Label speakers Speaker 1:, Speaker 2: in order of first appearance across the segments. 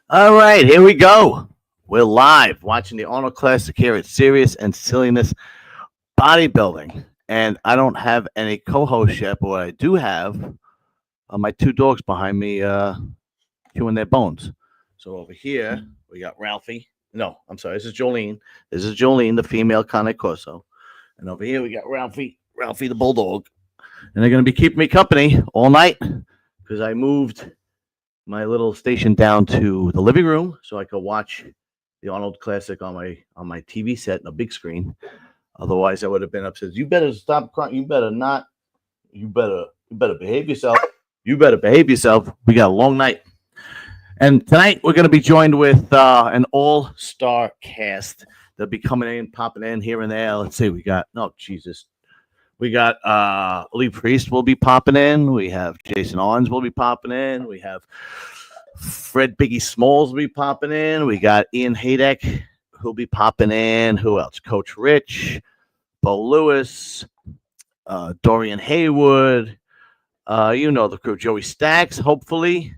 Speaker 1: All right, here we go. We're live watching the Arnold Classic here at Serious and Silliness Bodybuilding. And I don't have any co hosts yet, but what I do have are my two dogs behind me chewing their bones. So over here, we got Ralphie. No, I'm sorry, this is Jolene. This is Jolene, the female Cane Corso. And over here, we got Ralphie the Bulldog. And they're going to be keeping me company all night because I moved my little station down to the living room so I could watch the Arnold Classic on my TV set on a big screen. Otherwise, I would have been upset. You better stop crying. You better not. You better behave yourself. You better behave yourself. We got a long night, and tonight we're going to be joined with an all-star cast. They'll be coming in, popping in here and there. Let's see. We got Jesus. We got Lee Priest will be popping in. We have Jason Owens will be popping in. We have Fred Biggie Smalls will be popping in. We got Ian Heydecke who'll be popping in. Who else? Coach Rich, Bo Lewis, Dorian Haywood. You know the crew. Joey Staxx, hopefully,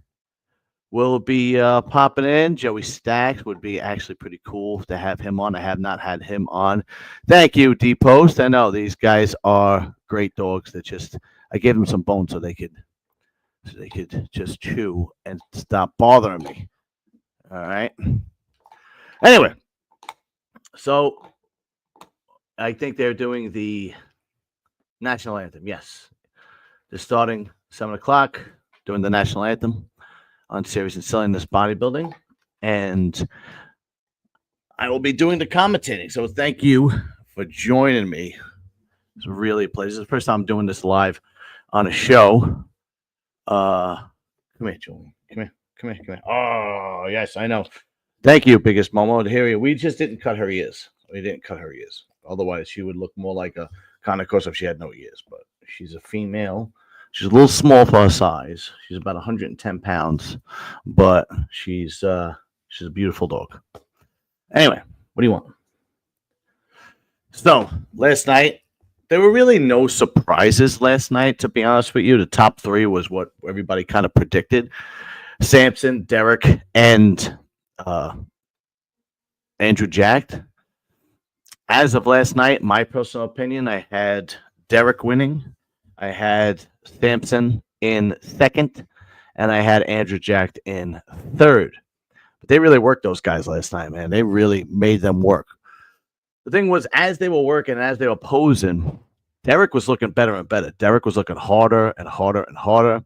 Speaker 1: will be popping in. Joey Staxx would be actually pretty cool to have him on. I have not had him on. Thank you, D Post. I know these guys are great dogs. That just I gave them some bones so they could just chew and stop bothering me. All right. Anyway, so I think they're doing the national anthem. Yes, they're starting 7:00 doing the national anthem on Serious and Silliness Bodybuilding, and I will be doing the commentating. So thank you for joining me. It's really a pleasure. It's the first time I'm doing this live on a show. Come here, Julie. Come here. Oh, yes, I know. Thank you, Biggest Momo. Here, we just didn't cut her ears. We didn't cut her ears. Otherwise, she would look more like a kind of course if she had no ears. But she's a female. She's a little small for her size. She's about 110 pounds, but she's a beautiful dog. Anyway, what do you want? So last night, there were really no surprises last night, to be honest with you. The top three was what everybody kind of predicted. Samson, Derek, and Andrew Jacked. As of last night, my personal opinion, I had Derek winning. I had Samson in second, and I had Andrew Jacked in third. But they really worked those guys last night, man. They really made them work. The thing was, as they were working, as they were posing, Derek was looking better and better. Derek was looking harder and harder and harder.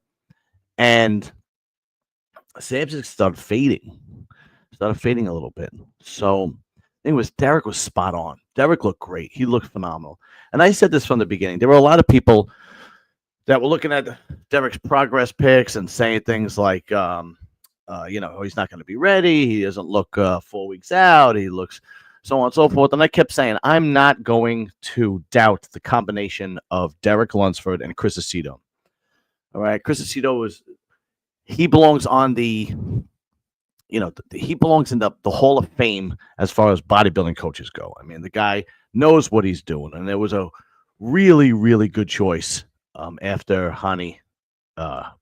Speaker 1: And Samson started fading a little bit. So the thing was, Derek was spot on. Derek looked great. He looked phenomenal. And I said this from the beginning. There were a lot of people that were looking at Derek's progress pics and saying things like, he's not going to be ready. He doesn't look 4 weeks out. He looks so on and so forth. And I kept saying, I'm not going to doubt the combination of Derek Lunsford and Chris Aceto. All right. Chris Aceto he belongs on he belongs in the Hall of Fame as far as bodybuilding coaches go. I mean, the guy knows what he's doing. And there was a really, really good choice after Hani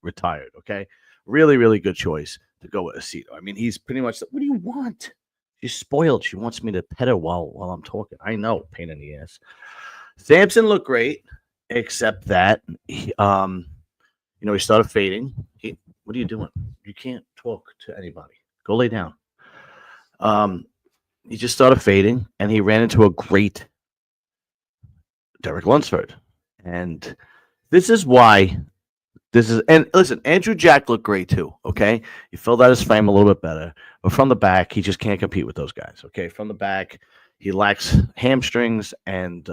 Speaker 1: retired. Okay. Really, really good choice to go with Aceto. I mean, he's pretty much, what do you want? She's spoiled. She wants me to pet her while I'm talking. I know, pain in the ass. Samson looked great, except that he started fading. What are you doing? You can't talk to anybody. Go lay down. He just started fading, and he ran into a great Derek Lunsford. And this is why. And listen, Andrew Jack looked great too, okay? He filled out his frame a little bit better. But from the back, he just can't compete with those guys, okay? From the back, he lacks hamstrings and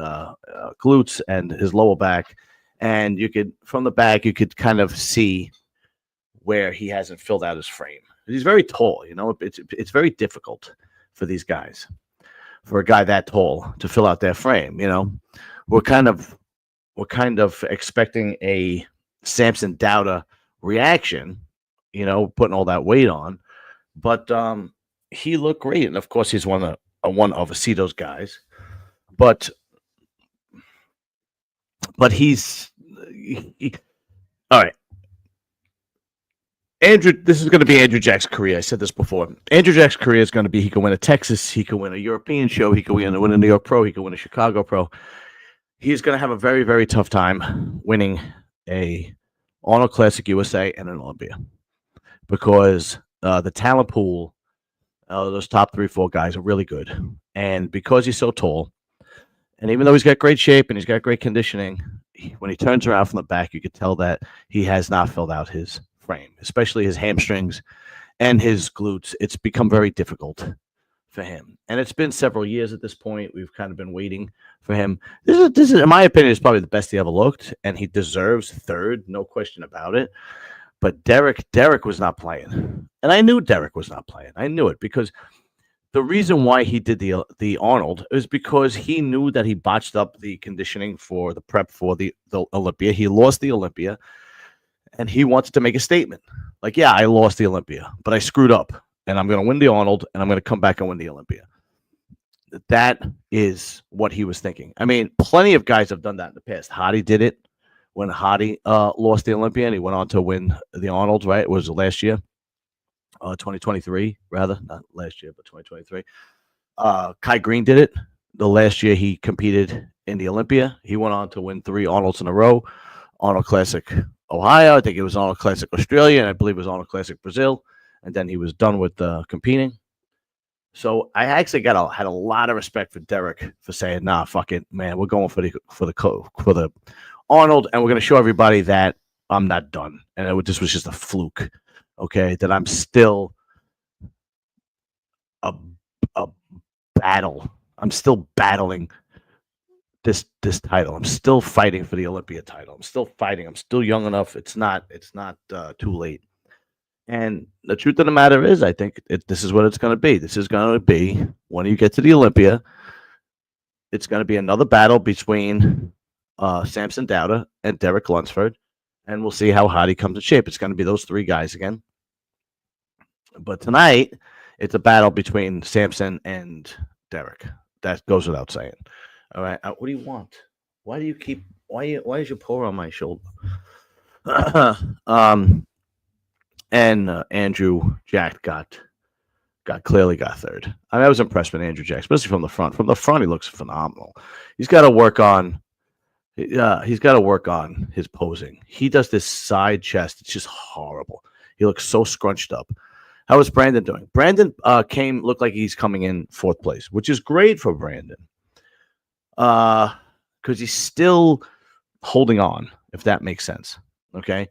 Speaker 1: glutes and his lower back. And from the back, you could kind of see where he hasn't filled out his frame. He's very tall, it's very difficult for these guys, for a guy that tall to fill out their frame, We're kind of expecting a Samson Dowda reaction, putting all that weight on, but he looked great, and of course he's one of Aceto's guys, but he's all right. Andrew, this is going to be Andrew Jack's career. I said this before. Andrew Jack's career is going to be he can win a Texas, he can win a European show, he can win a New York Pro, he can win a Chicago Pro. He's going to have a very, very tough time winning a Arnold Classic USA and an Olympia because the talent pool, those top 3-4 guys are really good. And because he's so tall, and even though he's got great shape and he's got great conditioning, when he turns around from the back, you could tell that he has not filled out his frame, especially his hamstrings and his glutes. It's become very difficult for him. And it's been several years at this point. We've kind of been waiting for him. This is, in my opinion, is probably the best he ever looked, and he deserves third, no question about it. But Derek was not playing. And I knew Derek was not playing. I knew it because the reason why he did the Arnold is because he knew that he botched up the conditioning for the prep for the Olympia. He lost the Olympia, and he wanted to make a statement. Like, yeah, I lost the Olympia, but I screwed up, and I'm going to win the Arnold, and I'm going to come back and win the Olympia. That is what he was thinking. I mean, plenty of guys have done that in the past. Hadi did it when Hadi lost the Olympia, and he went on to win the Arnold, right? It was last year. 2023, rather, not last year, but 2023. Kai Green did it. The last year he competed in the Olympia. He went on to win 3 Arnolds in a row. Arnold Classic Ohio, I think it was Arnold Classic Australia, and I believe it was Arnold Classic Brazil. And then he was done with competing. So I actually had a lot of respect for Derek for saying, "Nah, fuck it, man. We're going for the Arnold, and we're going to show everybody that I'm not done, and this was just a fluke." Okay, that I'm still a battle. I'm still battling this title. I'm still fighting for the Olympia title. I'm still fighting. I'm still young enough. It's not too late. And the truth of the matter is, I think this is what it's going to be. This is going to be when you get to the Olympia. It's going to be another battle between Samson Dowda and Derek Lunsford. And we'll see how Hadi comes in shape. It's going to be those 3 guys again. But tonight, it's a battle between Samson and Derek. That goes without saying. All right. What do you want? Why is your paw on my shoulder? And Andrew Jack clearly got third. I mean, I was impressed with Andrew Jack, especially from the front. From the front, he looks phenomenal. He's got to work on. He's got to work on his posing. He does this side chest. It's just horrible. He looks so scrunched up. How is Brandon doing? Brandon looked like he's coming in 4th place, which is great for Brandon. Because he's still holding on, if that makes sense. Okay?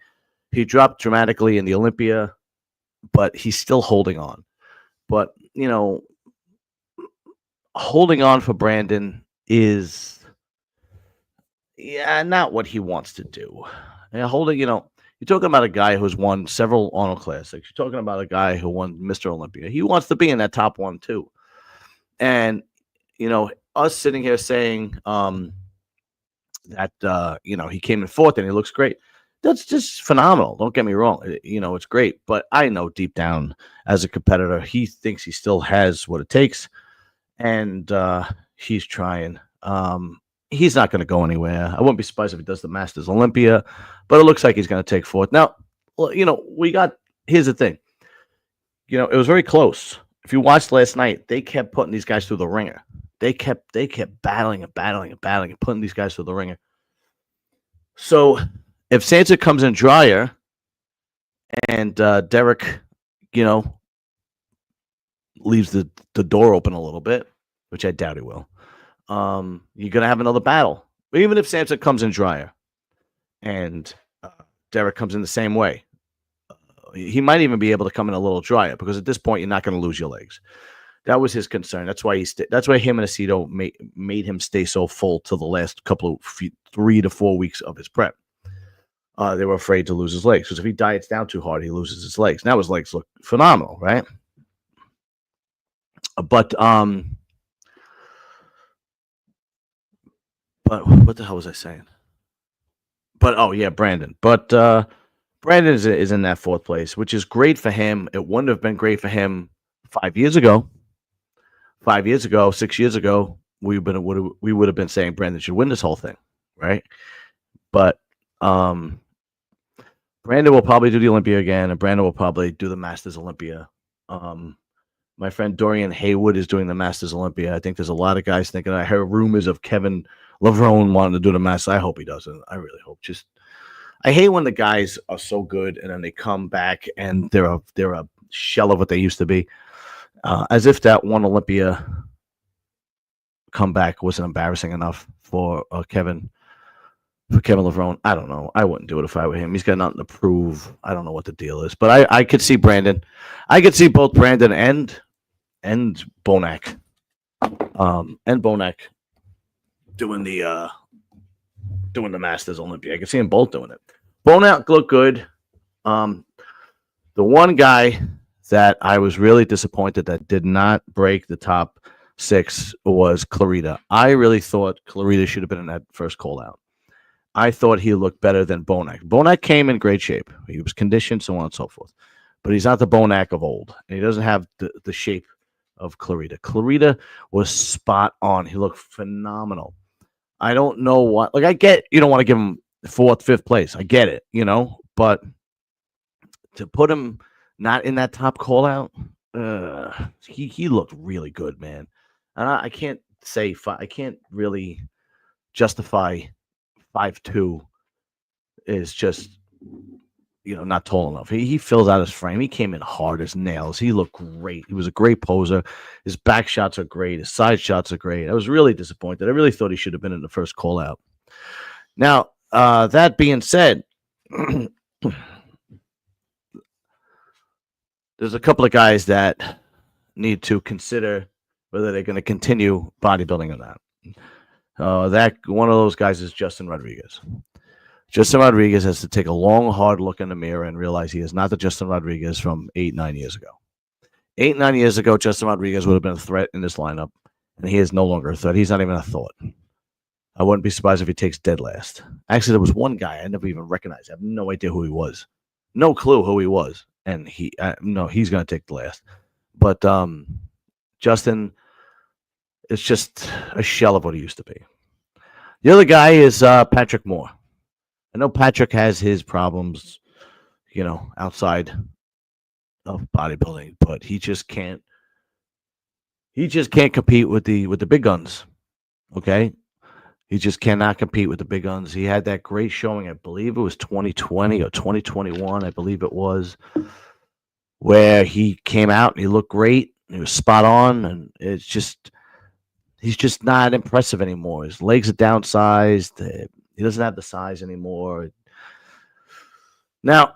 Speaker 1: He dropped dramatically in the Olympia, but he's still holding on. But, holding on for Brandon is not what he wants to do. You're talking about a guy who's won several Arnold Classics. You're talking about a guy who won Mr. Olympia. He wants to be in that top 1 too. And us sitting here saying that he came in 4th and he looks great. That's just phenomenal. Don't get me wrong. It's great. But I know deep down as a competitor, he thinks he still has what it takes. And he's trying. He's not going to go anywhere. I wouldn't be surprised if he does the Masters Olympia, but it looks like he's going to take 4th. Now, here's the thing. It was very close. If you watched last night, they kept putting these guys through the ringer. They kept battling and putting these guys through the ringer. So if Sansa comes in drier and Derek, leaves the door open a little bit, which I doubt he will, you're going to have another battle. But even if Samson comes in drier and Derek comes in the same way, he might even be able to come in a little drier because at this point, you're not going to lose your legs. That was his concern. That's why that's why him and Aceto made him stay so full till the last couple of 3 to 4 weeks of his prep. They were afraid to lose his legs because if he diets down too hard, he loses his legs. Now his legs look phenomenal, right? But what the hell was I saying? But Brandon. But Brandon is in that 4th place, which is great for him. It wouldn't have been great for him 5 years ago. 5 years ago, 6 years ago, we would have been saying Brandon should win this whole thing, right? But Brandon will probably do the Olympia again, and Brandon will probably do the Masters Olympia. My friend Dorian Haywood is doing the Masters Olympia. I think there's a lot of guys thinking. I heard rumors of Kevin Levrone wanting to do the Masters. I hope he doesn't. I really hope. I hate when the guys are so good and then they come back and they're a shell of what they used to be. As if that one Olympia comeback wasn't embarrassing enough for Kevin Levrone. I don't know. I wouldn't do it if I were him. He's got nothing to prove. I don't know what the deal is, but I could see Brandon. I could see both Brandon and Bonac, doing the Masters Olympia. I could see them both doing it. Bonac looked good. The one guy that I was really disappointed that did not break the top 6 was Clarita. I really thought Clarita should have been in that first call out. I thought he looked better than Bonac. Bonac came in great shape. He was conditioned, so on and so forth. But he's not the Bonac of old. And he doesn't have the shape of Clarita. Clarita was spot on. He looked phenomenal. I don't know what. Like, I get you don't want to give him 4th, 5th place. I get it, But to put him not in that top call out, he looked really good, man. And I can't say I can't really justify 5'2" is just not tall enough. He fills out his frame. He came in hard as nails. He looked great. He was a great poser. His back shots are great. His side shots are great. I was really disappointed. I really thought he should have been in the first call out. Now, that being said, there's a couple of guys that need to consider whether they're going to continue bodybuilding or not. That one of those guys is Justin Rodriguez. Justin Rodriguez has to take a long, hard look in the mirror and realize he is not the Justin Rodriguez from 8-9 years ago. 8-9 years ago, Justin Rodriguez would have been a threat in this lineup, and he is no longer a threat. He's not even a thought. I wouldn't be surprised if he takes dead last. Actually, there was one guy I never even recognized. I have no idea who he was. No clue who he was. And he's going to take the last. But Justin is just a shell of what he used to be. The other guy is Patrick Moore. I know Patrick has his problems, outside of bodybuilding, but he just can't compete with the big guns. Okay? He just cannot compete with the big guns. He had that great showing, I believe it was 2020 or 2021, I believe it was, where he came out and he looked great. He was spot on, and he's just not impressive anymore. His legs are downsized. He doesn't have the size anymore. Now,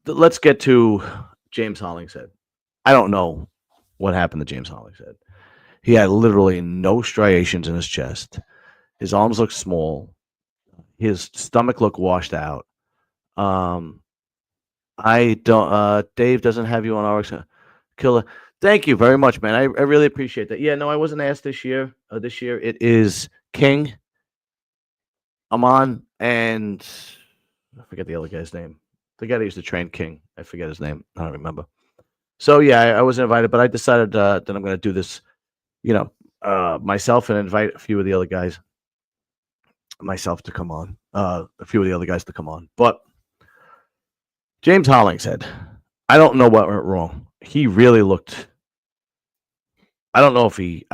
Speaker 1: let's get to James Hollingshead. I don't know what happened to James Hollingshead. He had literally no striations in his chest. His arms looked small. His stomach looked washed out. I don't. Dave doesn't have you on RX Killer. Thank you very much, man. I really appreciate that. Yeah, no, I wasn't asked this year. This year it is King, Amon, and I forget the other guy's name. The guy that used to train King. I forget his name. I don't remember. So yeah, I wasn't invited, but I decided that I'm going to do this, myself, and invite a few of the other guys, myself to come on, a few of the other guys to come on. But James Hollingshead, I don't know what went wrong. He really looked. I don't know if he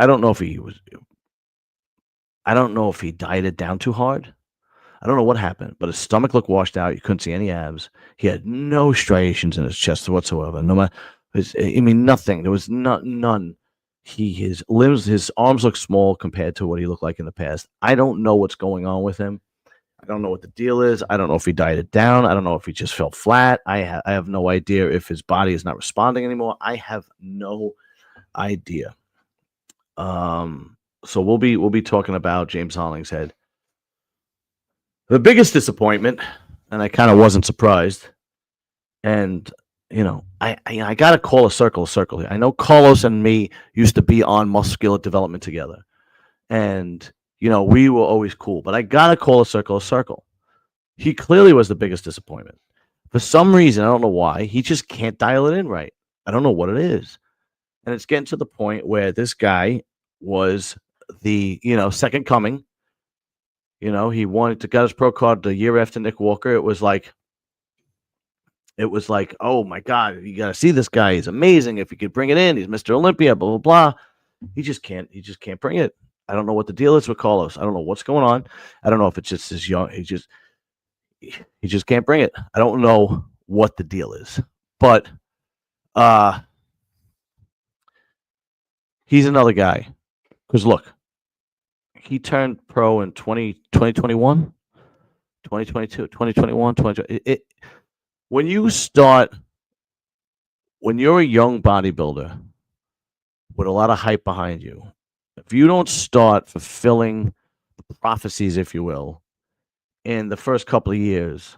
Speaker 1: dieted down too hard. I don't know what happened, but his stomach looked washed out. You couldn't see any abs. He had no striations in his chest whatsoever. No matter, nothing. There was none. His limbs, his arms look small compared to what he looked like in the past. I don't know what's going on with him. I don't know what the deal is. I don't know if he dieted down. I don't know if he just fell flat. I have no idea if his body is not responding anymore. I have no idea. So we'll be talking about James Hollingshead. The biggest disappointment, and I kind of wasn't surprised. And I gotta call a circle here. I know Carlos and me used to be on muscular development together, and we were always cool. But I gotta call a circle. He clearly was the biggest disappointment. For some reason, I don't know why, he just can't dial it in right. I don't know what it is, and it's getting to the point where this guy was the second coming You know, he wanted to got his pro card the year after Nick Walker. It was like, oh my God, you got to see this guy. He's amazing. If he could bring it in, he's Mr. Olympia, blah, blah, blah. He just can't. He just can't bring it. I don't know what the deal is with Carlos. I don't know what's going on. I don't know if it's just his young. He just can't bring it. I don't know what the deal is, but he's another guy. Because look, he turned pro in 2021, 2022, 2021, 2020. When you're a young bodybuilder with a lot of hype behind you, if you don't start fulfilling the prophecies, if you will, in the first couple of years,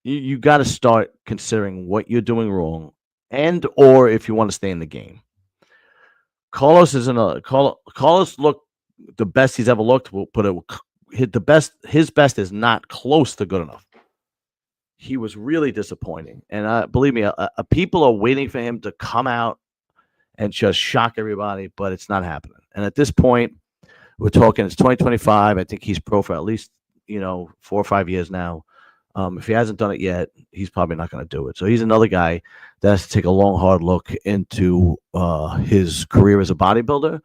Speaker 1: you got to start considering what you're doing wrong, and or if you want to stay in the game. Carlos isn't a Carlos looked the best he's ever looked, but his best is not close to good enough. He was really disappointing, and believe me, people are waiting for him to come out and just shock everybody, but it's not happening. And at this point, we're talking it's 2025. I think he's pro for at least 4 or 5 years now. If he hasn't done it yet, he's probably not going to do it. So he's another guy that has to take a long, hard look into his career as a bodybuilder,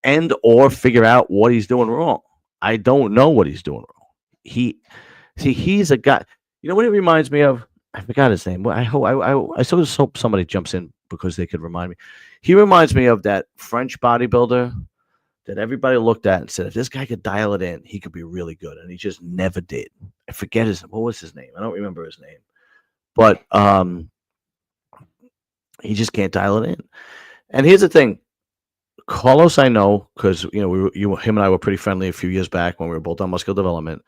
Speaker 1: and or figure out what he's doing wrong. I don't know what he's doing wrong. He's a guy. You know what he reminds me of? I forgot his name. I just hope somebody jumps in because they could remind me. He reminds me of that French bodybuilder that everybody looked at and said, if this guy could dial it in, he could be really good. And he just never did. I forget what was his name? I don't remember his name. But he just can't dial it in. And here's the thing. Carlos, I know, because him and I were pretty friendly a few years back when we were both on muscular development,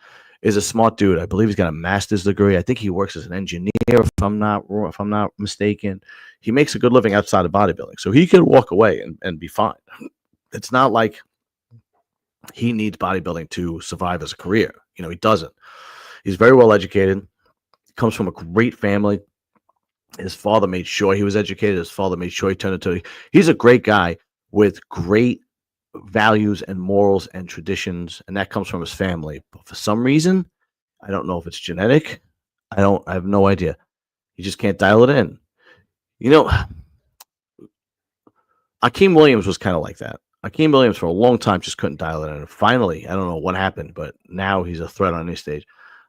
Speaker 1: is a smart dude. I believe he's got a master's degree. I think he works as an engineer, if I'm not mistaken. He makes a good living outside of bodybuilding. So he could walk away and be fine. It's not like he needs bodybuilding to survive as a career. He doesn't. He's very well educated. He comes from a great family. His father made sure he was educated. His father made sure he turned into. He's a great guy with great values and morals and traditions, and that comes from his family. But for some reason, I don't know if it's genetic. I have no idea. He just can't dial it in. Akeem Williams was kind of like that. Akeem Williams for a long time just couldn't dial it in. And finally, I don't know what happened, but now he's a threat on any stage.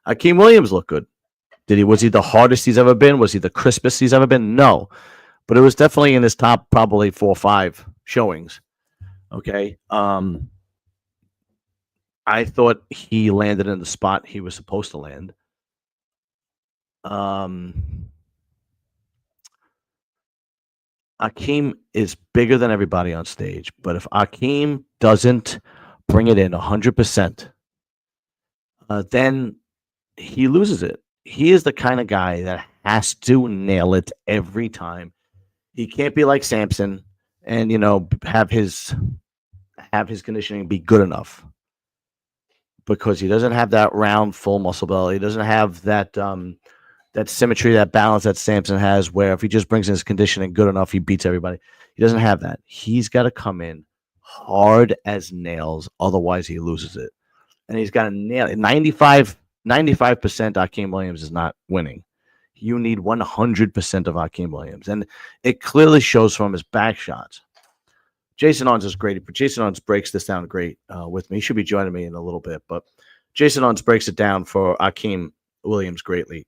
Speaker 1: Akeem Williams looked good. Was he the hardest he's ever been? Was he the crispest he's ever been? No. But it was definitely in his top probably 4 or 5 showings. Okay. I thought he landed in the spot he was supposed to land. Akeem is bigger than everybody on stage, but if Akeem doesn't bring it in 100%, then he loses it. He is the kind of guy that has to nail it every time. He can't be like Samson and have his conditioning be good enough, because he doesn't have that round, full muscle belly. He doesn't have that symmetry, that balance that Samson has, where if he just brings in his conditioning good enough, he beats everybody. He doesn't have that. He's got to come in hard as nails, otherwise he loses it. And he's got to nail it. 95% Akeem Williams is not winning. You need 100% of Akeem Williams. And it clearly shows from his back shots. Jason Arntz is great. But Jason Arntz breaks this down great with me. He should be joining me in a little bit. But Jason Arntz breaks it down for Akeem Williams greatly.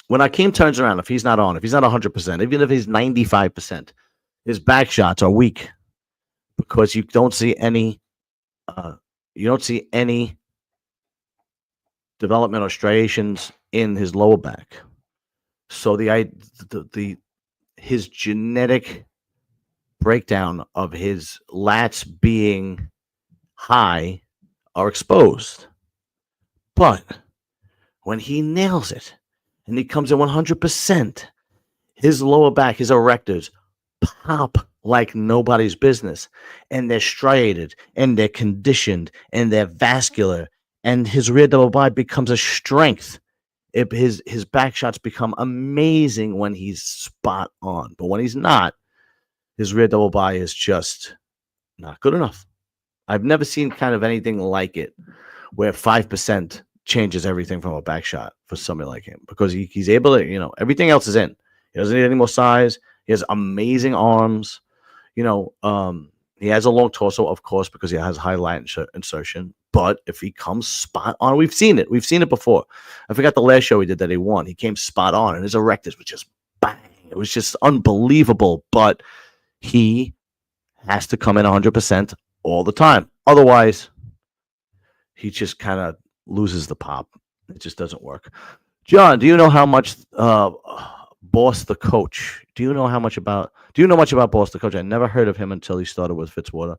Speaker 1: When Akeem turns around, if he's not 100%, even if he's 95%, his back shots are weak because you don't see any development or striations in his lower back. So his genetic breakdown of his lats being high are exposed. But when he nails it and he comes in 100%, his lower back, his erectors pop like nobody's business, and they're striated and they're conditioned and they're vascular, and his rear double bi becomes a strength. His back shots become amazing when he's spot on, but when he's not, his rear double bi is just not good enough. I've never seen kind of anything like it, where 5% changes everything from a back shot for somebody like him, because he's able to, everything else is in. He doesn't need any more size. He has amazing arms. He has a long torso, of course, because he has high lat insertion. But if he comes spot on, we've seen it. We've seen it before. I forgot the last show he did that he won. He came spot on, and his erectors was just bang. It was just unbelievable. But he has to come in 100% all the time. Otherwise, he just kind of loses the pop. It just doesn't work. John, do you know how much Boss the coach? Do you know much about Boss the coach? I never heard of him until he started with Fitzwater.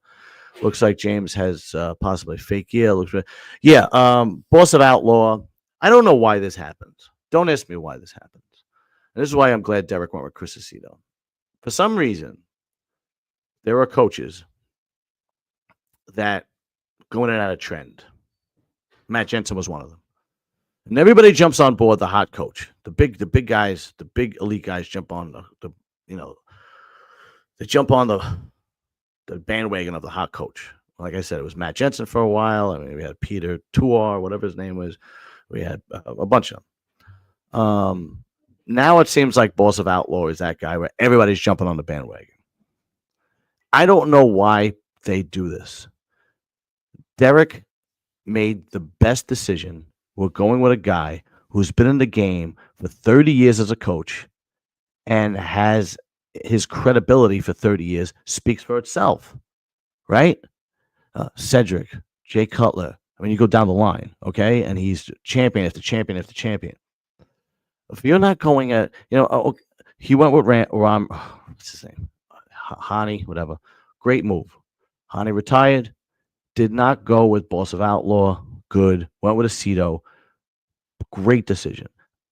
Speaker 1: Looks like James has possibly fake gear. Boss of Outlaw. I don't know why this happens. Don't ask me why this happens. And this is why I'm glad Derek went with Chris Aceto. For some reason, there are coaches that go in and out of trend. Matt Jensen was one of them. And everybody jumps on board the hot coach. The big guys, the big elite guys jump on they jump on the bandwagon of the hot coach. Like I said, it was Matt Jensen for a while. I mean, we had Peter Tuar, whatever his name was. We had a bunch of them. Now it seems like Boss of Outlaw is that guy where everybody's jumping on the bandwagon. I don't know why they do this. Derek made the best decision. We're going with a guy who's been in the game for 30 years as a coach and has his credibility for 30 years speaks for itself, right? Cedric, Jay Cutler. I mean, you go down the line, okay? And he's champion after champion after champion. If you're not going at, he went with Ram, what's his name? Hani, whatever. Great move. Hani retired. Did not go with Boss of Outlaw. Good. Went with Aceto. Great decision.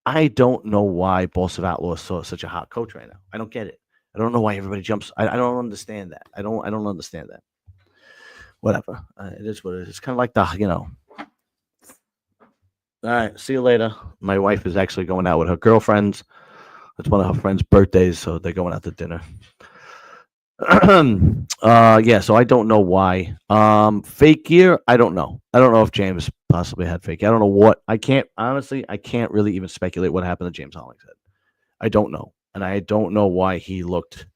Speaker 1: I don't know why Boss of Outlaw is such a hot coach right now. I don't get it. I don't know why everybody jumps. I don't understand that. I don't understand that. Whatever. It is what it is. It's kind of like All right. See you later. My wife is actually going out with her girlfriends. It's one of her friends' birthdays, so they're going out to dinner. So I don't know why. Fake gear, I don't know. I don't know if James possibly had fake gear. I don't know what. I can't really even speculate what happened to James Hollingshead. I don't know. And I don't know why he looked.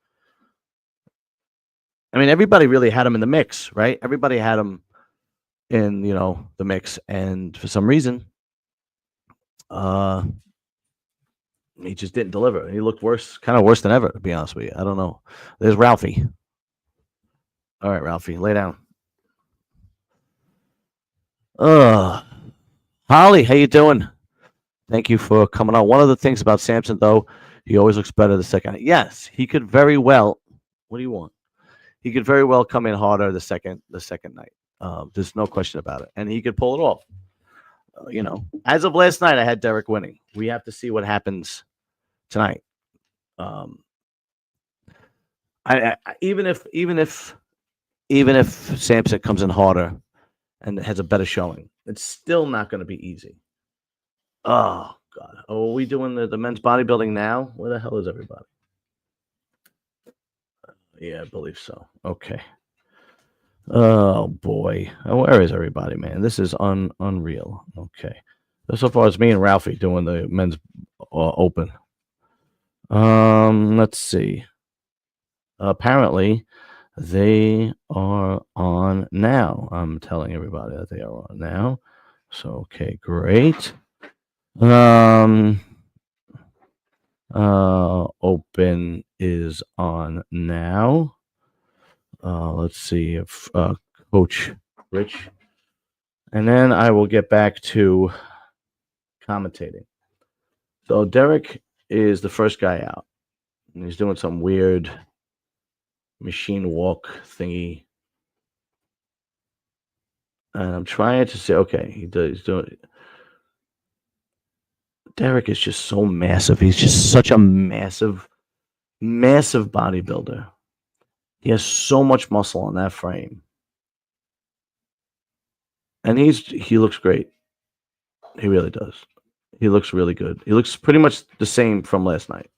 Speaker 1: I mean, everybody really had him in the mix, right? Everybody had him in, the mix. And for some reason, he just didn't deliver. He looked kind of worse than ever, to be honest with you. I don't know. There's Ralphie. All right, Ralphie, lay down. Holly, how you doing? Thank you for coming on. One of the things about Samson, though, he always looks better the second. Yes, he could very well. What do you want? He could very well come in harder the second night. There's no question about it, and he could pull it off. As of last night, I had Derek winning. We have to see what happens tonight. Even if Samson comes in harder and has a better showing, it's still not going to be easy. Oh God! Oh, are we doing the men's bodybuilding now? Where the hell is everybody? Yeah, I believe so. Okay. Oh boy, where is everybody, man? This is unreal. Okay, so far it's me and Ralphie doing the men's open. Let's see. Apparently, they are on now. I'm telling everybody that they are on now. So okay, great. Open is on now. Let's see if Coach Rich, and then I will get back to commentating. So Derek is the first guy out, and he's doing some weird machine walk thingy, and I'm trying to say, okay, he's doing it. Derek is just so massive. He's just such a massive bodybuilder. He has so much muscle on that frame. And he looks great. He really does. He looks really good. He looks pretty much the same from last night.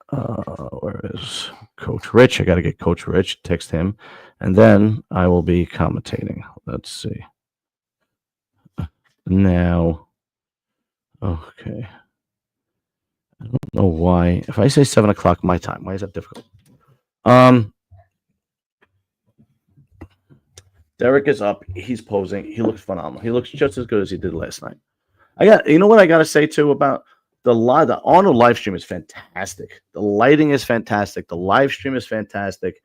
Speaker 1: Where is Coach Rich? I got to get Coach Rich, text him, and then I will be commentating. Let's see. now. Okay. I don't know why. If I say 7 o'clock my time, why is that difficult? Derek is up. He's posing. He looks phenomenal. He looks just as good as he did last night. You know what I got to say too about the Arnold live stream is fantastic. The lighting is fantastic. The live stream is fantastic.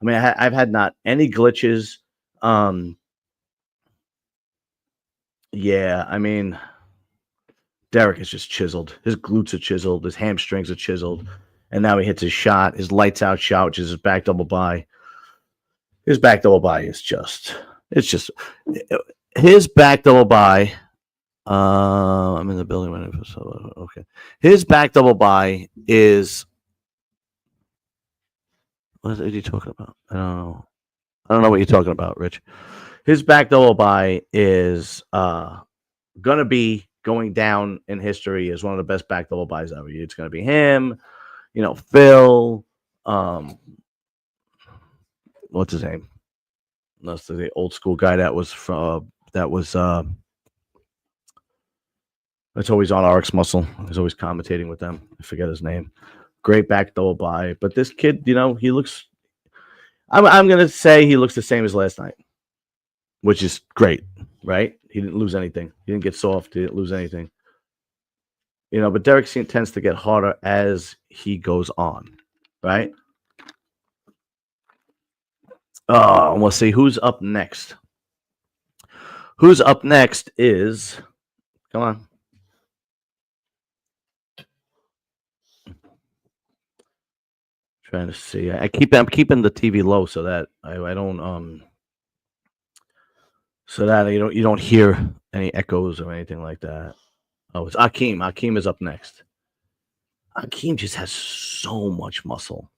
Speaker 1: I mean, I've had not any glitches. Yeah, I mean, Derek is just chiseled. His glutes are chiseled. His hamstrings are chiseled. And now he hits his shot, his lights out shot, which is his back double by. His back double by is just, it's just, his back double by. I'm in the building. Okay. His back double by is, what are you talking about? I don't know. I don't know what you're talking about, Rich. His back double by is gonna be going down in history as one of the best back double buys ever. It's gonna be him, Phil. What's his name? That's the old school guy that was that's always on RX Muscle. He's always commentating with them. I forget his name. Great back double by, but this kid, he looks. I'm gonna say he looks the same as last night, which is great, right? He didn't lose anything. He didn't get soft. He didn't lose anything. But Derek tends to get harder as he goes on, right? Oh, and we'll see who's up next. Who's up next is, come on. Trying to see. I'm keeping the TV low so that I don't so that you don't hear any echoes or anything like that. Oh, it's Akeem. Akeem is up next. Akeem just has so much muscle.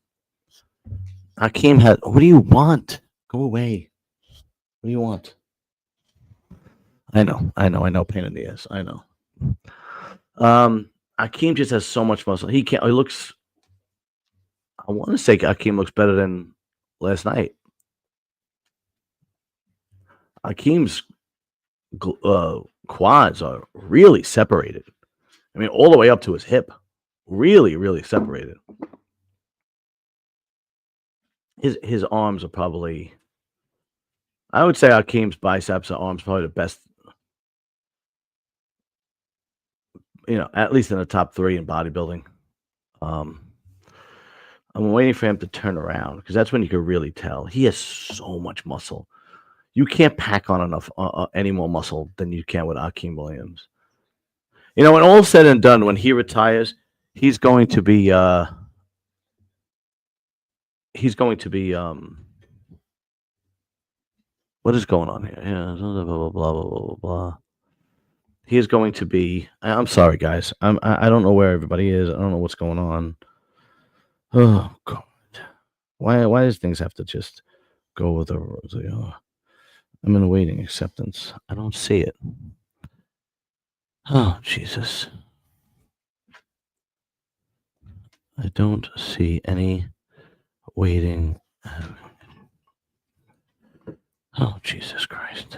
Speaker 1: Akeem has. What do you want? Go away. What do you want? I know. Pain in the ass. I know. Akeem just has so much muscle. He can't. He looks. I want to say Akeem looks better than last night. Akeem's quads are really separated. I mean, all the way up to his hip. Really, really separated. His arms are probably. I would say Akeem's biceps and arms probably the best. At least in the top 3 in bodybuilding. I'm waiting for him to turn around because that's when you can really tell. He has so much muscle. You can't pack on enough any more muscle than you can with Akeem Williams. When all's said and done, when he retires, he's going to be what is going on here? Yeah, blah blah blah blah blah blah. He is going to be. I'm sorry, guys. I don't know where everybody is. I don't know what's going on. Oh God, why does things have to just go with the I'm in waiting acceptance. I don't see it. Oh Jesus, I don't see any waiting. Oh Jesus Christ.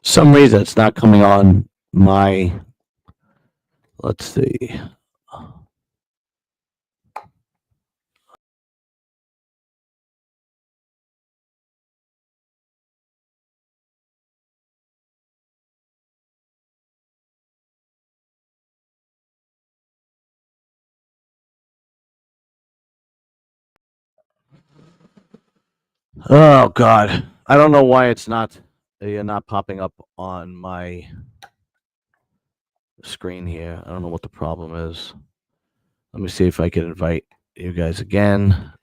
Speaker 1: Some reason it's not coming on my. Let's see. Oh God, I don't know why it's not popping up on my screen here. I don't know what the problem is. Let me see if I can invite you guys again.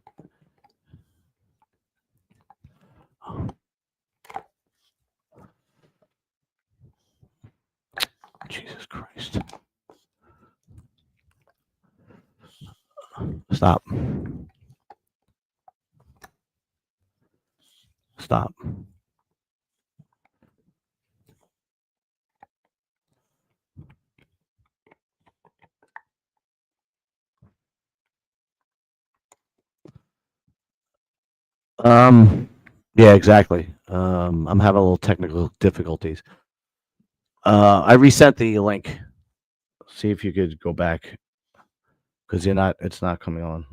Speaker 1: Jesus Christ. Stop. Yeah, exactly. I'm having a little technical difficulties. I resent the link. See if you could go back because it's not coming on.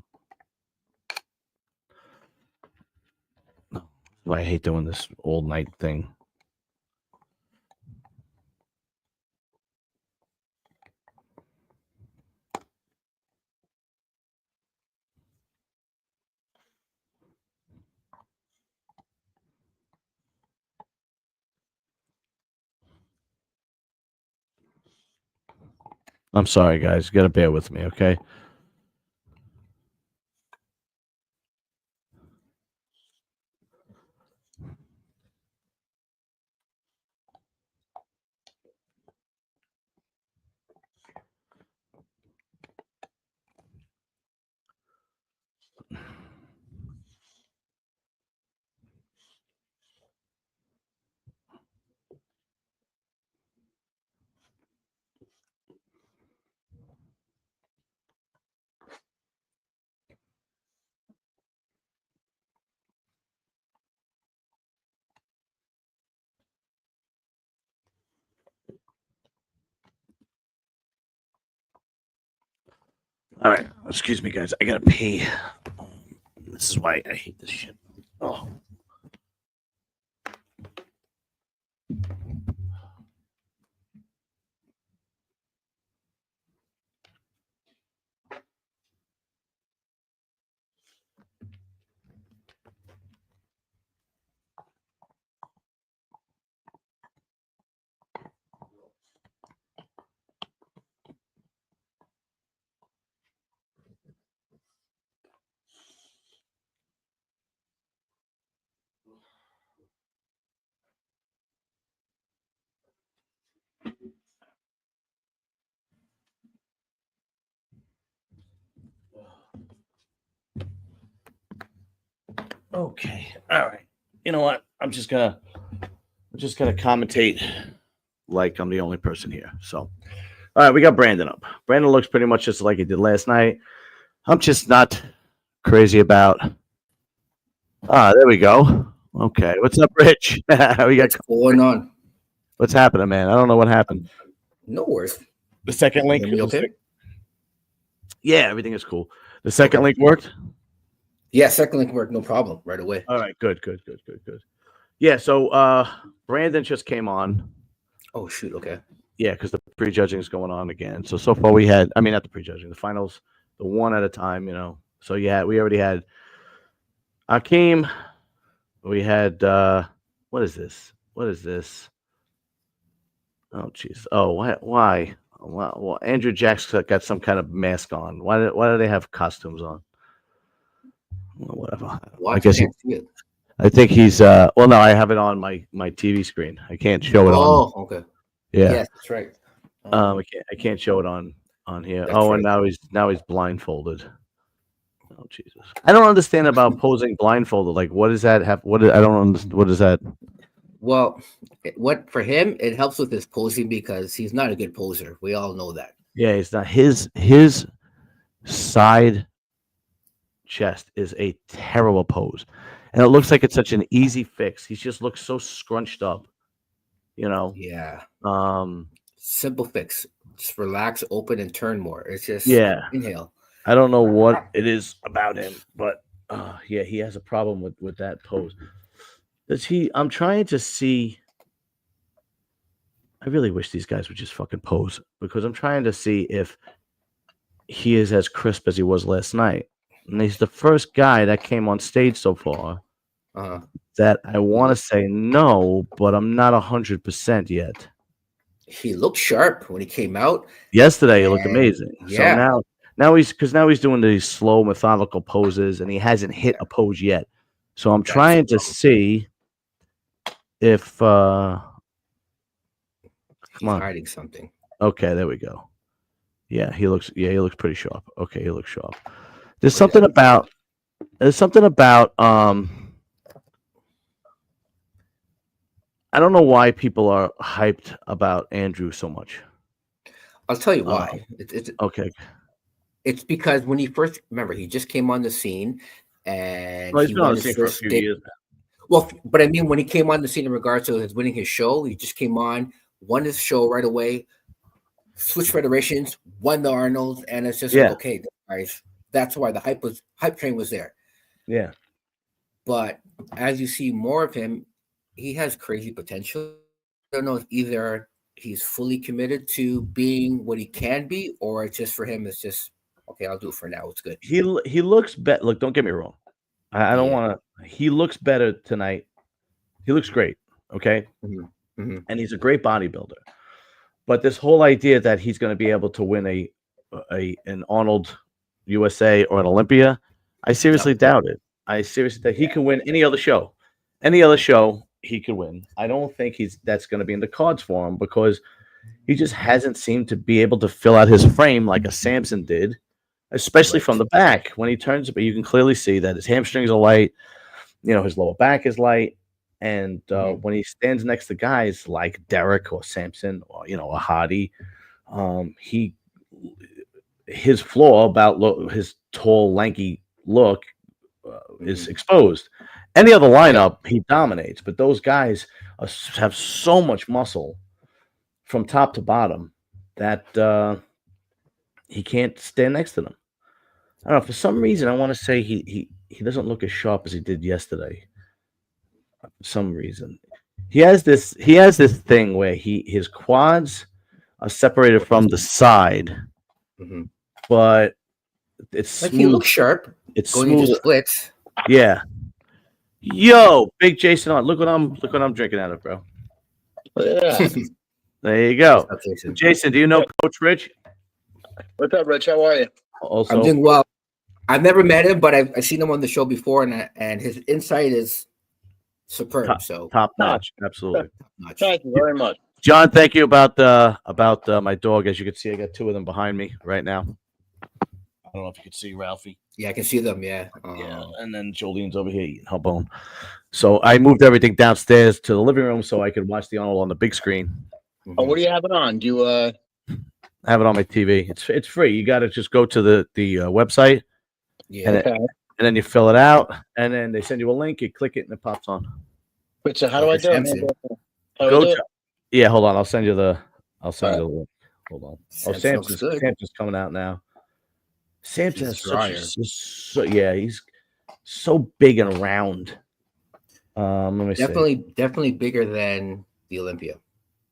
Speaker 1: No. I hate doing this all night thing. I'm sorry, guys. You got to bear with me, okay? All right. Excuse me, guys. I got to pee. This is why I hate this shit. Oh. Okay. All right. You know what? I'm just gonna commentate like I'm the only person here. So, all right, we got Brandon up. Brandon looks pretty much just like he did last night. I'm just not crazy about. There we go. Okay, what's up, Rich? We got
Speaker 2: What's going on?
Speaker 1: What's happening, man? I don't know what happened.
Speaker 2: No worries.
Speaker 1: The second link.
Speaker 2: Hear me okay?
Speaker 1: Yeah, everything is cool. The second link worked.
Speaker 2: Yeah, second link worked, no problem, right away.
Speaker 1: All right, good. Yeah, so Brandon just came on.
Speaker 2: Oh shoot, okay.
Speaker 1: Yeah, because the prejudging is going on again. So far we had, I mean, not the prejudging, the finals, the one at a time, you know. So yeah, we already had Akeem. We had what is this? Oh jeez. Oh, why? Well, Andrew Jack's got some kind of mask on. Why do they have costumes on? Well, whatever. I guess I think he's well no, I have it on my TV screen. I can't show it on.
Speaker 2: Oh, okay.
Speaker 1: Yeah.
Speaker 2: Yes, that's right.
Speaker 1: I can't show it on here. Oh, and now he's blindfolded. Oh Jesus! I don't understand about posing blindfolded. Like, what does that have? I don't understand. What is that?
Speaker 2: Well, what for him it helps with his posing because he's not a good poser. We all know that.
Speaker 1: Yeah, it's not his side chest is a terrible pose, and it looks like it's such an easy fix. He just looks so scrunched up, you know.
Speaker 2: Yeah.
Speaker 1: Um,
Speaker 2: Simple fix. Just relax, open, and turn more. It's just inhale.
Speaker 1: I don't know what it is about him, but yeah, he has a problem with that pose. Does he? I'm trying to see. I really wish these guys would just fucking pose because I'm trying to see if he is as crisp as he was last night. And he's the first guy that came on stage so far that I want to say no, but I'm not 100% yet.
Speaker 2: He looked sharp when he came out.
Speaker 1: Yesterday, he looked amazing.
Speaker 2: Yeah.
Speaker 1: So now he's doing these slow, methodical poses, and he hasn't hit a pose yet. So I'm trying to see if
Speaker 2: he's hiding something.
Speaker 1: Okay, there we go. Yeah, he looks pretty sharp. Okay, he looks sharp. There's something about I don't know why people are hyped about Andrew so much.
Speaker 2: I'll tell you why.
Speaker 1: Okay.
Speaker 2: It's because when he first, remember, he just came on the scene and
Speaker 1: Well, he's
Speaker 2: he
Speaker 1: been on
Speaker 2: won
Speaker 1: the
Speaker 2: his
Speaker 1: scene for a
Speaker 2: first
Speaker 1: few
Speaker 2: day.
Speaker 1: years.
Speaker 2: Well, but I mean, when he came on the scene in regards to his winning his show, he just came on, won his show right away, switched federations, won the Arnold, and it's just like,
Speaker 1: Yeah.
Speaker 2: okay, guys, that's why the hype train was there.
Speaker 1: Yeah.
Speaker 2: But as you see more of him, he has crazy potential. I don't know if either he's fully committed to being what he can be, or it's just for him, it's just okay, I'll do it for now. It's good.
Speaker 1: He looks better. Look, don't get me wrong. I don't
Speaker 2: Yeah.
Speaker 1: want to. He looks better tonight. He looks great. Okay.
Speaker 2: Mm-hmm.
Speaker 1: And he's a great bodybuilder. But this whole idea that he's going to be able to win an Arnold USA or an Olympia, I seriously doubt it. I seriously doubt he can win any other show. Any other show he could win. I don't think that's going to be in the cards for him because he just hasn't seemed to be able to fill out his frame like a Samson did, especially from the back. When he turns, but you can clearly see that his hamstrings are light. His lower back is light. And when he stands next to guys like Derek or Samson or a Hadi, his flaw about his tall, lanky look is exposed. Any other lineup, he dominates, but those guys have so much muscle from top to bottom that he can't stand next to them. I don't know. For some reason, I want to say he doesn't look as sharp as he did yesterday. For some reason, he has this thing where his quads are separated from the side, but it's
Speaker 2: like
Speaker 1: smooth.
Speaker 2: he looks sharp.
Speaker 1: It's
Speaker 2: going
Speaker 1: smooth.
Speaker 2: into splits.
Speaker 1: Yeah. Yo, big Jason on. Look what I'm drinking out of, bro.
Speaker 3: Yeah.
Speaker 1: There you go.
Speaker 2: Jason.
Speaker 1: Jason, do you know Coach Rich?
Speaker 3: What's up, Rich? How are you?
Speaker 1: Also,
Speaker 2: I'm doing well. I've never met him, but I've seen him on the show before, and his insight is superb.
Speaker 1: Top notch, absolutely.
Speaker 2: Top-notch.
Speaker 3: Thank you very much,
Speaker 1: John. Thank you about my dog. As you can see, I got two of them behind me right now. I don't know if you can see Ralphie.
Speaker 2: Yeah, I can see them. Yeah.
Speaker 1: Yeah, and then Jolene's over here eating her bone. So I moved everything downstairs to the living room so I could watch the Arnold on the big screen.
Speaker 3: Oh, what do you have it on? Do you
Speaker 1: I have it on my TV. It's free. You got to just go to the website.
Speaker 2: Yeah.
Speaker 1: And then you fill it out, and then they send you a link. You click it, and it pops on.
Speaker 3: Wait, so how do I do it?
Speaker 1: Yeah, hold on. I'll send you the link. Hold on. Samson's coming out now. Samson is he's so big and round. Let me see.
Speaker 2: Definitely bigger than the Olympia.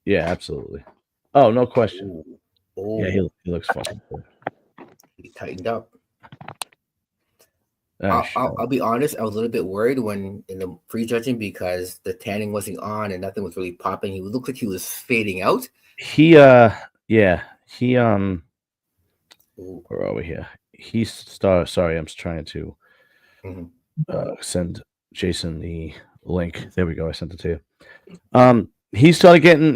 Speaker 1: Yeah, absolutely. Oh, no question.
Speaker 2: Oh.
Speaker 1: Yeah, he looks fucking good.
Speaker 2: He tightened up. I'll be honest. I was a little bit worried when in the prejudging because the tanning wasn't on and nothing was really popping. He looked like he was fading out.
Speaker 1: Where are we here? Sorry, I'm trying to send Jason the link. There we go. I sent it to you. He started getting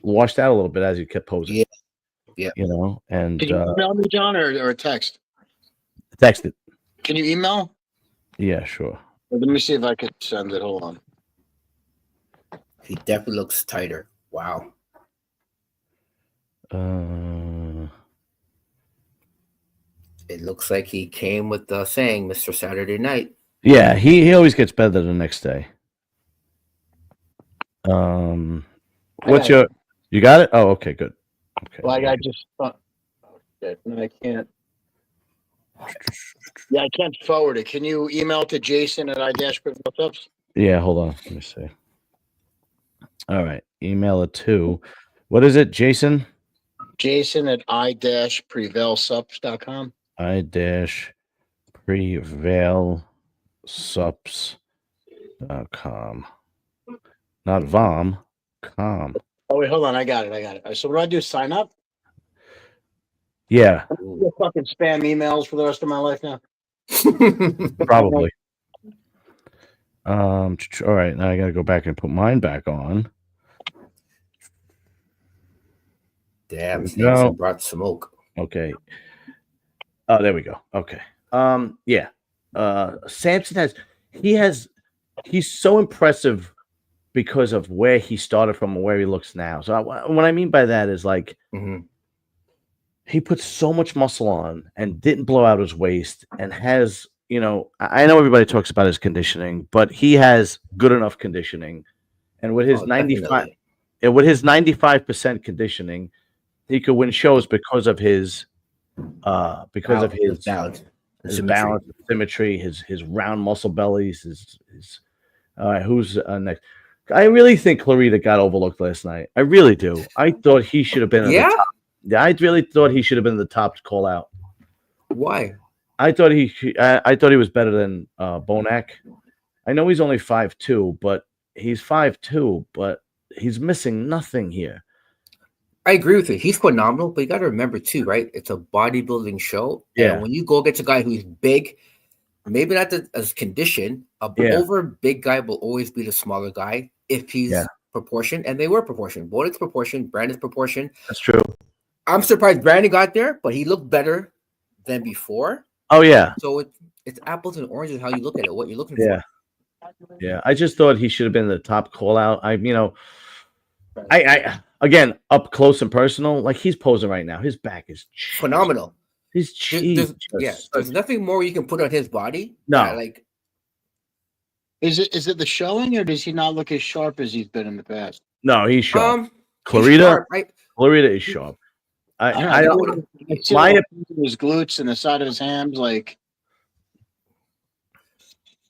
Speaker 1: washed out a little bit as he kept posing.
Speaker 2: Yeah.
Speaker 1: And
Speaker 3: can you email me, John, or text?
Speaker 1: Text it.
Speaker 3: Can you email?
Speaker 1: Yeah, sure.
Speaker 3: Let me see if I could send it. Hold on.
Speaker 2: He definitely looks tighter. Wow. It looks like he came with the saying, Mr. Saturday Night.
Speaker 1: Yeah, he always gets better the next day. What's your? You got it? Oh, okay, good. Okay.
Speaker 3: Well, I just. Okay, I can't. Yeah, I can't forward it. Can you email it to Jason at i-prevailsups?
Speaker 1: Yeah, hold on. Let me see. All right, email it to. What is it, Jason?
Speaker 3: Jason at i-prevailsups.com.
Speaker 1: i-prevailsups.com. Not vom. Com.
Speaker 3: Oh wait, hold on. I got it. So what do I do? Sign up?
Speaker 1: Yeah.
Speaker 3: Fucking spam emails for the rest of my life now.
Speaker 1: Probably. All right, now I gotta go back and put mine back on.
Speaker 2: Damn, Samson brought smoke.
Speaker 1: Okay. Oh, there we go. Okay. Yeah. Samson he's so impressive because of where he started from and where he looks now. So what I mean by that is like he put so much muscle on and didn't blow out his waist and has, I know everybody talks about his conditioning, but he has good enough conditioning. And with his
Speaker 2: Oh,
Speaker 1: 95
Speaker 2: definitely.
Speaker 1: and with his 95% conditioning, he could win shows because of his
Speaker 2: His balance and
Speaker 1: his
Speaker 2: symmetry.
Speaker 1: balance, symmetry, his round muscle bellies, his all right, who's next? I really think Clarita got overlooked last night. I really do. I thought he should have been in the
Speaker 2: Yeah?
Speaker 1: top. Yeah, I really thought he should have been in the top to call out.
Speaker 2: Why?
Speaker 1: I thought he was better than Bonac. I know he's only 5'2", but he's 5'2", but he's missing nothing here.
Speaker 2: I agree with you. He's phenomenal, but you got to remember too, right? It's a bodybuilding show,
Speaker 1: Yeah.
Speaker 2: and when you go against a guy who's big, maybe not as conditioned,
Speaker 1: Yeah.
Speaker 2: over big guy will always be the smaller guy if he's
Speaker 1: Yeah.
Speaker 2: proportioned, and they were proportioned. Bonac's proportioned, Brandon's proportioned.
Speaker 1: That's true.
Speaker 2: I'm surprised Brandon got there, but he looked better than before.
Speaker 1: Oh yeah,
Speaker 2: So it's apples and oranges how you look at it, what you're looking
Speaker 1: yeah,
Speaker 2: for.
Speaker 1: yeah. I just thought he should have been the top call out. I again up close and personal, like he's posing right now. His back is
Speaker 2: Phenomenal.
Speaker 1: He's cheap.
Speaker 2: There's nothing more you can put on his body.
Speaker 1: No.
Speaker 2: Like,
Speaker 3: Is it the showing, or does he not look as sharp as he's been in the past?
Speaker 1: No, he's sharp.
Speaker 2: he's
Speaker 1: Clarita,
Speaker 2: sharp, right?
Speaker 1: Clarita is sharp. I don't.
Speaker 3: see his glutes and the side of his hams, like.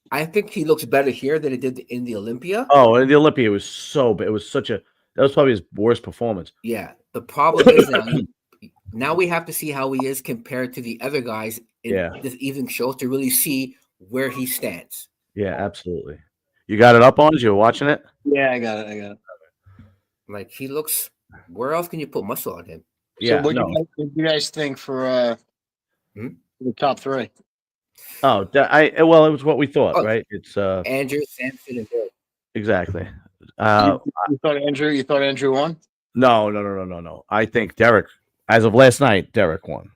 Speaker 2: I think he looks better here than he did in the Olympia.
Speaker 1: Oh, and the Olympia was so bad. It was that was probably his worst performance.
Speaker 2: Yeah. The problem is now we have to see how he is compared to the other guys in this evening show to really see where he stands.
Speaker 1: Yeah, absolutely. You got it up on? You were watching it?
Speaker 3: Yeah, I got it.
Speaker 2: Like he looks. Where else can you put muscle on him?
Speaker 1: Yeah.
Speaker 3: So what do you guys think for the top three?
Speaker 1: Oh, it was what we thought, right? It's
Speaker 2: Andrew, Sampson, and Dorian.
Speaker 1: Exactly.
Speaker 3: You thought Andrew won?
Speaker 1: No. I think Derek, as of last night, Derek won.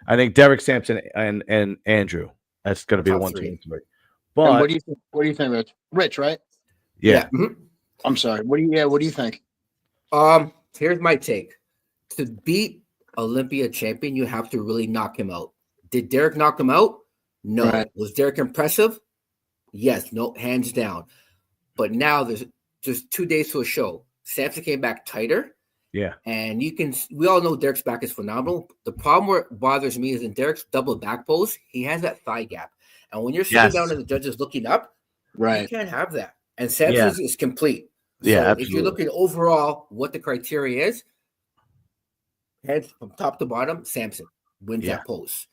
Speaker 1: I think Derek, Sampson, and Andrew. That's going to be
Speaker 2: Top
Speaker 1: 1, 2,
Speaker 2: three.
Speaker 1: and 3.
Speaker 3: But
Speaker 1: But
Speaker 3: what do you think? What do you think, Rich? Rich, right?
Speaker 1: Yeah.
Speaker 3: I'm sorry. What do you think?
Speaker 2: Here's my take. To beat Olympia champion, you have to really knock him out. Did Derek knock him out? No.
Speaker 3: Right.
Speaker 2: Was Derek impressive? Yes. No, hands down. But now there's just 2 days to a show. Sampson came back tighter.
Speaker 1: Yeah.
Speaker 2: And we all know Derek's back is phenomenal. The problem where it bothers me is in Derek's double back pose, he has that thigh gap. And when you're sitting down and the judge is looking up, you can't have that. And Sampson's is complete. So
Speaker 1: absolutely.
Speaker 2: if you're looking overall what the criteria is, head from top to bottom, Sampson wins that pose.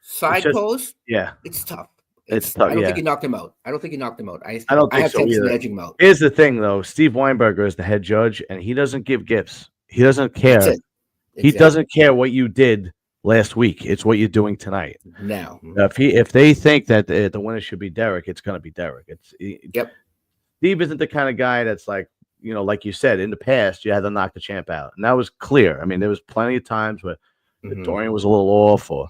Speaker 2: Side pose, it's tough.
Speaker 1: It's tough.
Speaker 2: I don't think he knocked him out. I don't think I
Speaker 1: don't think
Speaker 2: have
Speaker 1: so
Speaker 2: Sampson
Speaker 1: either.
Speaker 2: edging him out.
Speaker 1: Here's the thing, though. Steve Weinberger is the head judge, and he doesn't give gifts. He doesn't care.
Speaker 2: That's it.
Speaker 1: He doesn't care what you did last week. It's what you're doing tonight.
Speaker 2: Now,
Speaker 1: if they think that the winner should be Derek, it's going to be Derek. Steve isn't the kind of guy that's like, like you said, in the past, you had to knock the champ out. And that was clear. I mean, there was plenty of times where Dorian was a little off or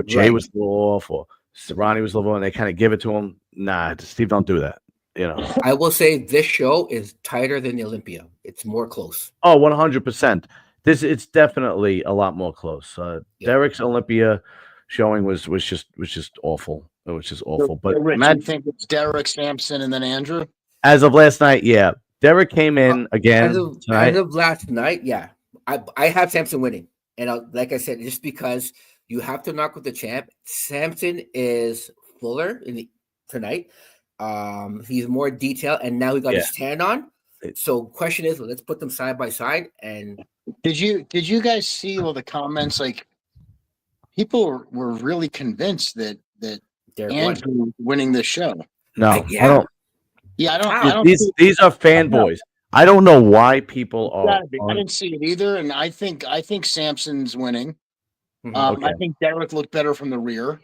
Speaker 1: Jay was a little off or Ronnie was a little off, and they kind of give it to him. Nah, Steve don't do that.
Speaker 2: I will say this show is tighter than the Olympia. It's more close.
Speaker 1: Oh, 100%. It's definitely a lot more close. Derek's Olympia showing was just awful. It was just awful. But
Speaker 3: Rich, you think it's Derek, Sampson, and then Andrew?
Speaker 1: As of last night, yeah. Derek came in again
Speaker 2: as of last night, yeah. I have Sampson winning. And like I said, just because you have to knock with the champ. Sampson is fuller tonight. He's more detailed, and now he got his tan on. So question is, let's put them side by side. And
Speaker 3: did you guys see all the comments? Like people were really convinced that Andrew winning the show.
Speaker 1: No, I don't.
Speaker 3: Yeah, I don't.
Speaker 1: These are fanboys. I don't know why people are.
Speaker 3: I didn't see it either, and I think Sampson's winning. I think Derek looked better from the rear.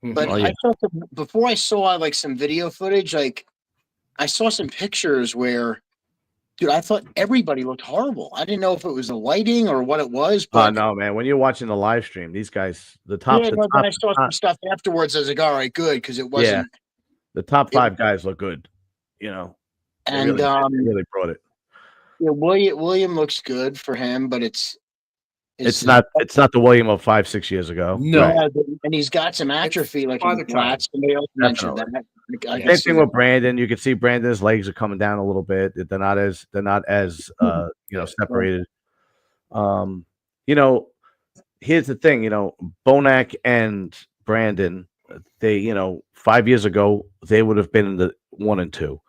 Speaker 3: But before I saw like some video footage, like I saw some pictures where, dude, I thought everybody looked horrible. I didn't know if it was the lighting or what it was. But
Speaker 1: no, man. When you're watching the live stream, these guys,
Speaker 3: then I saw some stuff afterwards. I was like, all right, good, because it wasn't.
Speaker 1: Yeah, the top 5 guys look good.
Speaker 3: And
Speaker 1: really brought it.
Speaker 3: Yeah, William looks good for him, but it's
Speaker 1: It's not the William of 5-6 years ago.
Speaker 2: No,
Speaker 1: right.
Speaker 3: And he's got some atrophy, like his lats. Somebody else mentioned that.
Speaker 1: Same thing with Brandon. You can see Brandon's legs are coming down a little bit. They're not as separated. Here's the thing. Bonac and Brandon, they 5 years ago they would have been in the 1 and 2,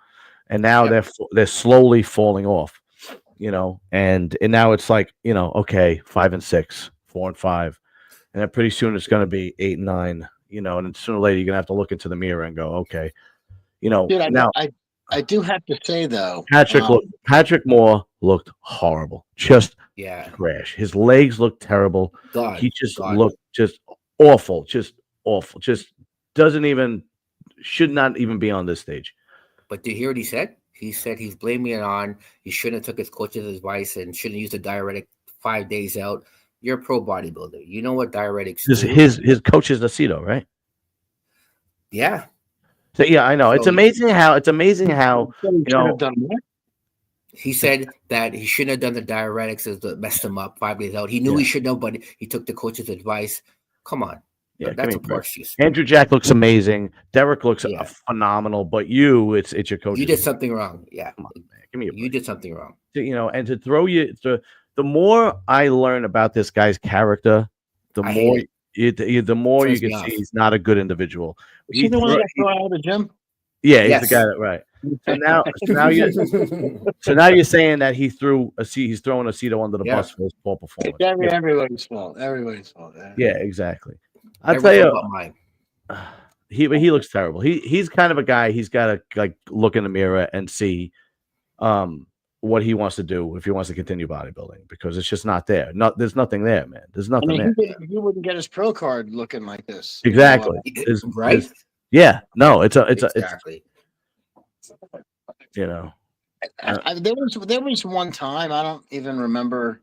Speaker 1: and now they're slowly falling off. And now it's like, okay, 5 and 6, 4 and 5. And then pretty soon it's going to be 8 and 9, and then sooner or later you're going to have to look into the mirror and go, okay,
Speaker 3: Dude,
Speaker 1: now
Speaker 3: I do have to say though,
Speaker 1: Patrick Moore looked horrible. Just trash. His legs looked terrible. He just looked just awful. Just should not even be on this stage.
Speaker 2: But did you hear what he said? He said he's blaming it on he shouldn't have took his coach's advice and shouldn't use a diuretic 5 days out. You're a pro bodybuilder. You know what diuretics do.
Speaker 1: His coach is Aceto, right?
Speaker 2: Yeah.
Speaker 1: So I know. It's amazing how
Speaker 2: he said that he shouldn't have done the diuretics as messed him up 5 days out. He knew he should know, but he took the coach's advice. Come on. Yeah, that's a poor excuse.
Speaker 1: Andrew Jack looks amazing. Derek looks phenomenal, but it's your coach.
Speaker 2: You did something wrong. Yeah.
Speaker 1: Come on, man. Give me a break.
Speaker 2: You did something wrong.
Speaker 1: And to throw you the more I learn about this guy's character, the more you can see he's not a good individual.
Speaker 3: Is he the one that got out of the gym?
Speaker 1: Yeah, he's the guy that right. So now you're saying that he's throwing Aceto under the bus for his poor performance.
Speaker 3: Everybody's fault.
Speaker 1: Yeah, exactly. I'll tell you, he looks terrible. He's kind of a guy. He's got to look in the mirror and see what he wants to do if he wants to continue bodybuilding, because it's just not there. There's nothing there, man. There's nothing there.
Speaker 3: He wouldn't get his pro card looking like this.
Speaker 1: Exactly.
Speaker 2: Right?
Speaker 1: Yeah. No.
Speaker 2: Exactly.
Speaker 3: There was one time, I don't even remember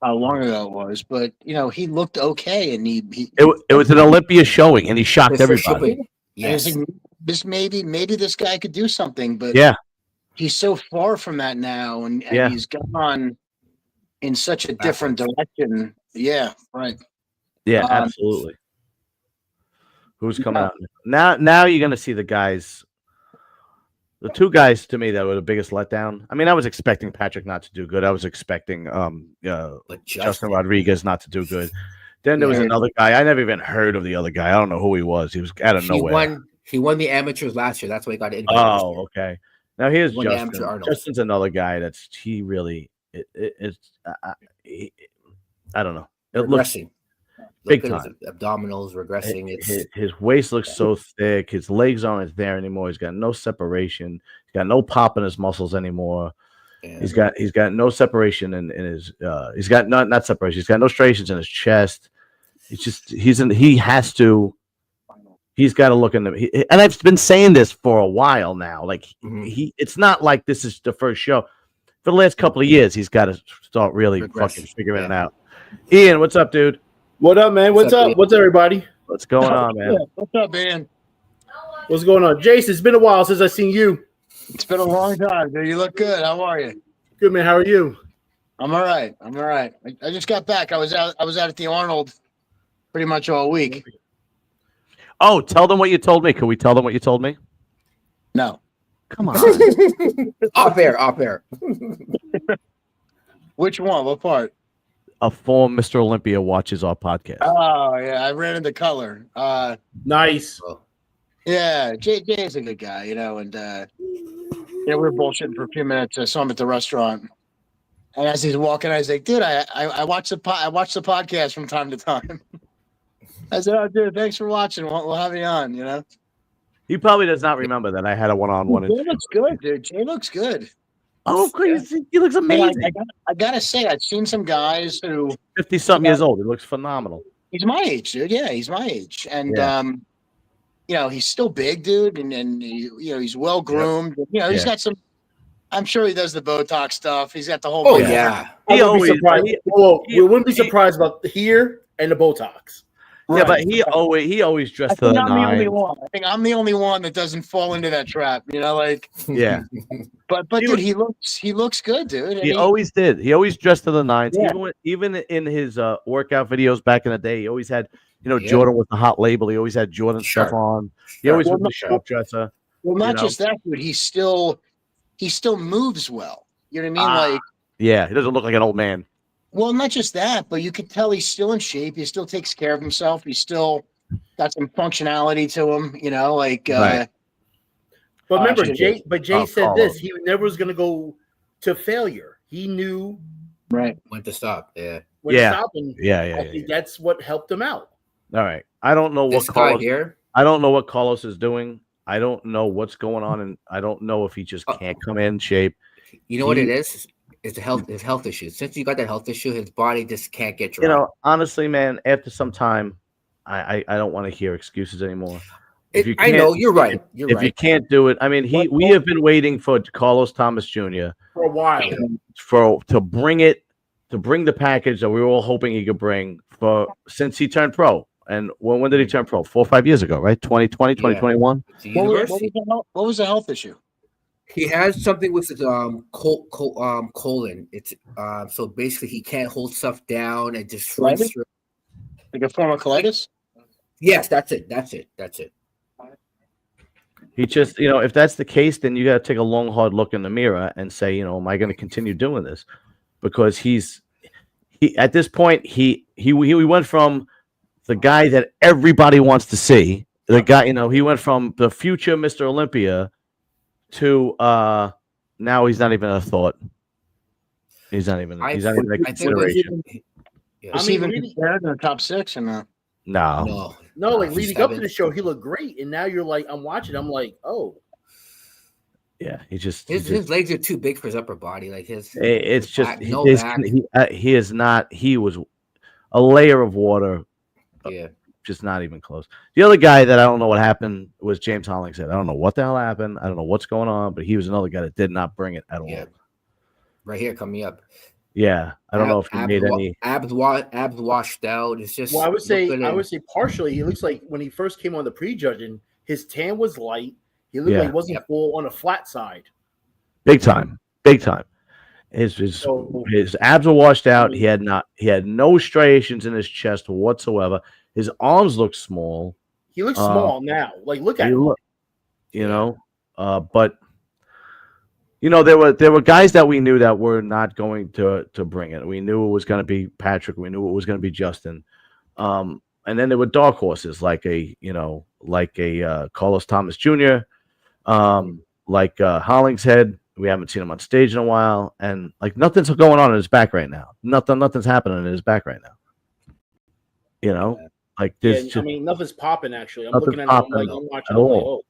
Speaker 3: how long ago it was, but he looked okay, and
Speaker 1: it was an Olympia showing, and he shocked everybody.
Speaker 3: Yes. Maybe this guy could do something, but he's so far from that now, and he's gone in such a different direction. Yeah, right.
Speaker 1: Yeah, absolutely. Who's coming out now? You're going to see the guys. The two guys to me that were the biggest letdown. I mean, I was expecting Patrick not to do good. I was expecting Justin Rodriguez not to do good. Then there was another guy. I never even heard of the other guy. I don't know who he was. He was out of nowhere.
Speaker 2: He won the amateurs last year. That's why he got invited.
Speaker 1: Oh, okay. Now here's Justin. Justin's another guy I don't know. It
Speaker 2: regressing.
Speaker 1: Big time.
Speaker 2: Abdominals regressing.
Speaker 1: His waist looks so thick. His legs aren't there anymore. He's got no separation. He's got no pop in his muscles anymore. Yeah. He's got no separation in his. He's got not separation. He's got no striations in his chest. It's just he's got to look in the. And I've been saying this for a while now. Like it's not like this is the first show. For the last couple of years, he's got to start really fucking figuring it out. Ian, what's up, dude?
Speaker 4: What up, man? What's up? What's everybody?
Speaker 1: What's going on, man?
Speaker 3: What's up, man?
Speaker 4: What's going on? Jason, it's been a while since I've seen you.
Speaker 3: It's been a long time, dude. You look good. How are you?
Speaker 4: Good, man. How are you?
Speaker 3: I'm all right. I just got back. I was out at the Arnold pretty much all week.
Speaker 1: Oh, tell them what you told me. Can we tell them what you told me?
Speaker 3: No.
Speaker 1: Come on.
Speaker 2: Off air.
Speaker 3: Which one? What part?
Speaker 1: A former Mr. Olympia watches our podcast.
Speaker 3: Oh, yeah. I ran into color.
Speaker 4: Nice.
Speaker 3: Yeah. Jay's a good guy, and we were bullshitting for a few minutes. I saw him at the restaurant. And as he's walking, I was like, dude, I watch the podcast from time to time. I said, oh, dude, thanks for watching. We'll have you on,
Speaker 1: He probably does not remember that I had a one-on-one.
Speaker 3: Jay looks good, dude. Jay looks good.
Speaker 1: Oh, crazy. He looks amazing.
Speaker 3: I gotta say, I've seen some guys who
Speaker 1: 50-something years old. He looks phenomenal.
Speaker 3: He's my age, dude. Yeah, he's my age. And he's still big, dude, and he's well groomed. Yep. He's got some. I'm sure he does the Botox stuff. He's got the whole.
Speaker 2: Oh yeah.
Speaker 4: We wouldn't be surprised about here and the Botox.
Speaker 1: Yeah, but he always dressed to the
Speaker 3: I'm the only
Speaker 1: nines.
Speaker 3: one. I think I'm the only one that doesn't fall into that trap. You know, like
Speaker 1: Yeah,
Speaker 3: but dude, he looks good, dude.
Speaker 1: he always did. He always dressed to the nines.
Speaker 3: Yeah.
Speaker 1: Even in his workout videos back in the day, he always had Jordan with the hot label. He always had Jordan stuff on. He always was the sharp dresser.
Speaker 3: Well, not just that, dude. He still moves well. You know what I mean? Like,
Speaker 1: yeah, he doesn't look like an old man.
Speaker 3: Well, not just that, but you could tell he's still in shape. He still takes care of himself. He's still got some functionality to him, like.
Speaker 1: Right.
Speaker 4: But remember, Jay said this: he never was going to go to failure. He knew
Speaker 2: when to stop. Yeah.
Speaker 4: When to stop, and
Speaker 1: I
Speaker 4: think that's what helped him out.
Speaker 1: All right, I don't know
Speaker 2: this
Speaker 1: what
Speaker 2: guy
Speaker 1: Carlos
Speaker 2: here.
Speaker 1: I don't know what Carlos is doing. I don't know what's going on, and I don't know if he just can't come in shape.
Speaker 2: You know what it is? It's his health issue. Since you got that health issue, his body just can't get dry.
Speaker 1: Honestly, man, after some time, I don't want to hear excuses anymore.
Speaker 2: I know you're right. If
Speaker 1: you can't do it, I mean, we have been waiting for Carlos Thomas Jr.
Speaker 4: for a while
Speaker 1: to bring the package that we were all hoping he could bring since he turned pro. And when did he turn pro? 4 or 5 years ago, right? 2020, 2021.
Speaker 3: What was the health issue?
Speaker 2: He has something with his colon. It's so basically he can't hold stuff down and just runs through.
Speaker 3: Like a form of colitis?
Speaker 2: Yes, that's it.
Speaker 1: He just, if that's the case, then you got to take a long, hard look in the mirror and say, am I going to continue doing this? Because he at this point he went from the guy that everybody wants to see, the guy, he went from the future Mr. Olympia to now he's not even a thought. He's not even a consideration.
Speaker 3: Is he even compared in the top 6 or no?
Speaker 1: No.
Speaker 4: Like leading up to the show, he looked great, and now you're like, I'm watching, I'm like, oh.
Speaker 1: Yeah,
Speaker 2: his legs are too big for his upper body. Like
Speaker 1: it's just
Speaker 2: back.
Speaker 1: He is not. He was a layer of water.
Speaker 2: Yeah.
Speaker 1: Just not even close. The other guy that I don't know what happened was James Hollingshead. I don't know what the hell happened. I don't know what's going on, but he was another guy that did not bring it at all.
Speaker 2: Right here, coming up.
Speaker 1: Yeah, I don't know if he made any
Speaker 2: abs washed out. It's just.
Speaker 4: Well, I would say partially. He looks like when he first came on the prejudging, his tan was light. He looked like he wasn't full on a flat side.
Speaker 1: Big time. His abs were washed out. He had no striations in his chest whatsoever. His arms look small.
Speaker 4: He looks small now. Like look at him.
Speaker 1: But there were guys that we knew that were not going to bring it. We knew it was going to be Patrick. We knew it was going to be Justin. And then there were dark horses like a Carlos Thomas Jr., like Hollingshead. We haven't seen him on stage in a while, and like nothing's going on in his back right now. Nothing's happening in his back right now. Like this.
Speaker 4: I mean, nothing's popping. Actually, I'm looking at him. I'm watching.
Speaker 1: All.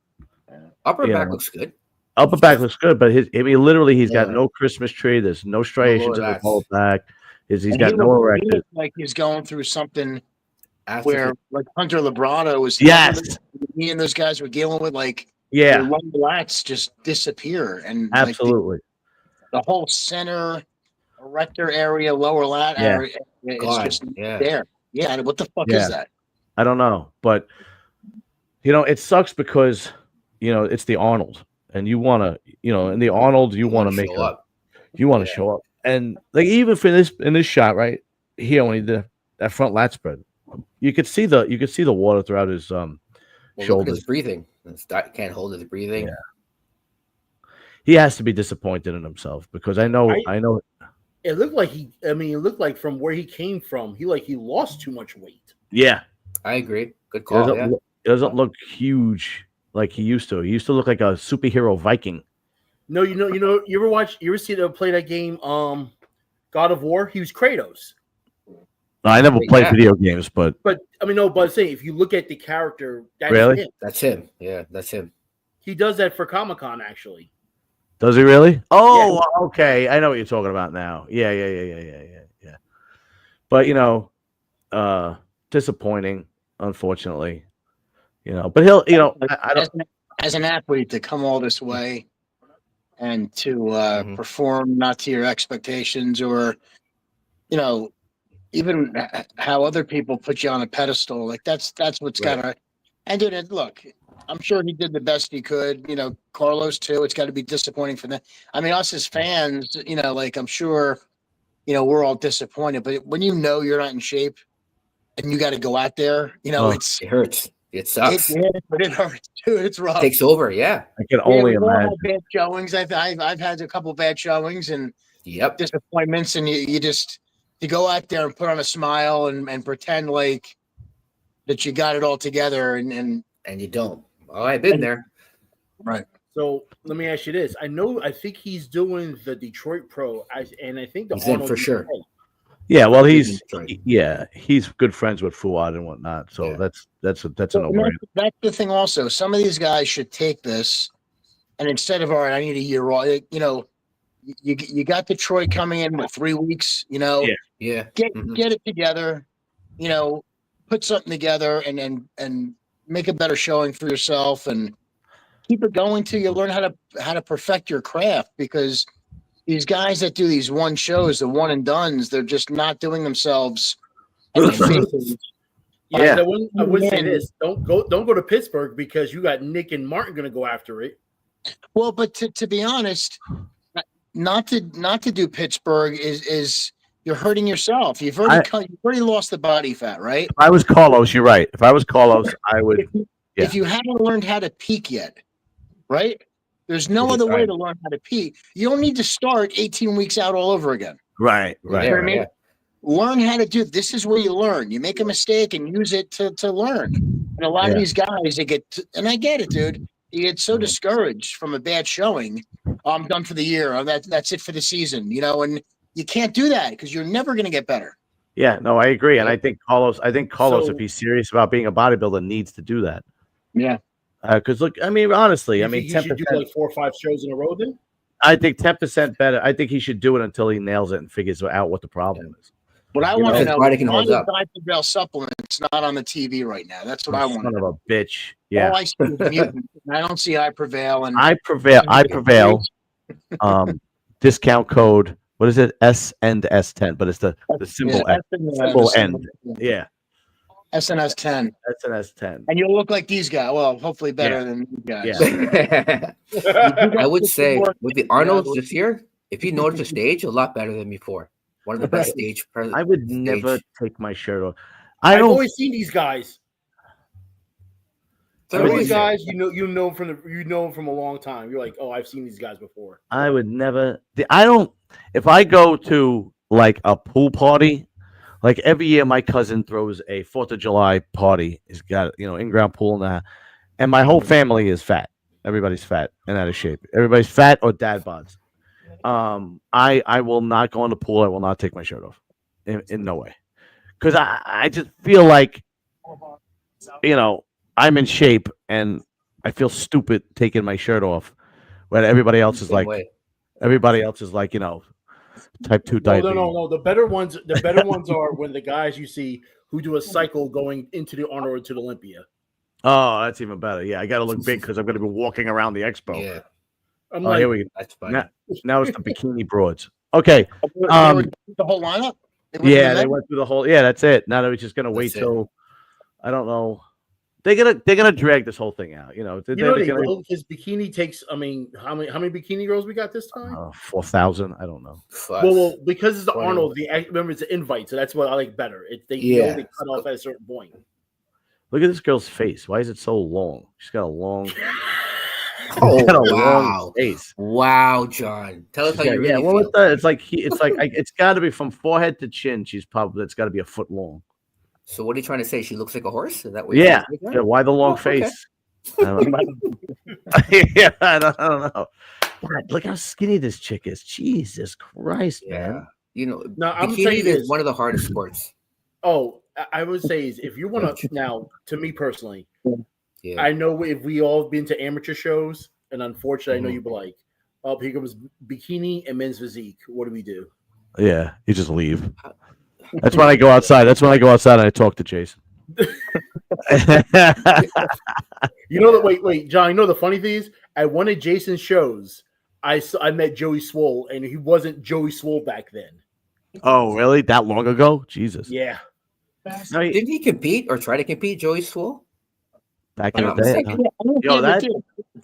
Speaker 2: Upper back looks good.
Speaker 1: Upper back looks good, but literally he's got no Christmas tree. There's no striations in his whole back. He's got no erections.
Speaker 3: Like he's going through something where, like Hunter Labrado was.
Speaker 1: Yes.
Speaker 3: Me and those guys were dealing with
Speaker 1: their
Speaker 3: lung lats just disappear, and
Speaker 1: absolutely
Speaker 3: the whole center erector area, lower lat area, is just there. Yeah, what the fuck is that?
Speaker 1: I don't know, but it sucks because it's the Arnold, and you want to, in the Arnold, you want to make up. You want to show up, and like even for in this shot right here when he did that front lat spread, you could see the water throughout his shoulders.
Speaker 2: Look at his breathing. Can't hold his breathing.
Speaker 1: Yeah. He has to be disappointed in himself because I know.
Speaker 4: It looked like it looked like from where he came from, he lost too much weight.
Speaker 1: Yeah,
Speaker 2: I agree. Good call.
Speaker 1: It doesn't look huge like he used to. He used to look like a superhero Viking.
Speaker 4: No, you ever see them play that game, God of War? He was Kratos.
Speaker 1: I never played video games, but
Speaker 4: but I'm saying if you look at the character, that's
Speaker 1: really
Speaker 4: him.
Speaker 2: That's him. Yeah, that's him.
Speaker 4: He does that for Comic-Con actually.
Speaker 1: Does he really? Oh, okay. I know what you're talking about now. Yeah. But disappointing, unfortunately. But he'll, I don't.
Speaker 3: As an athlete to come all this way and to perform not to your expectations, or even how other people put you on a pedestal, like that's what's gotta. And dude, look, I'm sure he did the best he could. You know, Carlos too. It's got to be disappointing for them. I mean, us as fans, you know, like I'm sure, you know, we're all disappointed. But when you know you're not in shape and you got to go out there, you know,
Speaker 2: it hurts. It sucks.
Speaker 3: It hurts, dude. It's rough.
Speaker 2: It takes over. Yeah,
Speaker 1: I can only imagine.
Speaker 3: Bad showings. I've had a couple bad showings and disappointments, and you just to go out there and put on a smile and pretend like that you got it all together, and
Speaker 2: you don't. Oh, I've been there.
Speaker 3: Right.
Speaker 4: So let me ask you this: I think he's doing the Detroit Pro, and I think
Speaker 2: he's in for sure.
Speaker 1: Yeah, well, he's good friends with Fuad and whatnot, so that's a no-brainer.
Speaker 3: That's the thing. Also, some of these guys should take this, and instead of all right, I need a year off. You know, you got Detroit coming in with 3 weeks. You know, get it together. You know, put something together, and make a better showing for yourself, and keep it going till you learn how to perfect your craft, because these guys that do these one shows, the one and dones, they're just not doing themselves any favors.
Speaker 4: Yeah, I would say this: don't go to Pittsburgh, because you got Nick and Martin going to go after it.
Speaker 3: Well, but to be honest, not to do Pittsburgh is you're hurting yourself. You've already lost the body fat, right?
Speaker 1: If I was Carlos, you're right. If I was Carlos, I would.
Speaker 3: If you haven't learned how to peak yet, right? There's no other way to learn how to peak. You don't need to start 18 weeks out all over again.
Speaker 1: Right.
Speaker 3: You know what I mean? Learn how to do it. This is where you learn. You make a mistake and use it to learn. And a lot of these guys, they get, and I get it, dude. You get so discouraged from a bad showing. Oh, I'm done for the year. Oh, that's it for the season. You know, and you can't do that because you're never going to get better.
Speaker 1: Yeah, no, I agree. And I think Carlos, if he's serious about being a bodybuilder, needs to do that.
Speaker 3: Yeah.
Speaker 1: Because look, I mean, honestly, I mean,
Speaker 4: he should do like 4 or 5 shows in a row. Then
Speaker 1: I think 10% better. I think he should do it until he nails it and figures out what the problem is.
Speaker 3: What I want to know is why the Diet supplements not on the TV right now. That's what I want.
Speaker 1: Son of a bitch. Yeah.
Speaker 3: All I see is mutant. I don't see I Prevail. And
Speaker 1: I prevail. Discount code. What is it? S and S10, but it's the symbol N. Yeah.
Speaker 3: SNS10.
Speaker 1: SNS10.
Speaker 3: And you'll look like these guys. Well, hopefully better than these guys.
Speaker 2: Yeah. I would say with the Arnolds this year, if you notice the stage, a lot better than before. One of the best stage.
Speaker 1: I would never take my shirt off.
Speaker 4: I've always seen these guys. These guys, you know from a long time. You're like, oh, I've seen these guys before.
Speaker 1: I would never. If I go to like a pool party. Like every year, my cousin throws a 4th of July party. He's got in-ground pool and my whole family is fat. Everybody's fat and out of shape. Everybody's fat or dad bods. I will not go in the pool. I will not take my shirt off, in no way, because I just feel like I'm in shape and I feel stupid taking my shirt off, when everybody else is like type 2 diabetes.
Speaker 4: No. The better ones are when the guys you see who do a cycle going into the Arnold or to the Olympia.
Speaker 1: Oh, that's even better. Yeah, I got to look big because I'm going to be walking around the expo.
Speaker 2: Yeah.
Speaker 1: Here we go. That's fine. Now it's the bikini broads. Okay.
Speaker 3: The whole lineup?
Speaker 1: They went through the whole. Yeah, that's it. Now they're just going to wait till, I don't know. They're gonna drag this whole thing out,
Speaker 4: because Bikini takes. I mean, how many Bikini girls we got this time?
Speaker 1: 4,000. I don't know.
Speaker 4: Well, because it's the Arnold. Remember, it's an invite, so that's what I like better. They cut off at a certain point.
Speaker 1: Look at this girl's face. Why is it so long? She's got a long.
Speaker 2: Long
Speaker 1: face.
Speaker 2: Wow, John. Tell us how you really feel.
Speaker 1: It's got to be from forehead to chin. It's got to be a foot long.
Speaker 2: So what are you trying to say? She looks like a horse? Is that what
Speaker 1: yeah. Why the long face? Okay. I don't know. God, look how skinny this chick is. Jesus Christ, man.
Speaker 2: I'm saying is one of the hardest sports.
Speaker 4: Oh, I would say is if you want to now, to me personally, I know if we all been to amateur shows, and unfortunately, I know you'd be like, oh, here comes Bikini and men's physique. What do we do?
Speaker 1: Yeah, you just leave. That's when I go outside. And I talk to Jason.
Speaker 4: Wait, John. The funny thing is, at one of Jason's shows, I met Joey Swole, and he wasn't Joey Swole back then.
Speaker 1: Oh, really? That long ago? Jesus.
Speaker 4: Yeah.
Speaker 1: No,
Speaker 2: Didn't he compete or try to compete, Joey Swoll?
Speaker 1: back in the day.
Speaker 3: Yo, that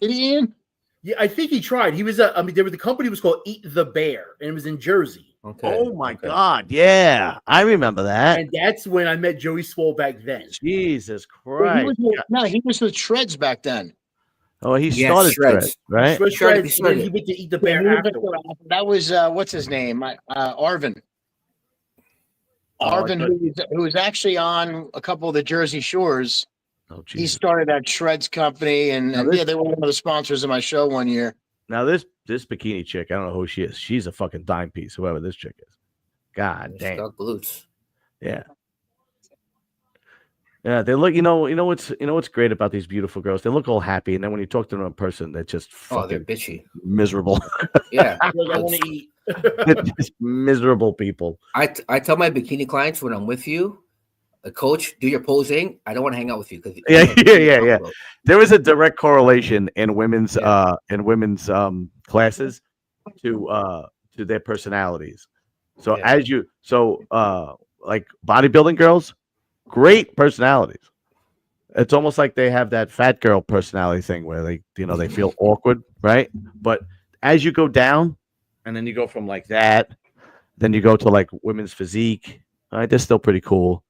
Speaker 3: did he, Ian?
Speaker 4: Yeah, I think he tried. He was the company was called Eat the Bear, and it was in Jersey.
Speaker 2: Okay.
Speaker 1: Oh my God. Yeah. I remember that.
Speaker 4: And that's when I met Joey Swoll back then.
Speaker 1: Jesus Christ.
Speaker 3: He was with Shreds back then.
Speaker 1: Oh, he started Shreds, right?
Speaker 4: Shreds, and then he went to Eat the Bear afterwards.
Speaker 3: That was what's his name? Arvin. Arvin, who was actually on a couple of the Jersey Shores.
Speaker 1: Oh,
Speaker 3: he started that Shreds company, and they were one of the sponsors of my show one year.
Speaker 1: Now this bikini chick, I don't know who she is. She's a fucking dime piece, whoever this chick is. God damn.
Speaker 2: Got glutes.
Speaker 1: Yeah. Yeah, they look. You know what's great about these beautiful girls? They look all happy, and then when you talk to them in person, they're just
Speaker 2: they're bitchy,
Speaker 1: miserable.
Speaker 2: Yeah,
Speaker 4: I want to eat.
Speaker 1: They're just miserable people.
Speaker 2: I tell my bikini clients when I'm with you, a coach, do your posing. I don't want to hang out with you because
Speaker 1: yeah. There is a direct correlation in women's classes to their personalities. So like bodybuilding girls, great personalities. It's almost like they have that fat girl personality thing where they feel awkward, right? But as you go down, and then you go from like that, then you go to like women's physique, right? They're still pretty cool.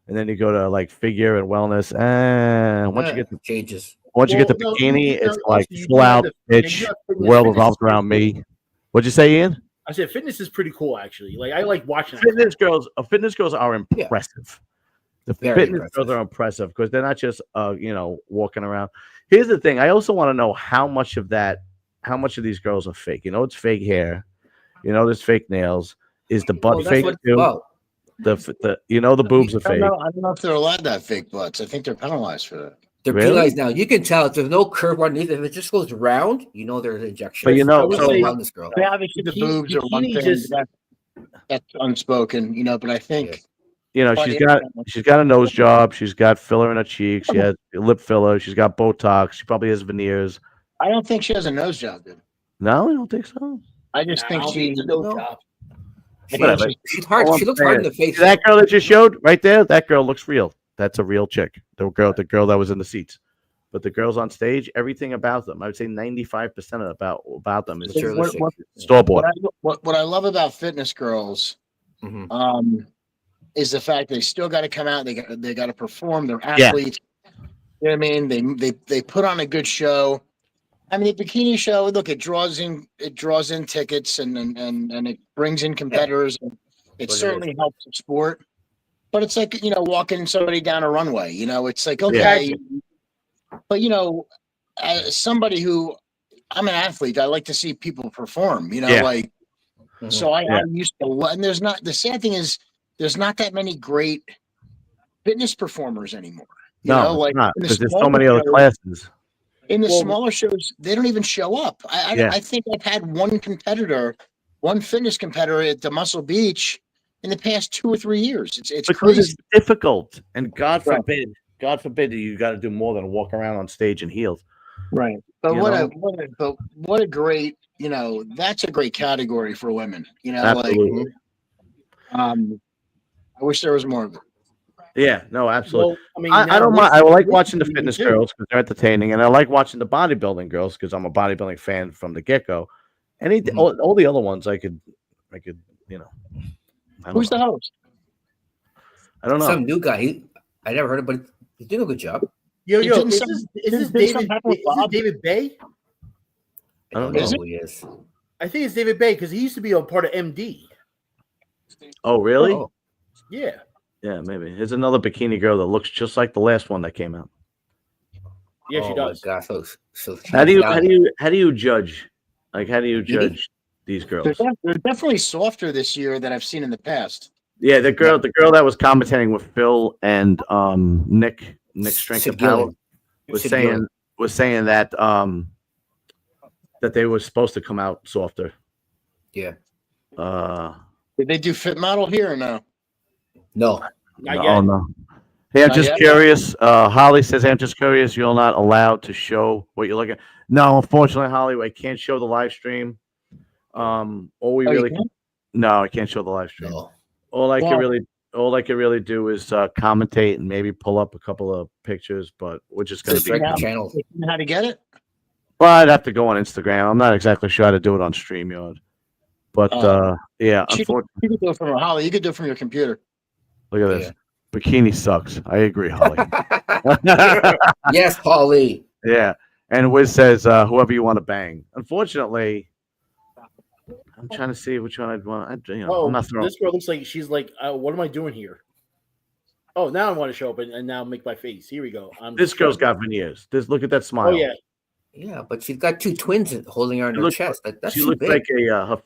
Speaker 1: And then you go to like figure and wellness. And once you get the
Speaker 2: changes,
Speaker 1: once you get the bikini, it's like full out bitch. World revolves around me. What'd you say, Ian?
Speaker 4: I said fitness is pretty cool, actually. Like I like watching
Speaker 1: fitness girls. Fitness girls are impressive. The fitness girls are impressive because they're not just walking around. Here's the thing: I also want to know how much of these girls are fake. It's fake hair. There's fake nails. Is the butt fake too? The boobs are fake.
Speaker 3: I don't know if they're allowed to have fake butts. I think they're penalized for that.
Speaker 2: They're penalized now. You can tell if there's no curve underneath. If it just goes round, there's injection.
Speaker 1: But
Speaker 2: around this girl.
Speaker 3: Obviously the boobs are one thing. That's unspoken, but I think
Speaker 1: she's got a nose job. She's got filler in her cheeks. She has lip filler. She's got Botox. She probably has veneers.
Speaker 3: I don't think she has a nose job, dude.
Speaker 1: No, I don't think so.
Speaker 3: I just think she's a nose job.
Speaker 2: She's hard. She looks hard in the face.
Speaker 1: That girl that you showed right there, that girl looks real. That's a real chick. The girl that was in the seats. But the girls on stage, everything about them, I would say 95% about them is store bought.
Speaker 3: What I love about fitness girls, is the fact they still got to come out. They got to perform. They're athletes. Yeah. You know what I mean? They put on a good show. I mean, the bikini show. Look, it draws in tickets and it brings in competitors. Yeah. It certainly helps the sport. But it's like walking somebody down a runway. It's like okay, but as somebody who I'm an athlete, I like to see people perform. So I used to. And the sad thing is, there's not that many great fitness performers anymore.
Speaker 1: Not because there's so many other classes.
Speaker 3: In the smaller shows, they don't even show up. I think I've had one fitness competitor at the Muscle Beach in the past 2 or 3 years. It's crazy.
Speaker 1: It's difficult, and God forbid you got to do more than walk around on stage in heels.
Speaker 3: Right. But what a great that's a great category for women.
Speaker 1: Absolutely.
Speaker 3: I wish there was more of it.
Speaker 1: Yeah, no, absolutely. Well, I don't mind. I like watching the fitness girls because they're entertaining, and I like watching the bodybuilding girls because I'm a bodybuilding fan from the get-go. All the other ones, I could.
Speaker 3: Who's the host?
Speaker 1: I don't know.
Speaker 2: Some new guy. I never heard of him, but he's doing a good job.
Speaker 4: Is this David Bay?
Speaker 2: I don't know who he is.
Speaker 4: I think it's David Bay because he used to be a part of MD.
Speaker 1: Oh, really?
Speaker 4: Oh. Yeah.
Speaker 1: Yeah, maybe. Here's another bikini girl that looks just like the last one that came out.
Speaker 4: Yeah, she does.
Speaker 2: My gosh, so
Speaker 1: how do you judge? Like, how do you judge these girls?
Speaker 3: They're definitely softer this year than I've seen in the past.
Speaker 1: Yeah, the girl that was commentating with Phil and Nick Strength of Power was saying that that they were supposed to come out softer.
Speaker 2: Yeah.
Speaker 3: Did they do Fit Model here or no?
Speaker 2: No.
Speaker 1: No. Hey, I'm just curious. Holly says, I'm just curious. You're not allowed to show what you're looking at. No, unfortunately, Holly, I can't show the live stream. No, No, I can't show the live stream.
Speaker 2: No.
Speaker 1: All I can really do is commentate and maybe pull up a couple of pictures, but we're just going to be
Speaker 2: channel.
Speaker 3: How to get it?
Speaker 1: Well, I'd have to go on Instagram. I'm not exactly sure how to do it on StreamYard. But yeah, unfortunately,
Speaker 3: you could do it from Holly. You could do it from your computer.
Speaker 1: Look at this. Bikini sucks. I agree, Holly.
Speaker 2: Yes, Holly.
Speaker 1: Yeah. And Wiz says, whoever you want to bang. Unfortunately, I'm trying to see which one I'd want. I'm not throwing.
Speaker 4: This girl looks like she's like, what am I doing here? Oh, now I want to show up and now make my face. Here we go.
Speaker 1: This girl's got veneers. Look at that smile.
Speaker 4: Oh, yeah.
Speaker 2: Yeah, but she's got two twins holding her in her chest. That's
Speaker 1: she looks like her,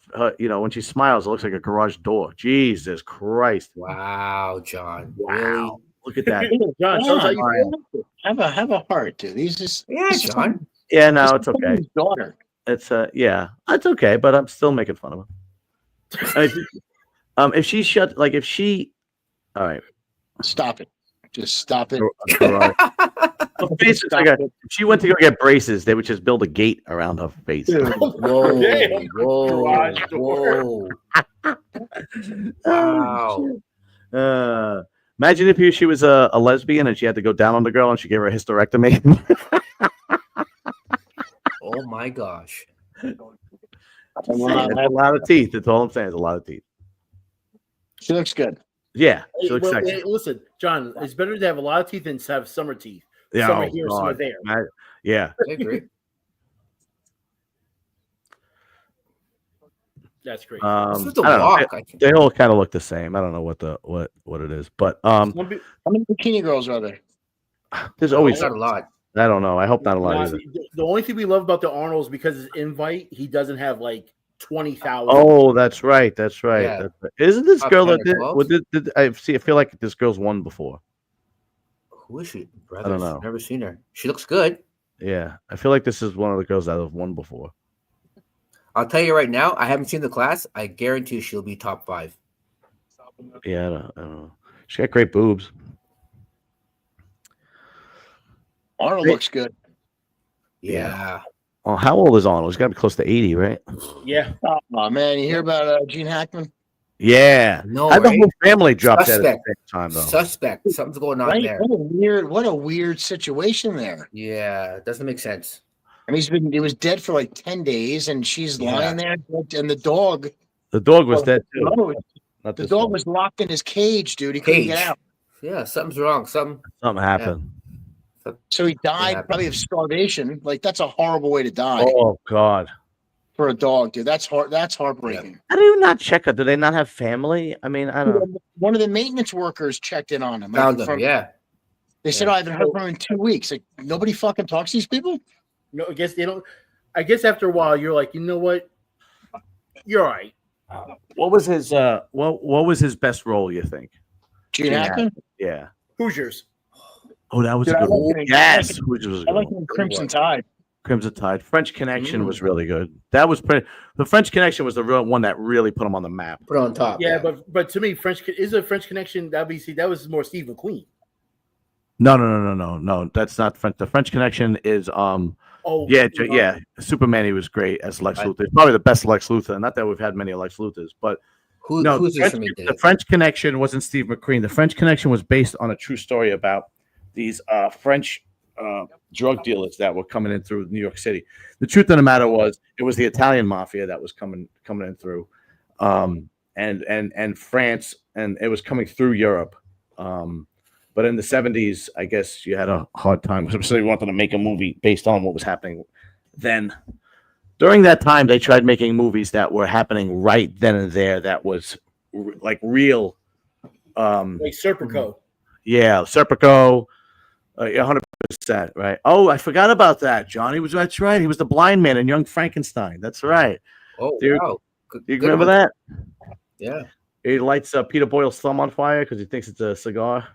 Speaker 1: when she smiles, it looks like a garage door. Jesus Christ!
Speaker 2: Wow, John.
Speaker 1: Wow.
Speaker 2: Really?
Speaker 1: Look at that.
Speaker 4: John, show how you feel.
Speaker 3: Have a heart, dude. These just
Speaker 2: John.
Speaker 1: Yeah, no, it's okay.
Speaker 3: Daughter.
Speaker 1: It's it's okay, but I'm still making fun of her. If she all right,
Speaker 3: stop it. Just stop it.
Speaker 1: If she went to go get braces, they would just build a gate around her face.
Speaker 2: Whoa.
Speaker 1: Wow. Imagine if she was a lesbian and she had to go down on the girl and she gave her a hysterectomy.
Speaker 2: Oh my gosh.
Speaker 1: It's a lot of teeth. That's all I'm saying. It's a lot of teeth.
Speaker 3: She looks good.
Speaker 1: Yeah. She looks sexy.
Speaker 4: Hey, listen, John, it's better to have a lot of teeth than to have summer teeth.
Speaker 1: Yeah,
Speaker 4: some are here, some are there.
Speaker 1: Yeah.
Speaker 2: I agree.
Speaker 4: That's great.
Speaker 2: This was the walk.
Speaker 1: They all kind of look the same. I don't know what it is, but
Speaker 3: how many bikini girls are there?
Speaker 1: There's always
Speaker 2: not a lot.
Speaker 1: I don't know. I hope not a lot either.
Speaker 4: The only thing we love about the Arnold is because his invite, he doesn't have like 20,000.
Speaker 1: Oh, that's right. That's right.
Speaker 2: Yeah.
Speaker 1: That's right. Isn't this girl that
Speaker 2: did?
Speaker 1: I feel like this girl's won before.
Speaker 2: Who is she?
Speaker 1: I don't know.
Speaker 2: Never seen her. She looks good.
Speaker 1: Yeah, I feel like this is one of the girls that have won before.
Speaker 2: I'll tell you right now, I haven't seen the class. I guarantee she'll be top 5.
Speaker 1: Yeah, I don't know. She got great boobs.
Speaker 3: Arnold looks good.
Speaker 2: Yeah.
Speaker 1: Oh, how old is Arnold? He's got to be close to 80, right?
Speaker 4: Yeah.
Speaker 3: Oh man, you hear about Gene Hackman?
Speaker 1: Yeah.
Speaker 2: No,
Speaker 1: the whole family dropped dead at the same time, though.
Speaker 2: Suspect. Something's going on there.
Speaker 3: What a weird situation there.
Speaker 2: Yeah, it doesn't make sense.
Speaker 3: I mean, he was dead for like 10 days, and she's lying there, and the dog.
Speaker 1: The dog was dead too.
Speaker 3: No, the dog was locked in his cage, dude. He couldn't get out.
Speaker 2: Yeah, something's wrong. Something
Speaker 1: happened.
Speaker 2: Yeah.
Speaker 3: So he died probably of starvation. Like that's a horrible way to die.
Speaker 1: Oh God.
Speaker 3: For a dog, dude. That's heartbreaking.
Speaker 1: How do you not check it? Do they not have family? I mean, I don't know.
Speaker 3: One of the maintenance workers checked in on him.
Speaker 2: Found him, yeah.
Speaker 3: They said, I haven't heard from him in 2 weeks. Like nobody fucking talks to these people?
Speaker 4: No, I guess they don't. I guess after a while you're like, you know what? You're all right.
Speaker 1: What was his what was his best role, you think?
Speaker 3: Gene Hackman?
Speaker 1: Yeah.
Speaker 4: Hoosiers.
Speaker 1: Oh, that was a good one. Yes. Hoosiers was a good
Speaker 3: I like Crimson Tide.
Speaker 1: Crimson Tide. French Connection was really good. That was the French Connection was the real one that really put him on the map.
Speaker 2: Put on top.
Speaker 4: Yeah, but to me, French Connection. That was more Steve McQueen.
Speaker 1: No. That's not French. The French Connection is yeah. Superman, he was great as Lex Luthor. He's probably the best Lex Luthor. Not that we've had many Lex Luthors, but the French Connection wasn't Steve McQueen. The French Connection was based on a true story about these French drug dealers that were coming in through New York City. The truth of the matter was, it was the Italian mafia that was coming in through, and France, and it was coming through Europe. But in the 70s, I guess you had a hard time. Especially wanted to make a movie based on what was happening then. During that time, they tried making movies that were happening right then and there. That was like real,
Speaker 4: like Serpico.
Speaker 1: Yeah, Serpico, 100%. Right. Oh, I forgot about that. That's right. He was the blind man in Young Frankenstein. That's right.
Speaker 2: Oh,
Speaker 1: wow. You remember that?
Speaker 2: Yeah.
Speaker 1: He lights Peter Boyle's thumb on fire because he thinks it's a cigar.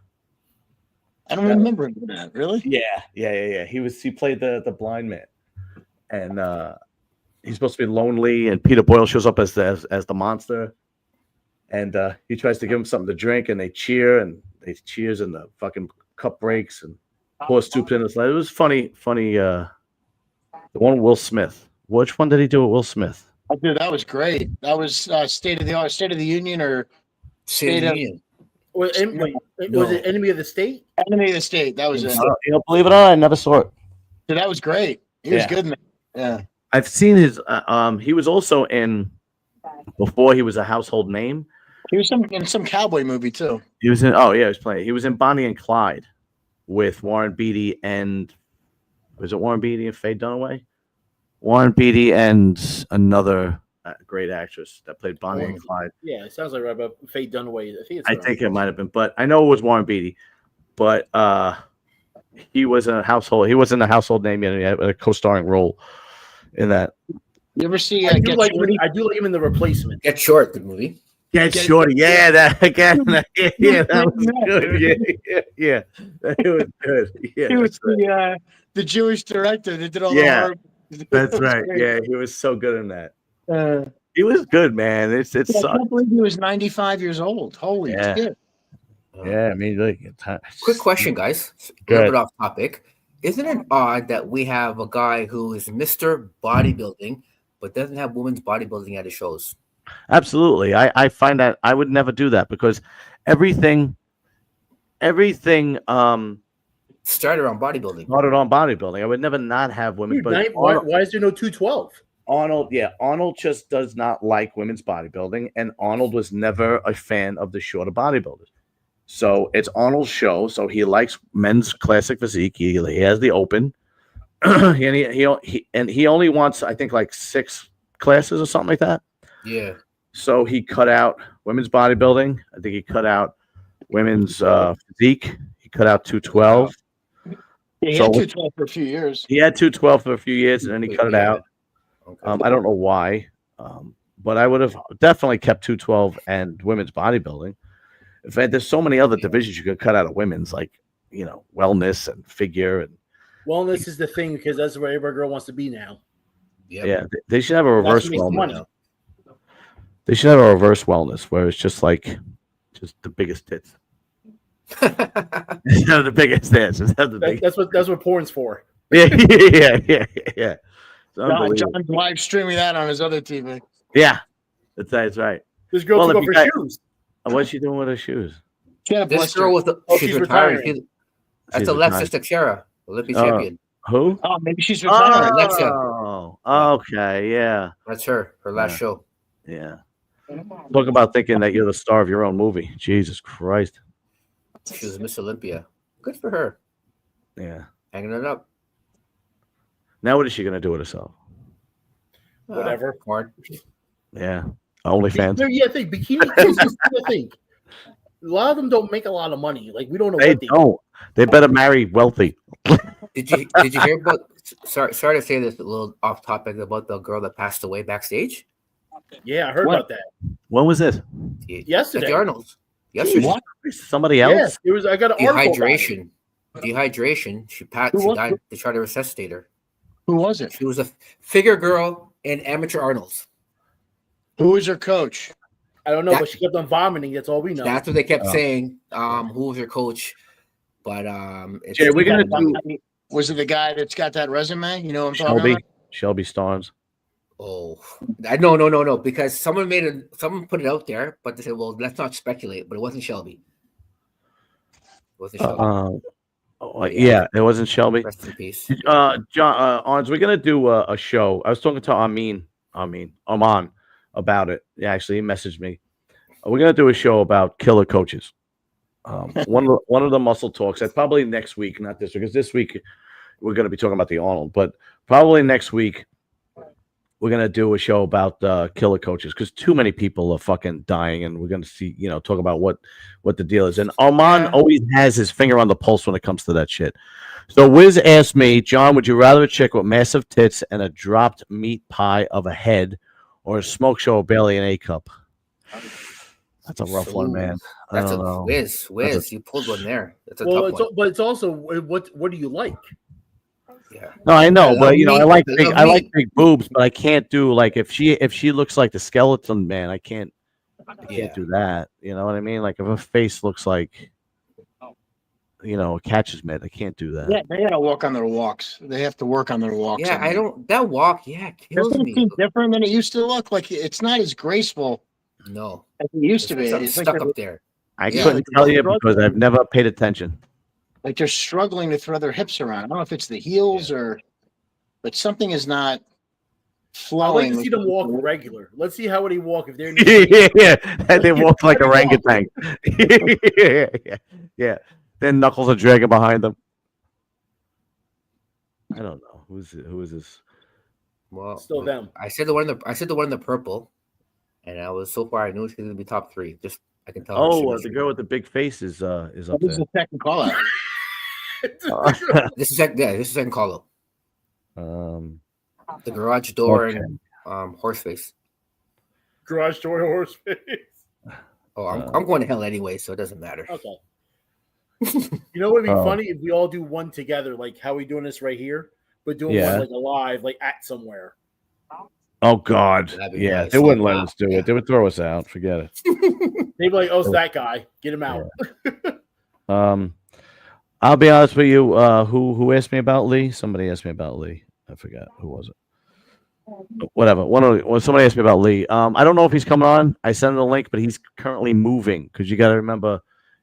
Speaker 3: I don't remember that. Really?
Speaker 1: Yeah. He played the blind man, and he's supposed to be lonely. And Peter Boyle shows up as the monster, and he tries to give him something to drink, and they cheers, and the fucking cup breaks, and pours soup in his leg. It was funny. The one with Will Smith. Which one did he do with Will Smith?
Speaker 3: Oh, dude, that was great. That was State of the Union or
Speaker 2: State of the Union.
Speaker 4: Was it Enemy of the State?
Speaker 3: Enemy of the State. That was it.
Speaker 1: You don't believe it or not, I never saw it.
Speaker 3: Dude, that was great. He was good in that. Yeah.
Speaker 1: I've seen his. He was also in before he was a household name.
Speaker 3: He was in some cowboy movie too.
Speaker 1: He was in. Oh yeah, he was playing. He was in Bonnie and Clyde with Warren Beatty and was it Warren Beatty and Faye Dunaway? Warren Beatty and another great actress that played Bonnie and Clyde.
Speaker 4: Yeah, it sounds like right about Faye Dunaway.
Speaker 1: I think it might have been, but I know it was Warren Beatty. But he was a household. He wasn't a household name yet. He had a co-starring role in that.
Speaker 3: You ever see?
Speaker 4: I do like him in The Replacement.
Speaker 2: Get Short, good movie.
Speaker 1: Get Shorty, yeah, that again, yeah, that was good, yeah, it was good, yeah.
Speaker 3: He was the Jewish director that did all
Speaker 1: the
Speaker 3: hard.
Speaker 1: That's right, yeah, he was so good in that. He was good, man. I
Speaker 3: can't believe he was 95 years old. Holy shit!
Speaker 1: Yeah, I mean, like,
Speaker 2: quick question, guys. A little bit off topic. Isn't it odd that we have a guy who is Mr. Bodybuilding, but doesn't have women's bodybuilding at his shows?
Speaker 1: Absolutely. I find that I would never do that because everything
Speaker 2: started on bodybuilding.
Speaker 1: Started on bodybuilding. I would never not have women.
Speaker 4: Dude,
Speaker 1: but
Speaker 4: why is there no 212?
Speaker 1: Arnold just does not like women's bodybuilding, and Arnold was never a fan of the shorter bodybuilders. So it's Arnold's show. So he likes men's classic physique. He has the open, and he only wants, I think, like 6 classes or something like that.
Speaker 2: Yeah.
Speaker 1: So he cut out women's bodybuilding. I think he cut out women's physique. He cut out 212.
Speaker 3: Yeah, he had 212 for a few years.
Speaker 1: He had 212 for a few years, and then he cut it out. Okay. I don't know why, but I would have definitely kept 212 and women's bodybuilding. In fact, there's so many other divisions you could cut out of women's, like, wellness and figure. And
Speaker 4: wellness is the thing because that's where every girl wants to be now.
Speaker 1: Yeah, they should have a reverse wellness. They should have a reverse wellness where it's just like the biggest tits. The biggest tits.
Speaker 4: That's what porn's for.
Speaker 1: Yeah.
Speaker 3: John's live streaming that on his other TV.
Speaker 1: Yeah, that's right.
Speaker 4: This girl took off her shoes.
Speaker 1: What's she doing with her shoes?
Speaker 2: This girl she's retiring. That's Alexis Teixeira, Olympic champion.
Speaker 1: Who?
Speaker 3: Oh, maybe she's retiring.
Speaker 2: Alexa.
Speaker 1: Oh, okay, yeah.
Speaker 2: That's her last show.
Speaker 1: Yeah. Talk about thinking that you're the star of your own movie. Jesus Christ.
Speaker 2: She was Miss Olympia. Good for her.
Speaker 1: Yeah.
Speaker 2: Hanging it up.
Speaker 1: Now what is she going to do with herself?
Speaker 4: Whatever.
Speaker 2: Porn.
Speaker 1: Yeah. OnlyFans.
Speaker 4: Yeah, I think Bikini is the thing. A lot of them don't make a lot of money. Like, we don't know
Speaker 1: they
Speaker 4: what they
Speaker 1: don't. They better marry wealthy.
Speaker 2: Did you hear about sorry to say this a little off topic about the girl that passed away backstage?
Speaker 4: Yeah, I heard about that.
Speaker 1: When was this?
Speaker 4: Yesterday.
Speaker 2: At the Arnold's. Yesterday.
Speaker 1: What? Somebody else?
Speaker 4: Yes, it was. I got an article.
Speaker 2: Dehydration. She died. They tried to resuscitate her.
Speaker 3: Who was it?
Speaker 2: She was a figure girl in amateur Arnold's.
Speaker 3: Who was her coach?
Speaker 4: I don't know, but she kept on vomiting. That's all we know.
Speaker 2: That's what they kept saying. Who was her coach? But
Speaker 1: Jay, we're gonna do.
Speaker 3: Was it the guy that's got that resume? You know what I'm talking about?
Speaker 1: Shelby Starnes.
Speaker 2: Oh, no! Because someone put it out there, but they said, "Well, let's not speculate." But it wasn't Shelby. It wasn't Shelby.
Speaker 1: Yeah, it wasn't Shelby.
Speaker 2: Rest in peace.
Speaker 1: John, Arntz, we're gonna do a show. I was talking to Arman about it. Yeah, actually, he messaged me. We're gonna do a show about killer coaches. One of the muscle talks. That's probably next week, not this week, because this week we're gonna be talking about the Arnold. But probably next week we're gonna do a show about killer coaches because too many people are fucking dying, and we're gonna see, talk about what the deal is. And Arman always has his finger on the pulse when it comes to that shit. So Wiz asked me, John, would you rather a chick with massive tits and a dropped meat pie of a head, or a smoke show of Bailey and A cup? That's a rough one, man.
Speaker 2: That's a Wiz. You pulled one there. That's a tough one.
Speaker 4: But it's also what do you like?
Speaker 2: Yeah.
Speaker 1: No, I know, but I like big boobs, but I can't do like if she looks like the skeleton man, I can't do that. You know what I mean? Like if her face looks like a catcher's mitt. I can't do that.
Speaker 3: Yeah, they gotta walk on their walks. They have to work on their walks.
Speaker 2: Yeah, I don't. That walk, kills
Speaker 3: Doesn't
Speaker 2: me.
Speaker 3: it seem different than it used to look? Like it's not as graceful.
Speaker 2: No,
Speaker 3: as it used to be.
Speaker 2: It's stuck up there.
Speaker 1: I couldn't tell you because I've never paid attention.
Speaker 3: Like they're struggling to throw their hips around. I don't know if it's the heels but something is not flowing.
Speaker 4: I'd like to see them walk regular. Let's see how would he walk if they're
Speaker 1: and they walk like orangutan. yeah. Then knuckles are dragging behind them. I don't know who is this.
Speaker 2: Well,
Speaker 4: still them.
Speaker 2: I said the one in the purple, and I was so far I knew she's gonna be top 3. Just I can tell.
Speaker 1: Oh, the girl with the big face is up there.
Speaker 3: This is the second call out.
Speaker 2: This is second call out. The garage door and horse face.
Speaker 4: Garage door and horse face.
Speaker 2: Oh, I'm going to hell anyway, so it doesn't matter.
Speaker 4: Okay. You know what would be funny if we all do one together, like how we doing this right here, but doing one like alive, like at somewhere.
Speaker 1: Oh God, yeah, nice. They wouldn't let us do it. They would throw us out. Forget it.
Speaker 4: They'd be like, "Oh, it's that guy. Get him out."
Speaker 1: I'll be honest with you. Who asked me about Lee? Somebody asked me about Lee. I forgot who was it. Whatever. Somebody asked me about Lee. I don't know if he's coming on. I sent him the link, but he's currently moving because you got to remember,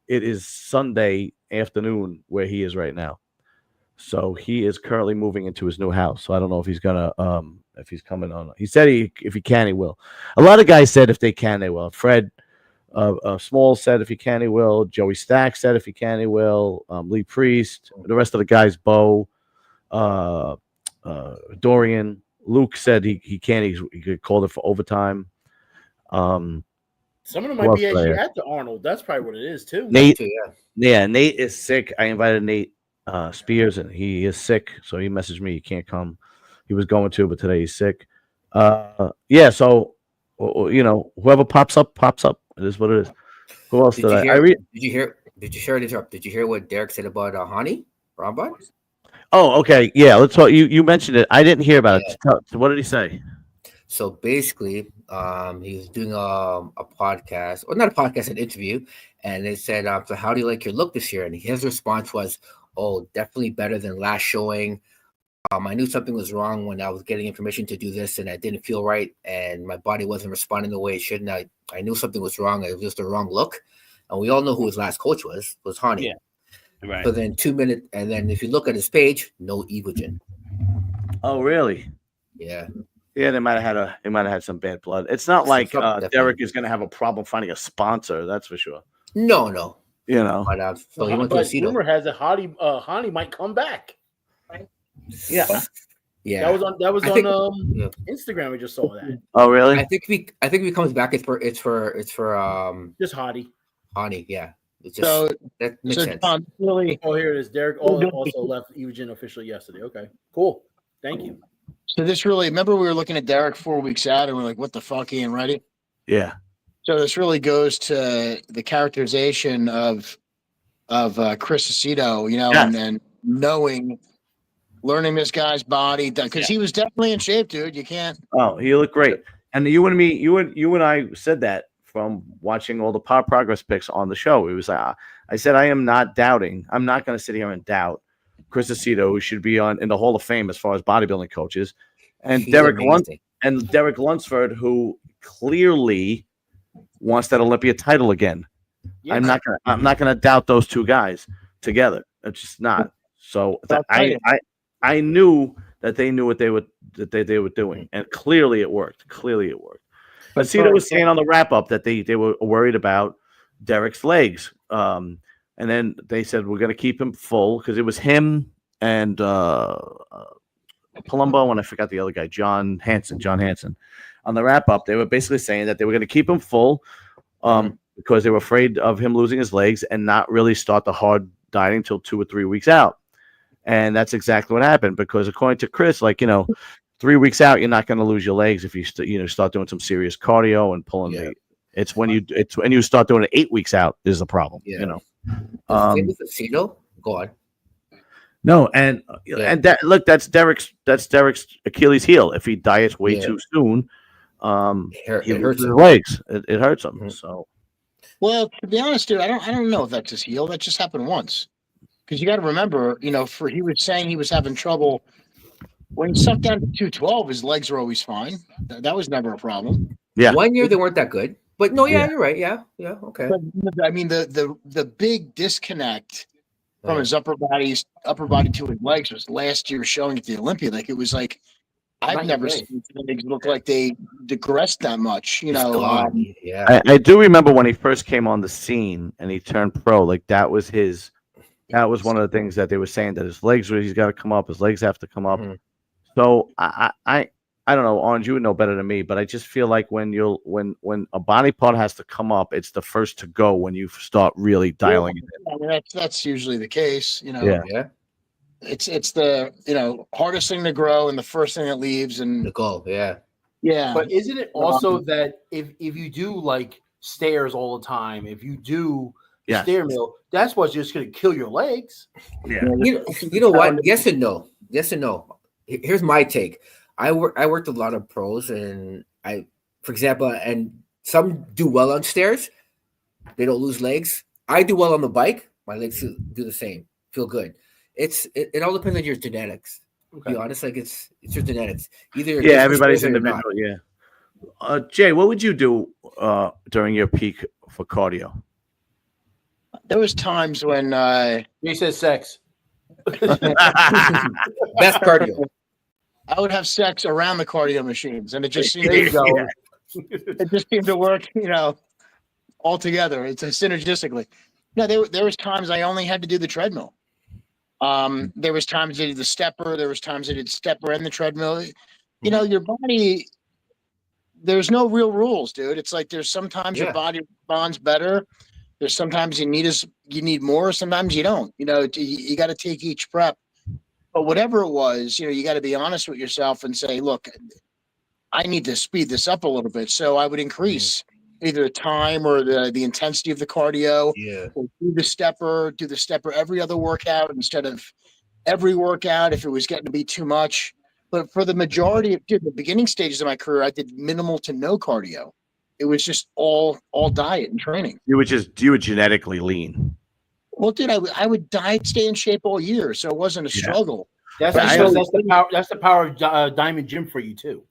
Speaker 1: it is Sunday afternoon where he is right now. So he is currently moving into his new house. So I don't know if he's gonna if he's coming on. He said if he can, he will. A lot of guys said if they can, they will. Fred Small said if he can, he will. Joey Staxx said if he can, he will. Lee Priest, the rest of the guys, Bo, Dorian, Luke said he can. He could call it for overtime.
Speaker 4: Some of them might be actually at the Arnold. That's probably what it is too.
Speaker 1: Nate, Nate is sick. I invited Nate Spears, and he is sick, so he messaged me he can't come. He was going to, but today he's sick. So whoever pops up. It is what it is. Who else did I read?
Speaker 2: Did you hear? Did you hear what Derek said about Hani Rambod?
Speaker 1: Oh, okay. Yeah, let's talk. You mentioned it. I didn't hear about it. What did he say?
Speaker 2: So basically, he was doing a podcast, or not a podcast, an interview, and they said, "So how do you like your look this year?" And his response was, "Oh, definitely better than last showing. I knew something was wrong when I was getting information to do this, and I didn't feel right, and my body wasn't responding the way it should. And I knew something was wrong. It was just the wrong look." And we all know who his last coach was Hani.
Speaker 3: Yeah, right.
Speaker 2: So then 2 minutes, and then if you look at his page, no Evogen.
Speaker 1: Oh, really?
Speaker 2: Yeah.
Speaker 1: Yeah, they might have had some bad blood. It's not like Derek is going to have a problem finding a sponsor. That's for sure.
Speaker 2: No.
Speaker 1: But,
Speaker 2: so he went to see
Speaker 4: rumor has it Hani might come back.
Speaker 1: Yeah.
Speaker 2: Yeah.
Speaker 4: That was on Instagram. We just saw that.
Speaker 1: Oh, really?
Speaker 2: I think if he comes back, it's for
Speaker 4: just Hani.
Speaker 2: Hani, yeah. It's just, that makes sense.
Speaker 3: Really,
Speaker 4: here it is. Derek also left Evogen officially yesterday. Okay, cool. Thank you.
Speaker 3: So this really, remember we were looking at Derek 4 weeks out, and we're like, "What the fuck, he ain't ready?"
Speaker 1: Yeah.
Speaker 3: So this really goes to the characterization of Chris Aceto, and learning this guy's body, because he was definitely in shape, dude. You can't.
Speaker 1: Oh, he looked great. And you and I said that from watching all the Power Progress picks on the show. It was like I said, I am not doubting. I'm not going to sit here and doubt Chris Aceto, who should be in the Hall of Fame as far as bodybuilding coaches, and Derek Lunsford, who clearly wants that Olympia title again. Yeah. I'm not gonna doubt those two guys together. It's just not. So I knew that they knew what they were doing, and clearly it worked. But Aceto was saying on the wrap up that they were worried about Derek's legs. And then they said, we're going to keep him full because it was him and Palumbo, and I forgot the other guy, John Hansen. On the wrap up, they were basically saying that they were going to keep him full because they were afraid of him losing his legs and not really start the hard dieting until 2 or 3 weeks out. And that's exactly what happened, because according to Chris, 3 weeks out, you're not going to lose your legs if you start doing some serious cardio and pulling the. It's when you start doing it 8 weeks out is the problem. Yeah.
Speaker 2: Go on.
Speaker 1: No, and that's Derek's Achilles heel. If he diets way too soon, he hurts his legs. It hurts him. Mm-hmm. So,
Speaker 3: well, to be honest, dude, I don't know if that's his heel. That just happened once. because you got to remember, he was saying he was having trouble when he sucked down to 212. His legs were always fine. That was never a problem.
Speaker 1: Yeah.
Speaker 2: 1 year they weren't that good, but no, you're right. Yeah, okay.
Speaker 3: But, I mean, the big disconnect from his upper body to his legs was last year showing at the Olympia. Like it was like I've never seen his legs look like they digressed that much.
Speaker 2: Yeah.
Speaker 1: I do remember when he first came on the scene and he turned pro. Like that was one of the things that they were saying, that his legs he's got to come up. His legs have to come up. Mm-hmm. So I don't know, Orange, you would know better than me, but I just feel like when a body part has to come up, it's the first to go when you start really dialing it in.
Speaker 3: I mean, that's usually the case,
Speaker 1: Yeah.
Speaker 3: It's the hardest thing to grow and the first thing that leaves and
Speaker 2: the goal. Yeah.
Speaker 3: Yeah.
Speaker 4: But isn't it also that if you do like stairs all the time, if you do stair mill, that's what's just going to kill your legs?
Speaker 1: Yeah.
Speaker 2: You know what? Yes and no. Here's my take. I worked a lot of pros, and for example, and some do well on stairs. They don't lose legs. I do well on the bike. My legs do the same. Feel good. It all depends on your genetics. Okay. To be honest, like it's your genetics. Either
Speaker 1: everybody's individual. Yeah. Jay, what would you do during your peak for cardio?
Speaker 3: There was times when
Speaker 4: he says sex.
Speaker 2: Best cardio.
Speaker 3: I would have sex around the cardio machines, and it just seemed it just seemed to work, all together. It's synergistically. No, there was times I only had to do the treadmill. There was times I did the stepper. There was times I did stepper and the treadmill. Your body. There's no real rules, dude. It's like there's sometimes your body responds better. There's sometimes you need more. Sometimes you don't. You got to take each prep. But whatever it was, you got to be honest with yourself and say, look, I need to speed this up a little bit. So I would increase either the time or the intensity of the cardio.
Speaker 2: Yeah.
Speaker 3: Or do the stepper every other workout instead of every workout if it was getting to be too much. But for the majority of the beginning stages of my career, I did minimal to no cardio. It was just all diet and training.
Speaker 1: You were genetically lean.
Speaker 3: Well, dude, I would diet, stay in shape all year, so it wasn't a struggle.
Speaker 4: That's the power of Diamond Jim for you too.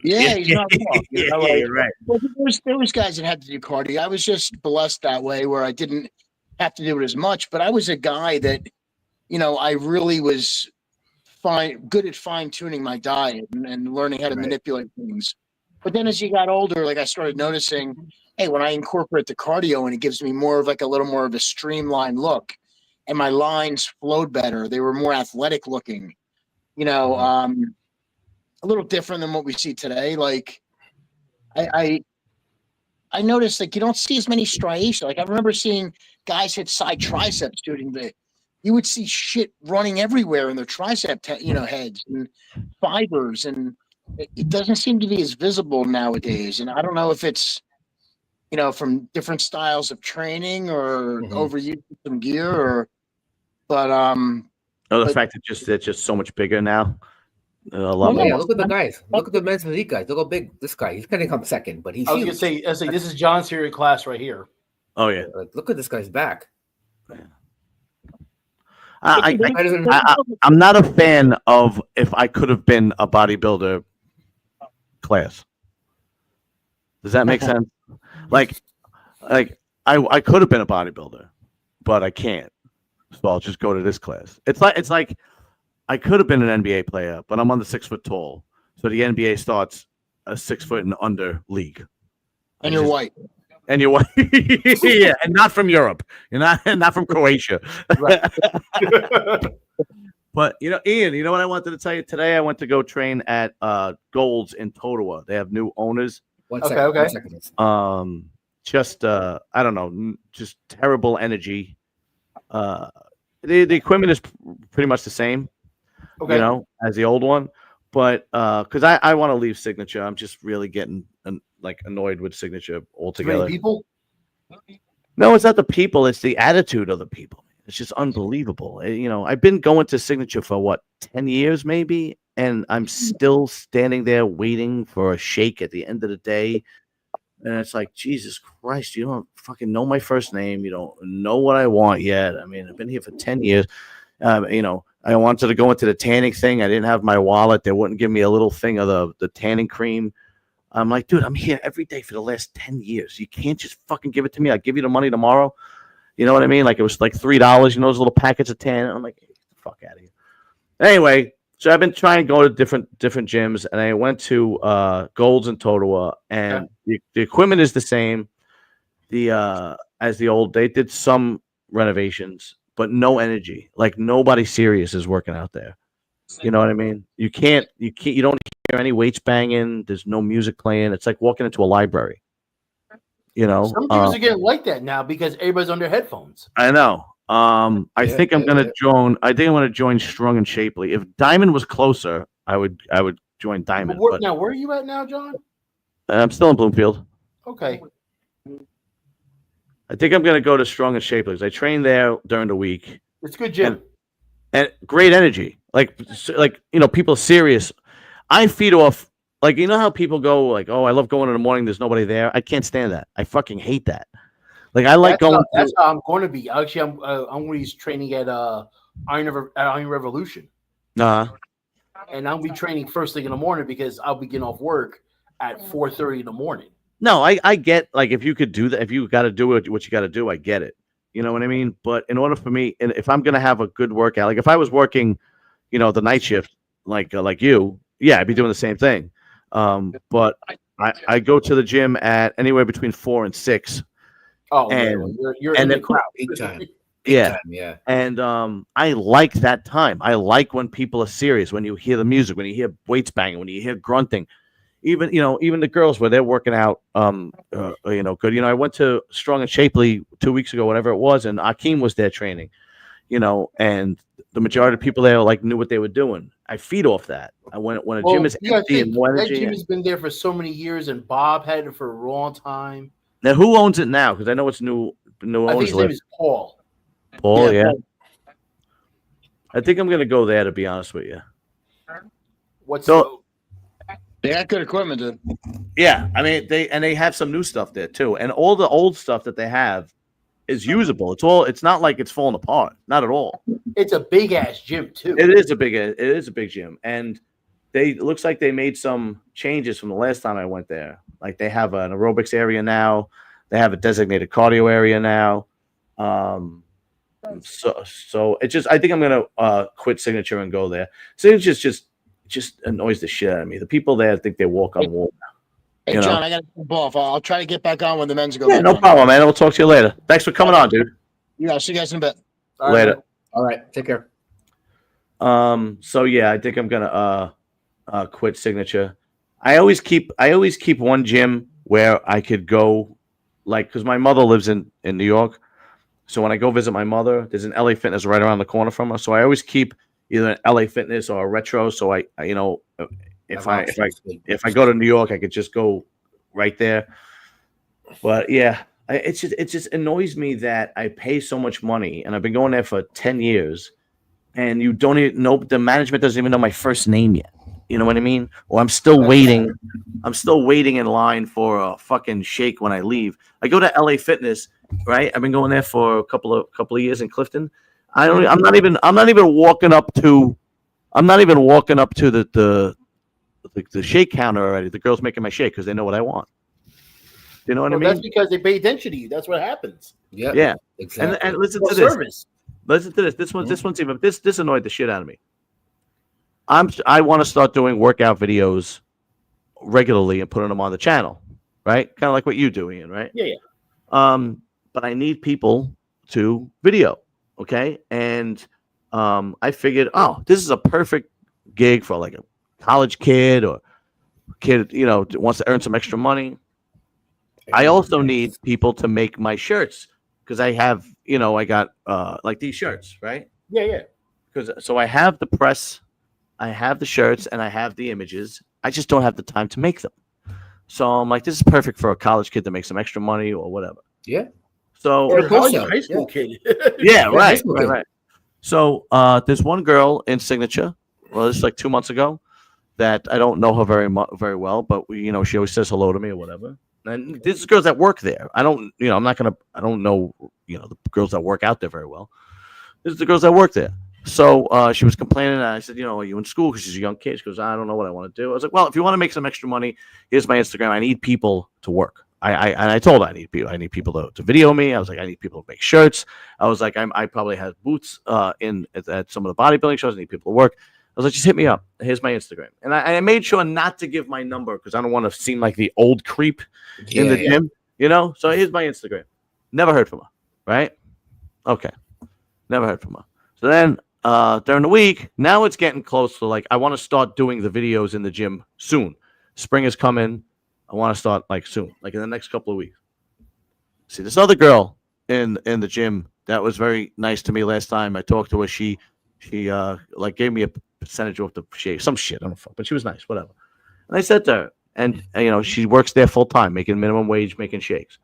Speaker 3: Yeah, he's not wrong.
Speaker 1: You're right.
Speaker 3: Well, there was guys that had to do cardio. I was just blessed that way, where I didn't have to do it as much. But I was a guy that, I really was good at fine tuning my diet and learning how to manipulate things. But then as you got older, like I started noticing, hey, when I incorporate the cardio and it gives me more of like a little more of a streamlined look, and my lines flowed better. They were more athletic looking, a little different than what we see today. Like I noticed like you don't see as many striations. Like I remember seeing guys hit side triceps, dude. You would see shit running everywhere in their tricep, heads and fibers, and it doesn't seem to be as visible nowadays. And I don't know if it's, from different styles of training or overusing some gear the
Speaker 1: fact that it's just so much bigger now.
Speaker 2: Look at the guys. Look at the men's physique guys. Look how big this guy. He's gonna come second, but he's.
Speaker 4: I was gonna say, this is John's serious class right here.
Speaker 1: Oh yeah.
Speaker 2: Look at this guy's back.
Speaker 1: I'm not a fan of if I could have been a bodybuilder class. Does that make sense? Like I could have been a bodybuilder, but I can't. So I'll just go to this class. It's like I could have been an NBA player, but I'm under 6 foot tall. So the NBA starts a 6 foot and under league.
Speaker 3: And you're white.
Speaker 1: And you're white. Yeah, and not from Europe. You're not from Croatia.
Speaker 4: Right.
Speaker 1: But Ian, you know what I wanted to tell you today? I went to go train at Gold's in Totowa. They have new owners.
Speaker 2: One second.
Speaker 1: Just I don't know, just terrible energy. The equipment is pretty much the same, as the old one. But because I want to leave Signature, I'm just really getting annoyed with Signature altogether.
Speaker 4: Too many people?
Speaker 1: No, it's not the people; it's the attitude of the people. It's just unbelievable. I've been going to Signature for 10 years maybe, and I'm still standing there waiting for a shake at the end of the day. And it's like, Jesus Christ, you don't fucking know my first name. You don't know what I want yet. I mean, I've been here for 10 years. You know, I wanted to go into the tanning thing. I didn't have my wallet. They wouldn't give me a little thing of the tanning cream. I'm like, dude, I'm here every day for the last 10 years. You can't just fucking give it to me. I'll give you the money tomorrow. You know what I mean? Like, it was like $3, you know, those little packets of tan. I'm like, hey, get the fuck out of here. Anyway, so I've been trying to go to different gyms, and I went to Gold's in Totowa, and the equipment is the same. As the old, they did some renovations, but no energy. Like, nobody serious is working out there. You know what I mean? You don't hear any weights banging. There's no music playing. It's like walking into a library. You know,
Speaker 4: some gyms are getting like that now because everybody's on their headphones.
Speaker 1: I know. I think I'm gonna join. I think I'm gonna join Strong and Shapely. If Diamond was closer, I would join Diamond.
Speaker 4: Now, where are you at now, John?
Speaker 1: I'm still in Bloomfield.
Speaker 4: Okay.
Speaker 1: I think I'm gonna go to Strong and Shapely because I train there during the week.
Speaker 4: It's a good gym
Speaker 1: and great energy. Like you know, people are serious. I feed off. Like, you know how people go like, oh, I love going in the morning. There's nobody there. I can't stand that. I fucking hate that. Like, I like going.
Speaker 4: That's how I'm going to be. Actually, I'm going to be training at Iron Revolution.
Speaker 1: And
Speaker 4: I'll be training first thing in the morning because I'll be getting off work at 4:30 in the morning.
Speaker 1: No, I get, like, if you could do that, if you got to do what you got to do, I get it. You know what I mean? But in order for me, and if I'm gonna have a good workout, like if I was working, you know, the night shift, like you, yeah, I'd be doing the same thing. But I go to the gym at anywhere between 4 and 6.
Speaker 4: Oh, and you're in the crowd
Speaker 2: big time.
Speaker 1: Yeah. And I like that time. I like when people are serious, when you hear the music, when you hear weights banging, when you hear grunting. Even the girls where they're working out, you know, good. You know, I went to Strong and Shapely 2 weeks ago, whatever it was, and Akeem was there training, you know, and the majority of people there like knew what they were doing. I feed off that. When a gym is empty and more energy,
Speaker 4: that gym has been there for so many years, and Bob had it for a long time.
Speaker 1: Now, who owns it now? Because I know it's new owners.
Speaker 4: I think his name is Paul.
Speaker 1: Paul, yeah. I think I'm gonna go there, to be honest with you.
Speaker 3: They got good equipment, dude.
Speaker 1: Yeah, I mean they have some new stuff there too, and all the old stuff that they have is usable. It's not like it's falling apart, not at all.
Speaker 4: It's a big ass gym too.
Speaker 1: It is a big gym, and it looks like they made some changes from the last time I went there. Like, they have an aerobics area now, they have a designated cardio area now. So it just, I think I'm gonna quit Signature and go there. Signature just annoys the shit out of me. The people there think they walk on water.
Speaker 3: Hey, John, I got to jump off. I'll try to get back on when the men's go.
Speaker 1: Yeah, no problem, man. We'll talk to you later. Thanks for coming on, dude.
Speaker 3: Yeah, I'll see you guys in a bit.
Speaker 1: Later.
Speaker 2: All right, take care.
Speaker 1: So yeah, I think I'm gonna quit Signature. I always keep one gym where I could go, like, because my mother lives in New York. So when I go visit my mother, there's an LA Fitness right around the corner from her. So I always keep either an LA Fitness or a Retro. So I you know, if I go to New York, I could just go right there. But yeah, it just annoys me that I pay so much money, and I've been going there for 10 years, and you don't even know, the management doesn't even know my first name yet. You know what I mean? Or I'm still waiting. I'm still waiting in line for a fucking shake when I leave. I go to LA Fitness, right? I've been going there for a couple of years in Clifton. I'm not even walking up to the shake counter already. The girl's making my shake because they know what I want. You know what I mean?
Speaker 4: That's because they pay attention to you. That's what happens.
Speaker 1: Yeah.
Speaker 2: Exactly.
Speaker 1: And listen to this. Listen to this. This one's even this annoyed the shit out of me. I want to start doing workout videos regularly and putting them on the channel, right? Kind of like what you do, Ian, right?
Speaker 4: Yeah.
Speaker 1: But I need people to video, okay? And I figured, this is a perfect gig for like a college kid or kid, you know, wants to earn some extra money. I also need people to make my shirts because I have, you know, I got like these shirts, right?
Speaker 4: Yeah.
Speaker 1: So I have the press, I have the shirts, and I have the images. I just don't have the time to make them. So I'm like, this is perfect for a college kid to make some extra money or whatever.
Speaker 2: Yeah.
Speaker 1: So
Speaker 4: or a high school kid.
Speaker 1: Yeah, right. So there's one girl in Signature. Well, this is like 2 months ago that I don't know her very well, but she always says hello to me or whatever. And this is girls that work there. I don't know, the girls that work out there very well. This is the girls that work there. So she was complaining, and I said, are you in school? Because she's a young kid. She goes, I don't know what I want to do. I was like, well, if you want to make some extra money, here's my Instagram. I need people to work. I told her I need people to video me. I was like, I need people to make shirts. I was like, I probably have booths at some of the bodybuilding shows. I need people to work. I was like, just hit me up. Here's my Instagram. And I made sure not to give my number because I don't want to seem like the old creep in the gym, So here's my Instagram. Never heard from her, right? Okay. Never heard from her. So then during the week, now it's getting close to like, I want to start doing the videos in the gym soon. Spring is coming. I want to start like soon, like in the next couple of weeks. See, this other girl in the gym that was very nice to me last time I talked to her. She like gave me a percentage off the shake, some shit, I don't know, but she was nice, whatever. And I said to her, and she works there full time, making minimum wage, making shakes.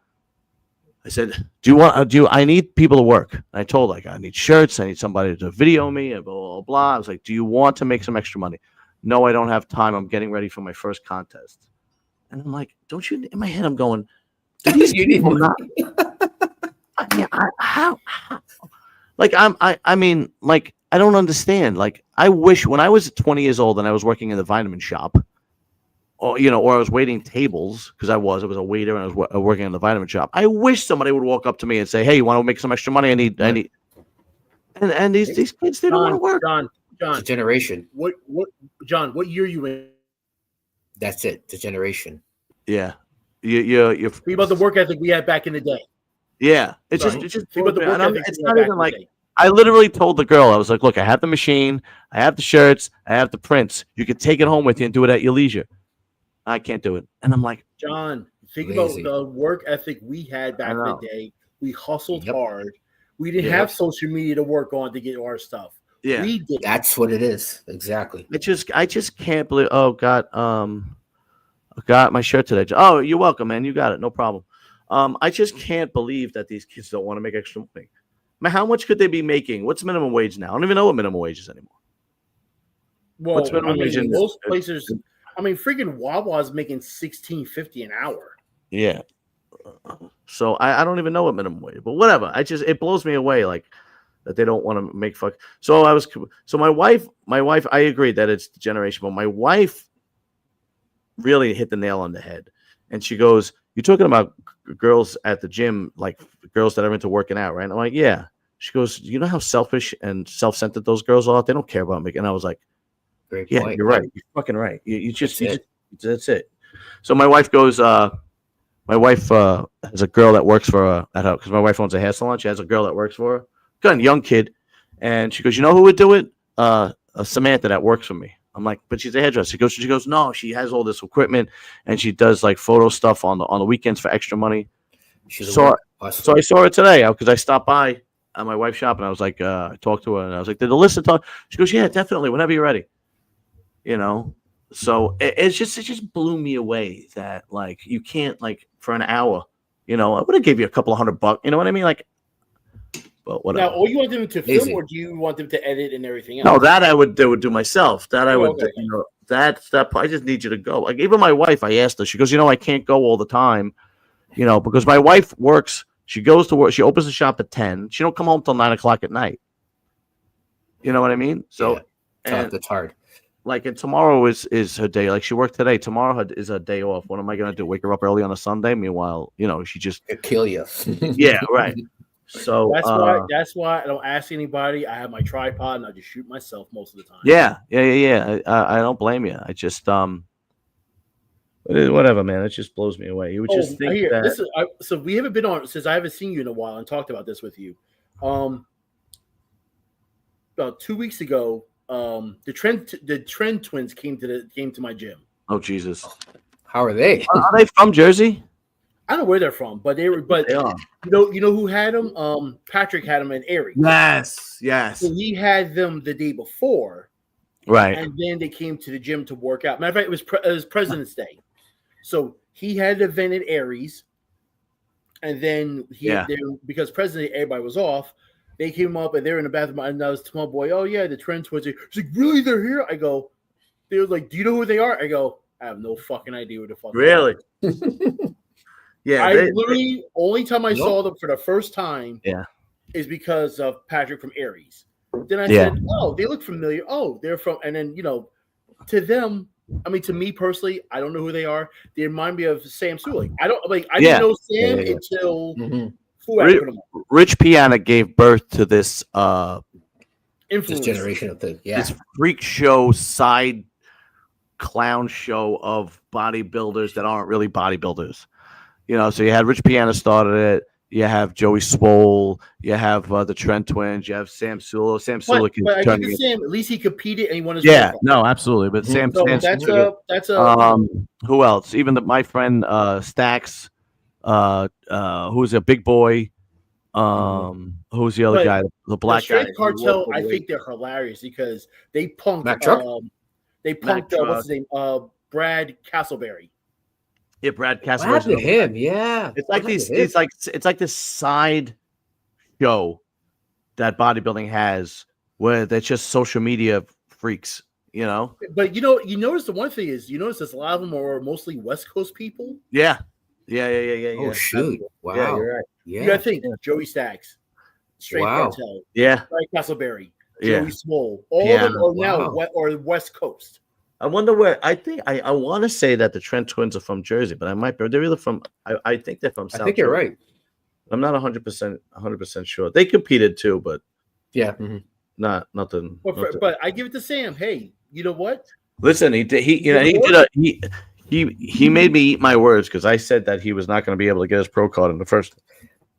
Speaker 1: I said, I need people to work. And I told her, like, I need shirts, I need somebody to video me, and blah, blah, blah. I was like, do you want to make some extra money? No, I don't have time. I'm getting ready for my first contest. And I'm like, don't you, in my head, I'm going, do these people not? How? Like, I mean, like, I don't understand. Like, I wish when I was 20 years old and I was working in the vitamin shop, or I was waiting tables because I was a waiter and I was working in the vitamin shop. I wish somebody would walk up to me and say, "Hey, you want to make some extra money? I need." And these kids, they don't want to work.
Speaker 2: John, it's a generation.
Speaker 4: What, John? What year are you in?
Speaker 2: That's it. The generation.
Speaker 1: Yeah, you're
Speaker 4: think about the work ethic we had back in the day.
Speaker 1: Yeah, it's
Speaker 4: Sorry.
Speaker 1: just
Speaker 4: think about the work ethic.
Speaker 1: It's not even like. I literally told the girl, I was like, look, I have the machine, I have the shirts, I have the prints. You can take it home with you and do it at your leisure. I can't do it. And I'm like,
Speaker 4: John, think about the work ethic we had back in the day. We hustled hard. We didn't have social media to work on to get our stuff.
Speaker 1: Yeah.
Speaker 4: We did.
Speaker 2: That's what it is. Exactly.
Speaker 1: I just can't believe, got my shirt today. Oh, you're welcome, man. You got it. No problem. I just can't believe that these kids don't want to make extra money. How much could they be making? What's minimum wage now? I don't even know what minimum wage is anymore.
Speaker 4: Well,
Speaker 1: what's minimum wage in
Speaker 4: most places? Freaking Wawa's making $16.50 an hour.
Speaker 1: Yeah. So I don't even know what minimum wage, but whatever. It blows me away, like that they don't want to make fuck. So my wife, I agree that it's the generation, but my wife really hit the nail on the head, and she goes, "You're talking about girls at the gym, like girls that are into working out, right?" And I'm like, "Yeah." She goes, "You know how selfish and self-centered those girls are? They don't care about me." And I was like,
Speaker 2: "Great
Speaker 1: yeah,
Speaker 2: point.
Speaker 1: You're right. You're fucking right. That's it." So my wife goes, my wife has a girl that works for her at her, because my wife owns a hair salon. She has a girl that works for her, good young kid, and she goes, "You know who would do it? Samantha that works for me." I'm like, "But she's a hairdresser." She goes, "No, she has all this equipment and she does like photo stuff on the weekends for extra money." So I saw her today because I stopped by at my wife's shop and I was like, I talked to her and I was like, "Did Alyssa talk?" She goes, "Yeah, definitely, whenever you're ready." So it just blew me away that like you can't, like, for an hour, I would have gave you a couple of $100. You know what I mean? Like, but whatever.
Speaker 4: Now, all you want them to film, or do you want them to edit and everything else?
Speaker 1: No, that I would do myself. That I would,
Speaker 4: okay.
Speaker 1: That I just need you to go. Like, even my wife, I asked her. She goes, "I can't go all the time, because my wife works. She goes to work. She opens the shop at 10. She don't come home till 9:00 at night. You know what I mean? So,
Speaker 2: that's hard.
Speaker 1: Like, and tomorrow is her day. Like, she worked today. Tomorrow is her day off. What am I gonna do? Wake her up early on a Sunday? Meanwhile, she just
Speaker 2: it'll kill you.
Speaker 1: Yeah, right. So
Speaker 4: that's why I don't ask anybody. I have my tripod and I just shoot myself most of the time.
Speaker 1: Yeah. I don't blame you. I just whatever, man. It just blows me away. You would just think that.
Speaker 4: So we haven't been on since I haven't seen you in a while and talked about this with you. About 2 weeks ago, the Trend twins came to my gym.
Speaker 1: Oh Jesus!
Speaker 2: How are they?
Speaker 1: Are they from Jersey?
Speaker 4: I don't know where they're from, but they were. But
Speaker 1: they are.
Speaker 4: You know who had them? Patrick had them in Aries.
Speaker 1: Yes.
Speaker 4: So he had them the day before,
Speaker 1: right?
Speaker 4: And then they came to the gym to work out. Matter of fact, it was President's Day, so he had an event at Aries, and then because President's Day everybody was off. They came up and they're in the bathroom. And I was to my boy, "Oh yeah, the Trend twins." He's like, "Really? They're here?" I go, "They were like, do you know who they are?" I go, "I have no fucking idea who the fuck."
Speaker 1: Really? Yeah,
Speaker 4: I literally only time I saw them for the first time.
Speaker 1: Yeah.
Speaker 4: Is because of Patrick from Aries. Then I said, "Oh, they look familiar. Oh, they're from." And then to them, I mean, to me personally, I don't know who they are. They remind me of Sam Sulek. I didn't know Sam until
Speaker 1: Rich Piana gave birth to this
Speaker 2: this generation of things. Yeah,
Speaker 1: this freak show side clown show of bodybuilders that aren't really bodybuilders. So you had Rich Piana started it. You have Joey Swole. You have the Trent twins. You have Sam Sulek. Sam Sulek is
Speaker 4: I
Speaker 1: turning
Speaker 4: think Sam, at least he competed and he won his
Speaker 1: no, absolutely. But Sam,
Speaker 4: that's a
Speaker 1: who else? Even my friend Staxx, who's a big boy. Who's the other guy? The black guy.
Speaker 4: Cartel. I think they're hilarious because they punked. What's his name? Brad Castleberry.
Speaker 1: Yeah, Brad Castleberry.
Speaker 2: What happened to him? Yeah,
Speaker 1: it's like these. It's like this side show that bodybuilding has, where they're just social media freaks.
Speaker 4: But you notice the one thing is there's a lot of them are mostly West Coast people.
Speaker 1: Yeah.
Speaker 2: Oh shoot! Wow.
Speaker 4: Yeah, you're right. Yeah. You gotta think Joey Staxx, Straight Cartel.
Speaker 1: Yeah.
Speaker 4: Brad Castleberry.
Speaker 1: Yeah.
Speaker 4: Joey Swole. All of them are now West Coast.
Speaker 1: I wonder where. I think I want to say that the Trent twins are from Jersey, but I might be. They're either from. I think they're from South.
Speaker 2: I think you're right.
Speaker 1: I'm not 100% sure. They competed too, but not nothing.
Speaker 4: But I give it to Sam. Hey, you know what?
Speaker 1: Listen, he made me eat my words because I said that he was not going to be able to get his pro card in the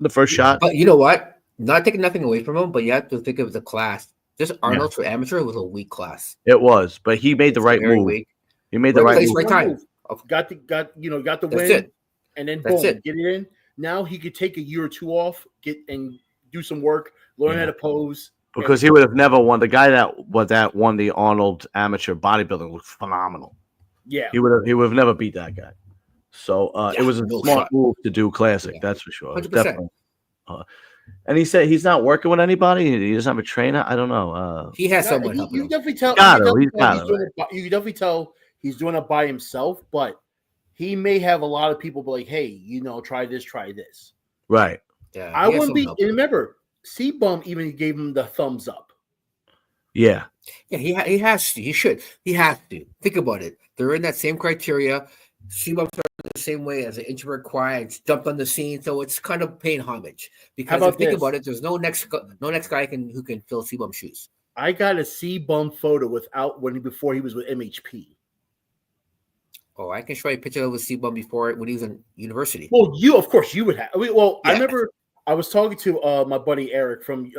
Speaker 1: first shot.
Speaker 2: But you know what? Not taking nothing away from him, but you have to think of the class. This Arnold for amateur was a weak class.
Speaker 1: It was, but he made the right move.
Speaker 2: Weak.
Speaker 1: He made the right
Speaker 2: place,
Speaker 1: move.
Speaker 2: right time.
Speaker 4: Got the
Speaker 2: That's
Speaker 4: win,
Speaker 2: it.
Speaker 4: and then boom, get it in. Now he could take a year or two off, and do some work, learn how to pose.
Speaker 1: Because he would have never won. The guy that won the Arnold amateur bodybuilding looked phenomenal.
Speaker 4: Yeah,
Speaker 1: he would have never beat that guy. So it was a smart move to do classic. That's for sure.
Speaker 2: 100%.
Speaker 1: Definitely. And he said he's not working with anybody. He doesn't have a trainer. I don't know.
Speaker 2: He has someone helping him.
Speaker 4: You definitely tell. You can definitely tell he's doing it by himself. But he may have a lot of people be like, "Hey, try this, try this."
Speaker 1: Right.
Speaker 2: Yeah.
Speaker 4: I wouldn't be. Remember, C-Bum even gave him the thumbs up.
Speaker 1: Yeah.
Speaker 2: Yeah. He has to. He should. He has to. Think about it. They're in that same criteria. C-Bum started the same way as an introvert, quiet, jumped on the scene, so it's kind of paying homage. Because if you think about it, there's no next guy who can fill C-Bum's shoes.
Speaker 4: I got a C-Bum photo before he was with MHP.
Speaker 2: Oh, I can show you a picture of C-Bum before when he was in university.
Speaker 4: Well, of course you would have. I remember I was talking to my buddy Eric from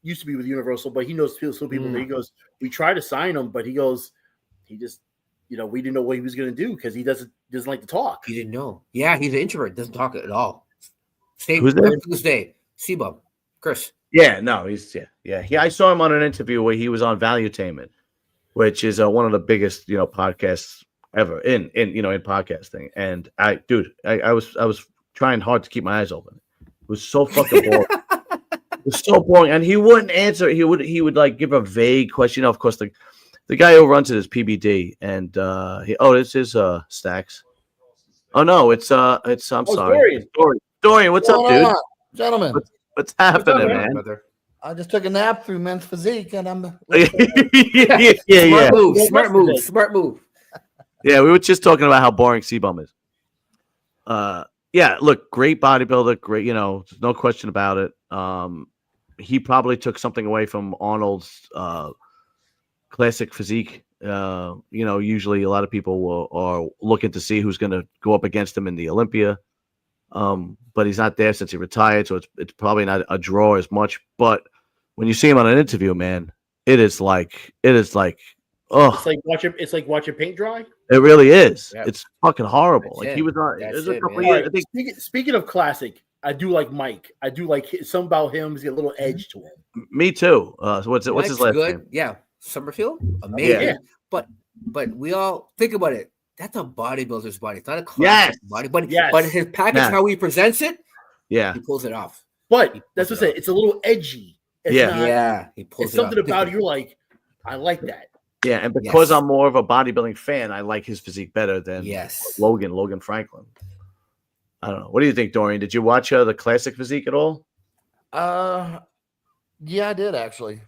Speaker 4: used to be with Universal, but he knows some people. He goes, we tried to sign him, but he just. We didn't know what he was going to do because he doesn't like to talk.
Speaker 2: He didn't know. Yeah, he's an introvert. Doesn't talk at all.
Speaker 1: Who's that?
Speaker 2: Tuesday. C-Bum. Chris.
Speaker 1: Yeah, no, yeah. I saw him on an interview where he was on Valuetainment, which is one of the biggest podcasts ever in podcasting. And I was trying hard to keep my eyes open. It was so fucking boring. It was so boring, and he wouldn't answer. He would like give a vague question. Of course, the guy who runs it is PBD, and this is Staxx. Oh no, it's I'm sorry, Dorian. What's up, dude?
Speaker 5: Gentlemen,
Speaker 1: what's happening, man?
Speaker 2: Brother?
Speaker 5: I just took a nap through men's physique, and I'm
Speaker 2: Smart move.
Speaker 1: Yeah, we were just talking about how boring C-Bum is. Look, great bodybuilder, great. There's no question about it. He probably took something away from Arnold's classic physique. Usually a lot of people are looking to see who's going to go up against him in the Olympia. But he's not there since he retired, so it's probably not a draw as much. But when you see him on an interview, man, it's like watching paint dry.
Speaker 4: It
Speaker 1: really is. Yeah. It's fucking horrible. He was on.
Speaker 4: There's a couple years. I think. Speaking of classic, I do like Mike. I do like something about him. He's got a little edge to him.
Speaker 1: Me too. So what's his last name?
Speaker 2: Yeah. Summerfield, amazing. Yeah. But we all think about it. That's a bodybuilder's body. It's not a classic body. But his package, how he presents it, he pulls it off.
Speaker 4: But that's what I say. It's a little edgy.
Speaker 2: He pulls it
Speaker 4: something about it. You're like, I like that.
Speaker 1: Yeah, and because I'm more of a bodybuilding fan, I like his physique better than Logan Franklin. I don't know. What do you think, Dorian? Did you watch the classic physique at all?
Speaker 5: Yeah, I did actually.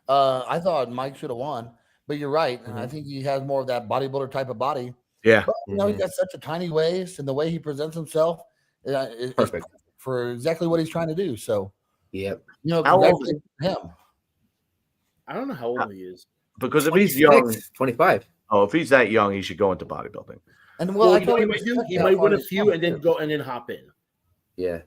Speaker 5: I thought Mike should have won, but you're right. I think he has more of that bodybuilder type of body.
Speaker 1: Yeah.
Speaker 5: But, you know, he got such a tiny waist, and the way he presents himself is perfect for exactly what he's trying to do. So,
Speaker 2: yep.
Speaker 5: You know,
Speaker 1: how old is
Speaker 5: him?
Speaker 4: I don't know how old he is.
Speaker 1: Because if he's young,
Speaker 2: 25.
Speaker 1: Oh, if he's that young, he should go into bodybuilding.
Speaker 5: And
Speaker 4: well, you know what he might do? He might win a few and then hop in.
Speaker 2: Yeah.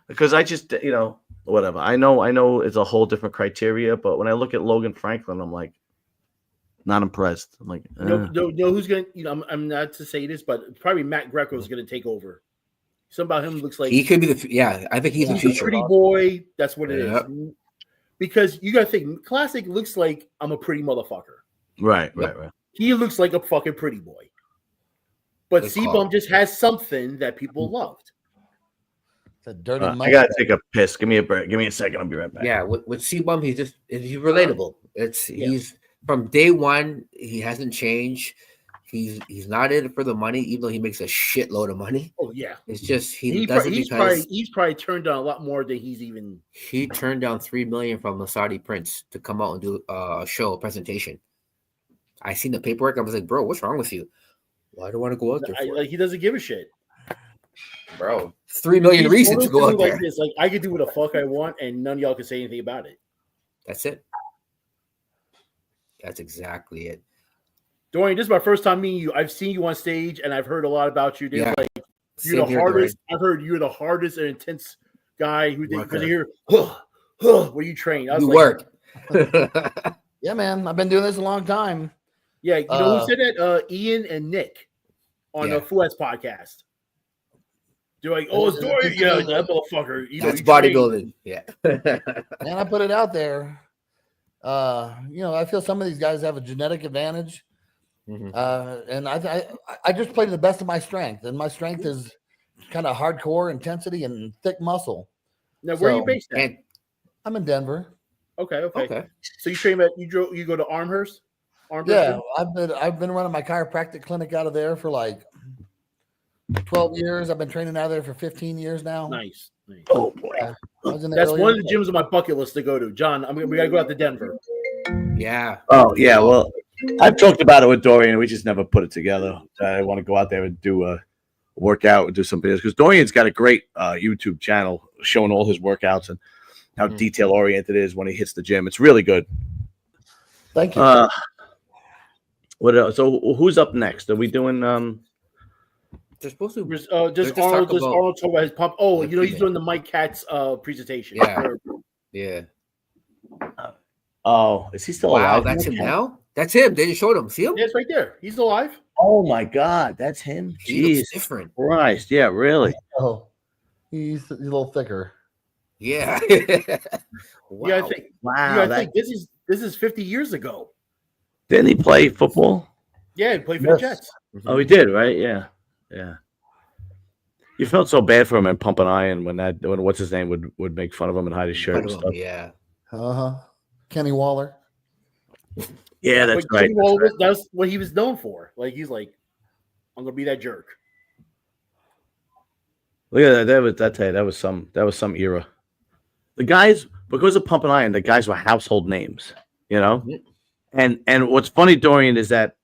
Speaker 1: Because I just, you know, whatever. I know it's a whole different criteria, but when I look at Logan Franklin, I'm like, not impressed. I'm like,
Speaker 4: no, who's gonna? You know, I'm not to say this, but probably Matt Greco is gonna take over. Something about him looks like
Speaker 2: he could be the. I think he's the future.
Speaker 4: Pretty boy. That's what it is. Because you gotta think, Classic looks like I'm a pretty motherfucker.
Speaker 1: Right.
Speaker 4: He looks like a fucking pretty boy. But C-Bum just has something that people loved.
Speaker 5: It's a dirty.
Speaker 1: I gotta take a piss. Give me a break. Give me a second. I'll be right back.
Speaker 2: Yeah, with C-Bum, he's relatable. He's from day one. He hasn't changed. He's not in it for the money, even though he makes a shitload of money.
Speaker 4: Oh yeah,
Speaker 2: it's just he's probably
Speaker 4: turned down a lot more than he's even.
Speaker 2: He turned down $3 million from the Saudi prince to come out and do a presentation. I seen the paperwork. I was like, bro, what's wrong with you? Why do I want to go out there?
Speaker 4: Like he doesn't give a shit,
Speaker 2: bro. $3 million reasons to go out there.
Speaker 4: Like this. Like I can do what the fuck I want, and none of y'all can say anything about it.
Speaker 2: That's it. That's exactly it.
Speaker 4: Dorian, this is my first time meeting you. I've seen you on stage, and I've heard a lot about you.
Speaker 2: Yeah.
Speaker 4: Like you're the hardest. I've heard you're the hardest and intense guy who did because you hear, where you train.
Speaker 2: You work.
Speaker 5: Yeah, man. I've been doing this a long time.
Speaker 4: Yeah, you know who said that? Ian and Nick on the Fuez podcast. They're like, "Oh, it's Dorian, yeah, that motherfucker." You
Speaker 2: That's bodybuilding. Yeah,
Speaker 5: and I put it out there. You know, I feel some of these guys have a genetic advantage, and I just play to the best of my strength, and my strength is kind of hardcore intensity and thick muscle.
Speaker 4: Now, where are you based at?
Speaker 5: I'm in Denver.
Speaker 4: Okay. So you train at you go to Armhurst?
Speaker 5: Yeah, I've been running my chiropractic clinic out of there for like 12 years. I've been training out of there for 15 years now.
Speaker 4: Nice.
Speaker 1: Oh boy,
Speaker 4: that's one of the gyms on my bucket list to go to. John, we gotta go out to Denver.
Speaker 2: Yeah.
Speaker 1: Oh yeah. Well, I've talked about it with Dorian. We just never put it together. I want to go out there and do a workout and do some videos because Dorian's got a great YouTube channel showing all his workouts and how detail oriented it is when he hits the gym. It's really good.
Speaker 5: Thank you.
Speaker 1: What else? So who's up next? Are we doing?
Speaker 2: They're supposed to.
Speaker 4: Does Arnold talk about his pump? Oh, you know he's doing the Mike Katz presentation.
Speaker 2: Yeah.
Speaker 1: Oh, is he still alive?
Speaker 2: That's him now. That's him. They just showed him. See him?
Speaker 4: Yeah, it's right there. He's still alive.
Speaker 1: Oh my God, that's him.
Speaker 2: He looks different.
Speaker 1: Christ, yeah, really.
Speaker 5: Oh, he's a little thicker.
Speaker 2: Yeah.
Speaker 4: Wow. Yeah, I think. Wow. I think this is 50 years ago.
Speaker 1: Didn't he play football?
Speaker 4: Yeah, he played for the Jets.
Speaker 1: Oh, he did, right? Yeah. You felt so bad for him in Pumping Iron when what's his name would make fun of him and hide his shirt and stuff.
Speaker 2: Yeah.
Speaker 5: Kenny Waller.
Speaker 1: Yeah, that's right. Kenny Waller,
Speaker 4: that's what he was known for. Like he's like, I'm gonna be that jerk.
Speaker 1: Look at that. That was some era. The guys, because of Pumping Iron, the guys were household names, you know. And what's funny, Dorian, is that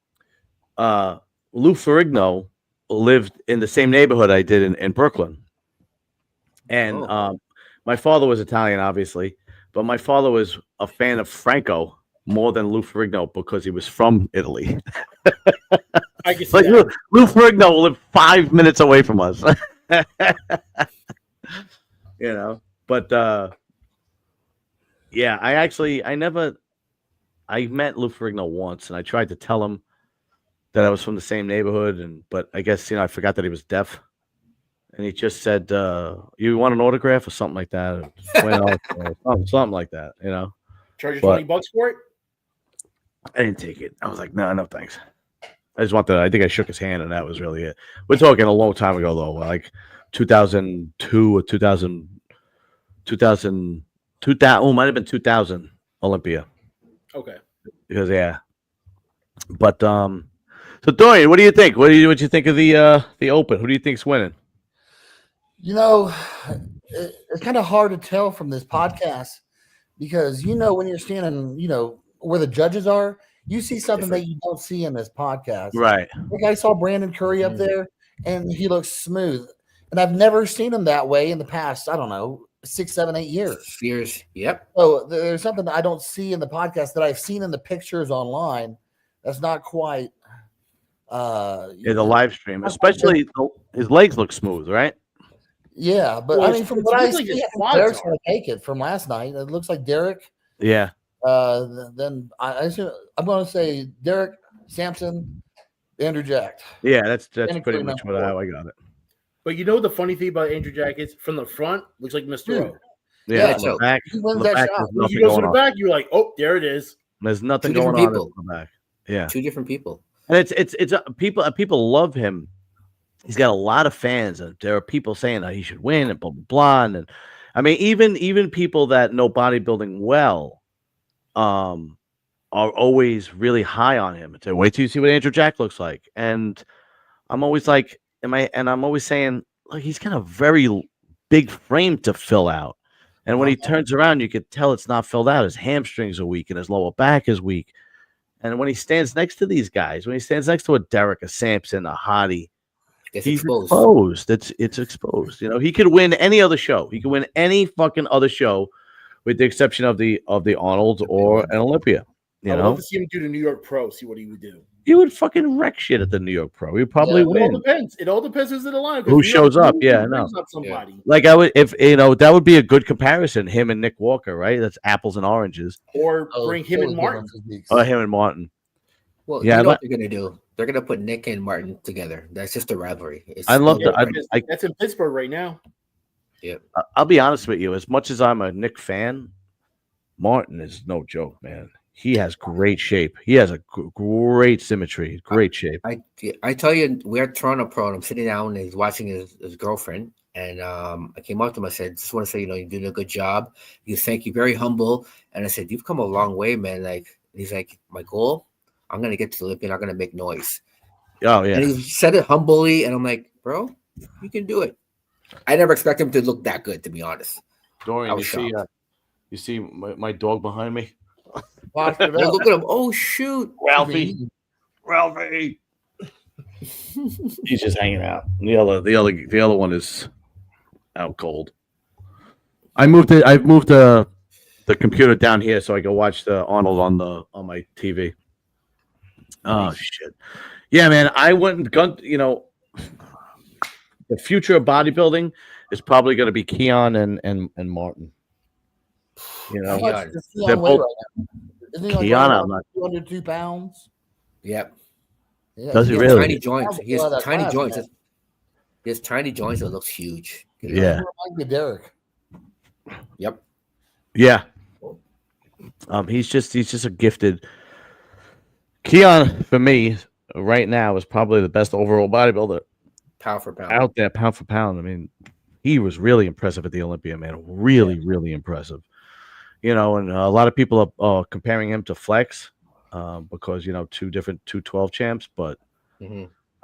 Speaker 1: Lou Ferrigno lived in the same neighborhood I did in Brooklyn. And my father was Italian, obviously, but my father was a fan of Franco more than Lou Ferrigno because he was from Italy.
Speaker 4: I can see
Speaker 1: like Lou Ferrigno lived 5 minutes away from us. You know, but yeah, I met Lou Ferrigno once, and I tried to tell him that I was from the same neighborhood, but I guess I forgot that he was deaf, and he just said, "You want an autograph or something like that, something like that," you know.
Speaker 4: Charge you $20 for it.
Speaker 1: I didn't take it. I was like, no, thanks. I just I think I shook his hand, and that was really it. We're talking a long time ago, though, like 2002 or 2000. Might have been 2000 Olympia.
Speaker 4: Okay.
Speaker 1: Because but so Dorian, what do you think? What do you think of the Open? Who do you think's winning?
Speaker 5: It's kind of hard to tell from this podcast because when you're standing, where the judges are, you see something that you don't see in this podcast.
Speaker 1: Right.
Speaker 5: Like I saw Brandon Curry up there, and he looks smooth, and I've never seen him that way in the past. I don't know, 6, 7, 8 years.
Speaker 2: Yep.
Speaker 5: So there's something that I don't see in the podcast that I've seen in the pictures online. That's not quite.
Speaker 1: The live stream, especially his legs look smooth, right?
Speaker 5: Yeah, but
Speaker 4: Well,
Speaker 5: I mean, from what I see, Derek's
Speaker 4: are.
Speaker 5: going to take it from last night. It looks like Derek.
Speaker 1: Yeah.
Speaker 5: Then I'm going to say Derek, Sampson, Andrew Jack.
Speaker 1: Yeah, that's pretty much what I got it.
Speaker 4: But the funny thing about Andrew Jack is from the front looks like Mr. O.
Speaker 1: Yeah, the back.
Speaker 5: He wins that shot.
Speaker 4: When you go to the back, you're like, oh, there it is.
Speaker 1: There's nothing going on in the back. Yeah,
Speaker 2: 2 different people.
Speaker 1: And it's people love him. He's got a lot of fans, and there are people saying that he should win and blah blah blah. And I mean, even people that know bodybuilding well, are always really high on him. And say, wait till you see what Andrew Jack looks like. And I'm always like, I'm always saying, look, he's got a very big frame to fill out. And when he turns around, you could tell it's not filled out. His hamstrings are weak and his lower back is weak. And when he stands next to these guys, when he stands next to a Derek, a Sampson, a Hottie, he's exposed. It's exposed. He could win any other show. He could win any fucking other show, with the exception of the Arnold or an Olympia.
Speaker 4: I would love to see him do the New York Pro. See what he would do.
Speaker 1: He would fucking wreck shit at the New York Pro. He'd probably win.
Speaker 4: It all depends who's in the line.
Speaker 1: Who shows up? Yeah, no. Like I would, if that would be a good comparison. Him and Nick Walker, right? That's apples and oranges.
Speaker 4: Or bring him and Martin.
Speaker 1: Him and Martin.
Speaker 2: Well, yeah, what they're gonna do? They're gonna put Nick and Martin together. That's just a rivalry.
Speaker 1: I love that.
Speaker 4: That's in Pittsburgh right now.
Speaker 2: Yeah.
Speaker 1: I'll be honest with you. As much as I'm a Nick fan, Martin is no joke, man. He has great shape. He has a great symmetry, great shape.
Speaker 2: I tell you, we're at Toronto Pro, and I'm sitting down, and he's watching his girlfriend. And I came up to him. I said, just want to say, you're doing a good job. He goes, thank you, very humble. And I said, you've come a long way, man. Like, he's like, my goal, I'm going to get to the Olympia, I'm going to make noise. Oh, yeah. And he said it humbly, and I'm like, bro, you can do it. I never expect him to look that good, to be honest.
Speaker 1: Dorian, you see my dog behind me?
Speaker 2: Look at him. Oh, shoot.
Speaker 1: Ralphie. He's just hanging out. The other one is out cold. I've moved the computer down here so I can watch the Arnold on my TV. Oh shit. Yeah, man. I went and gun, the future of bodybuilding is probably going to be Keon and Martin. They're both.
Speaker 5: Isn't he like 202 pounds?
Speaker 2: Yep.
Speaker 5: Yeah.
Speaker 1: Does he really?
Speaker 2: Tiny joints. He has tiny joints. He has tiny joints that looks huge.
Speaker 1: Yeah.
Speaker 5: Derek.
Speaker 2: Yep.
Speaker 1: Yeah. He's just a gifted. Keon, for me, right now, is probably the best overall bodybuilder.
Speaker 2: Pound for pound.
Speaker 1: Out there, pound for pound. I mean, he was really impressive at the Olympia, man. Really, really impressive. And a lot of people are comparing him to Flex because, 2 different 212 champs, but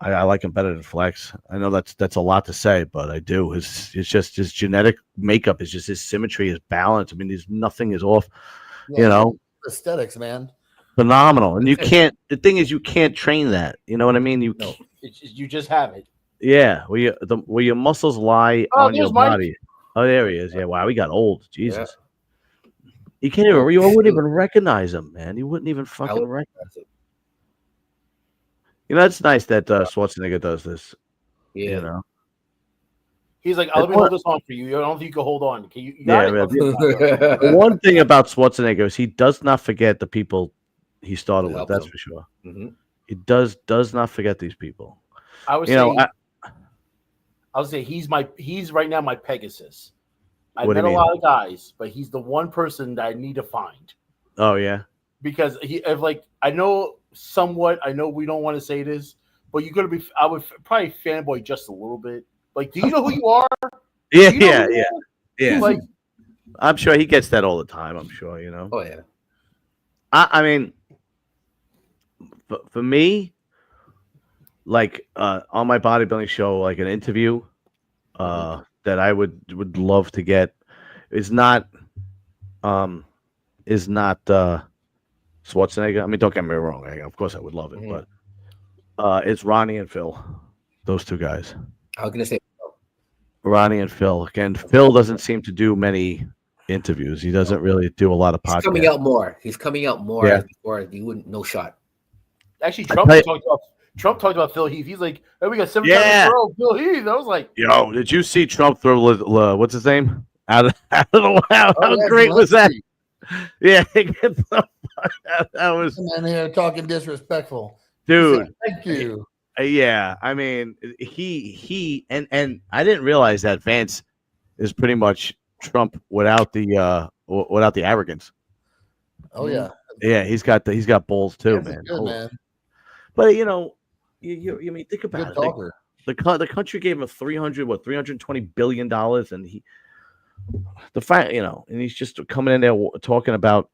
Speaker 1: I like him better than Flex. I know that's a lot to say, but I do. It's just his genetic makeup is just his symmetry, his balance. I mean, nothing is off,
Speaker 5: Aesthetics, man.
Speaker 1: Phenomenal. And the thing is, you can't train that. You know what I mean?
Speaker 4: You just have it.
Speaker 1: Yeah. Where your muscles lie on your body. Oh, there he is. Yeah. Wow. He got old. Jesus. Yeah. You can't even. You wouldn't even recognize him, man. You wouldn't even fucking recognize him. It's nice that Schwarzenegger does this.
Speaker 2: Yeah.
Speaker 4: He's like, let me hold this on for you. I don't think you can hold on. Can you?
Speaker 1: The one thing about Schwarzenegger is he does not forget the people he started with. That's for sure. Mm-hmm. He does not forget these people.
Speaker 4: I would say he's right now my Pegasus. I met a lot of guys, but he's the one person that I need to find.
Speaker 1: Oh yeah,
Speaker 4: because I know we don't want to say this, but you're gonna be. I would probably fanboy just a little bit. Like, do you know who you are?
Speaker 1: Yeah. Like, I'm sure he gets that all the time. I'm sure
Speaker 2: Oh yeah.
Speaker 1: I mean, for me, like on my bodybuilding show, like an interview, that I would love to get is not Schwarzenegger. I mean, don't get me wrong. Of course, I would love it, but it's Ronnie and Phil. Those two guys.
Speaker 2: I was gonna say
Speaker 1: Ronnie and Phil. Again, Phil doesn't seem to do many interviews. He doesn't really do a lot of podcasts.
Speaker 2: He's coming out more.
Speaker 1: Yeah.
Speaker 2: Before you wouldn't no shot.
Speaker 4: Actually, Trump talked about Phil Heath. He's like, "Oh, we got 7 times in a row, Phil Heath." I was like,
Speaker 1: "Yo, did you see Trump throw what's his name out of the wow? How great was that?" Yeah, that was.
Speaker 5: And here talking disrespectful,
Speaker 1: dude.
Speaker 5: Said, thank you.
Speaker 1: Yeah, I mean, he and I didn't realize that Vance is pretty much Trump without the arrogance.
Speaker 5: Oh yeah,
Speaker 1: yeah, he's got balls too, man.
Speaker 5: Good, man.
Speaker 1: But you know, you mean think about
Speaker 5: it.
Speaker 1: The country gave him $320 billion, and and he's just coming in there talking about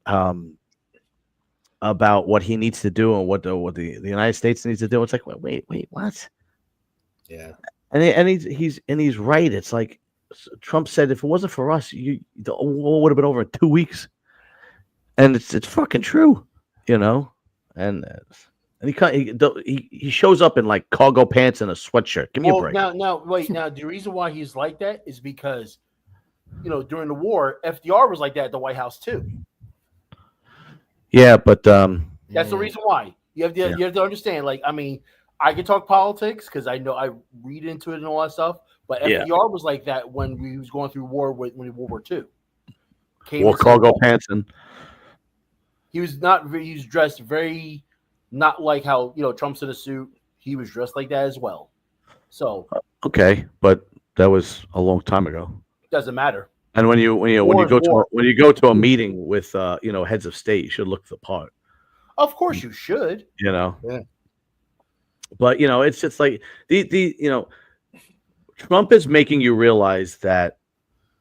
Speaker 1: what he needs to do and what the United States needs to do. It's like, wait, what?
Speaker 2: Yeah,
Speaker 1: and he's right. It's like Trump said, if it wasn't for us, the war would have been over in 2 weeks, and it's fucking true, and he shows up in like cargo pants and a sweatshirt. Give me a break.
Speaker 4: Now, the reason why he's like that is because, during the war, FDR was like that at the White House too.
Speaker 1: Yeah, but
Speaker 4: that's the reason why you have to understand. Like, I mean, I can talk politics because I know I read into it and all that stuff. But FDR was like that when we was going through war when World War II.
Speaker 1: Wore cargo pants and
Speaker 4: he was dressed very not like how Trump's in a suit. He was dressed like that as well. So
Speaker 1: okay, but that was a long time ago.
Speaker 4: Doesn't matter.
Speaker 1: And when you go to a meeting with heads of state, you should look the part.
Speaker 4: Of course, you should.
Speaker 1: Yeah. But it's just like Trump is making you realize that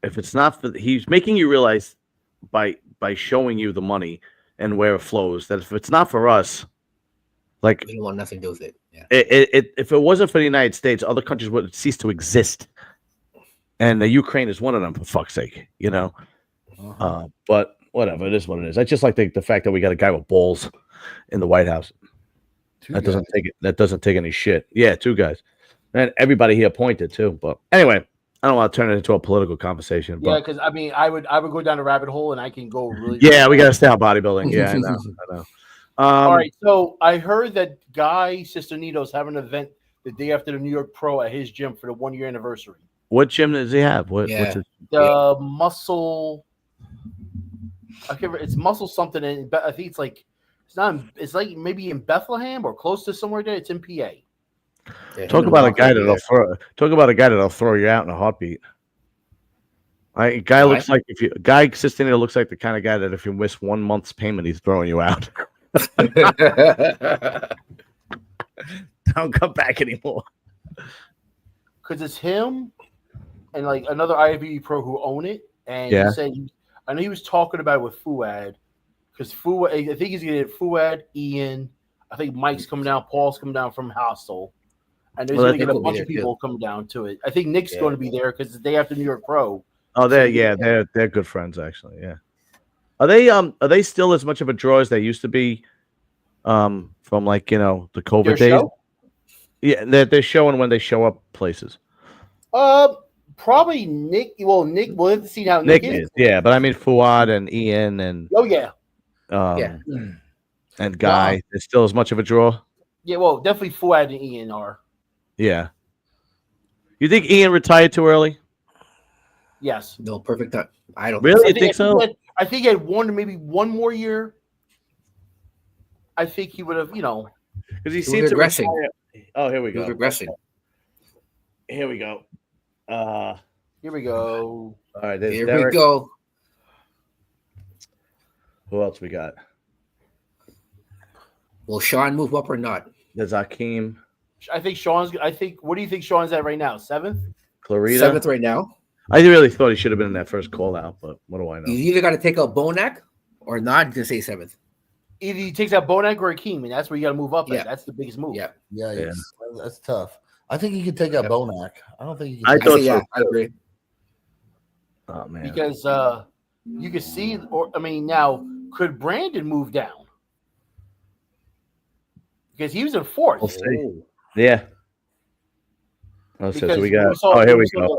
Speaker 1: if it's not for he's making you realize by showing you the money and where it flows that if it's not for us, like
Speaker 2: we want nothing to do with it. Yeah.
Speaker 1: If it wasn't for the United States, other countries would cease to exist. And the Ukraine is one of them, for fuck's sake, But whatever, it is what it is. I just like the fact that we got a guy with balls in the White House. That doesn't take any shit. Yeah, 2 guys, and everybody he appointed too. But anyway, I don't want to turn it into a political conversation.
Speaker 4: Yeah, because I mean, I would go down a rabbit hole, and I can go really.
Speaker 1: Yeah, we got to stay on bodybuilding. Yeah, I know.
Speaker 4: All right, so I heard that Guy Sisternito's having an event the day after the New York Pro at his gym for the 1-year anniversary.
Speaker 1: What gym does he have? What's
Speaker 4: the muscle? I can't remember. It's muscle something, and I think it's like it's not. It's like maybe in Bethlehem or close to somewhere there. It's in PA.
Speaker 1: Yeah, talk about a guy that'll throw you out in a heartbeat. Guy Sisternito looks like the kind of guy that if you miss 1 month's payment, he's throwing you out. Don't come back anymore.
Speaker 4: Because it's him and like another IFBB pro who own it, and he said I know he was talking about it with Fuad, because Fuad, I think he's gonna get Fuad, Ian, I think Mike's coming down, Paul's coming down from Hostel, and there's gonna get a bunch of people coming down to it. I think Nick's going to be there because it's the day after New York Pro.
Speaker 1: Oh, they're good friends actually. Yeah, are they still as much of a draw as they used to be? From like the COVID days.
Speaker 4: Show?
Speaker 1: Yeah, they're showing when they show up places.
Speaker 4: Probably Nick. Well, Nick. We'll have to see how Nick is.
Speaker 1: Yeah, but I mean Fuad and Ian and and Guy. They're still as much of a draw.
Speaker 4: Yeah, well, definitely Fuad and Ian are.
Speaker 1: Yeah. You think Ian retired too early?
Speaker 2: Yes. No, perfect time. I don't
Speaker 1: really think so.
Speaker 4: I think he had maybe one more year. I think he would have,
Speaker 1: because he seems to regressing. Oh, here we go.
Speaker 2: Regressing.
Speaker 1: Here we go.
Speaker 4: Here we go.
Speaker 1: All right,
Speaker 2: here Derek. We go.
Speaker 1: Who else we got?
Speaker 2: Will Sean move up or not?
Speaker 1: There's Akeem.
Speaker 4: I think Sean's. What do you think Sean's at right now? 7th.
Speaker 1: Clarita
Speaker 2: 7th right now.
Speaker 1: I really thought he should have been in that first call out, but what do I know?
Speaker 2: You either got to take out Bonac or not to say 7th.
Speaker 4: Either he takes out Bonac or Akeem, and that's where you got to move up. Yeah, that's the biggest move.
Speaker 5: Yeah, that's tough. I think he could take out Bonac. I don't think he can.
Speaker 1: I thought so.
Speaker 2: I agree.
Speaker 1: Oh man.
Speaker 4: Because you can see, now could Brandon move down? Because he was in fourth.
Speaker 1: We'll see. Yeah. Oh, so we got.
Speaker 4: Here
Speaker 1: we go.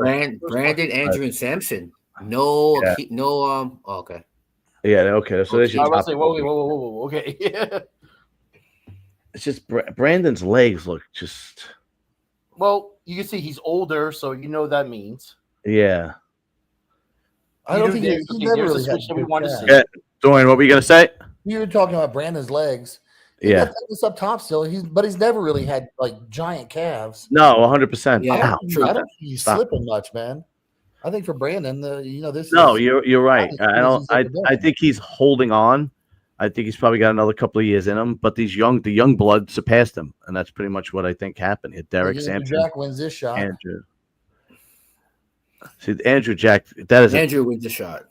Speaker 2: Brandon, Andrew, and Samson. No, no. Okay.
Speaker 1: Yeah. Okay. So there's your top.
Speaker 4: Whoa. Okay.
Speaker 1: It's just Brandon's legs look just.
Speaker 4: Well, you can see he's older, so you know that means.
Speaker 1: Yeah.
Speaker 5: I don't think he never really had
Speaker 4: switch that we wanted to see.
Speaker 1: Yeah. Dorian, what were you gonna say?
Speaker 5: You were talking about Brandon's legs.
Speaker 1: Yeah.
Speaker 5: He's up top still. But he's never really had like giant calves.
Speaker 1: No, 100%.
Speaker 2: Yeah,
Speaker 5: I don't think he's slipping much, man. I think for Brandon, this.
Speaker 1: No, you're right. I think he's holding on. I think he's probably got another couple of years in him. But the young blood surpassed him, and that's pretty much what I think happened. Derek Sampson.
Speaker 5: Jack wins this shot.
Speaker 1: Andrew. See, Andrew Jack. That is
Speaker 2: Andrew wins the shot.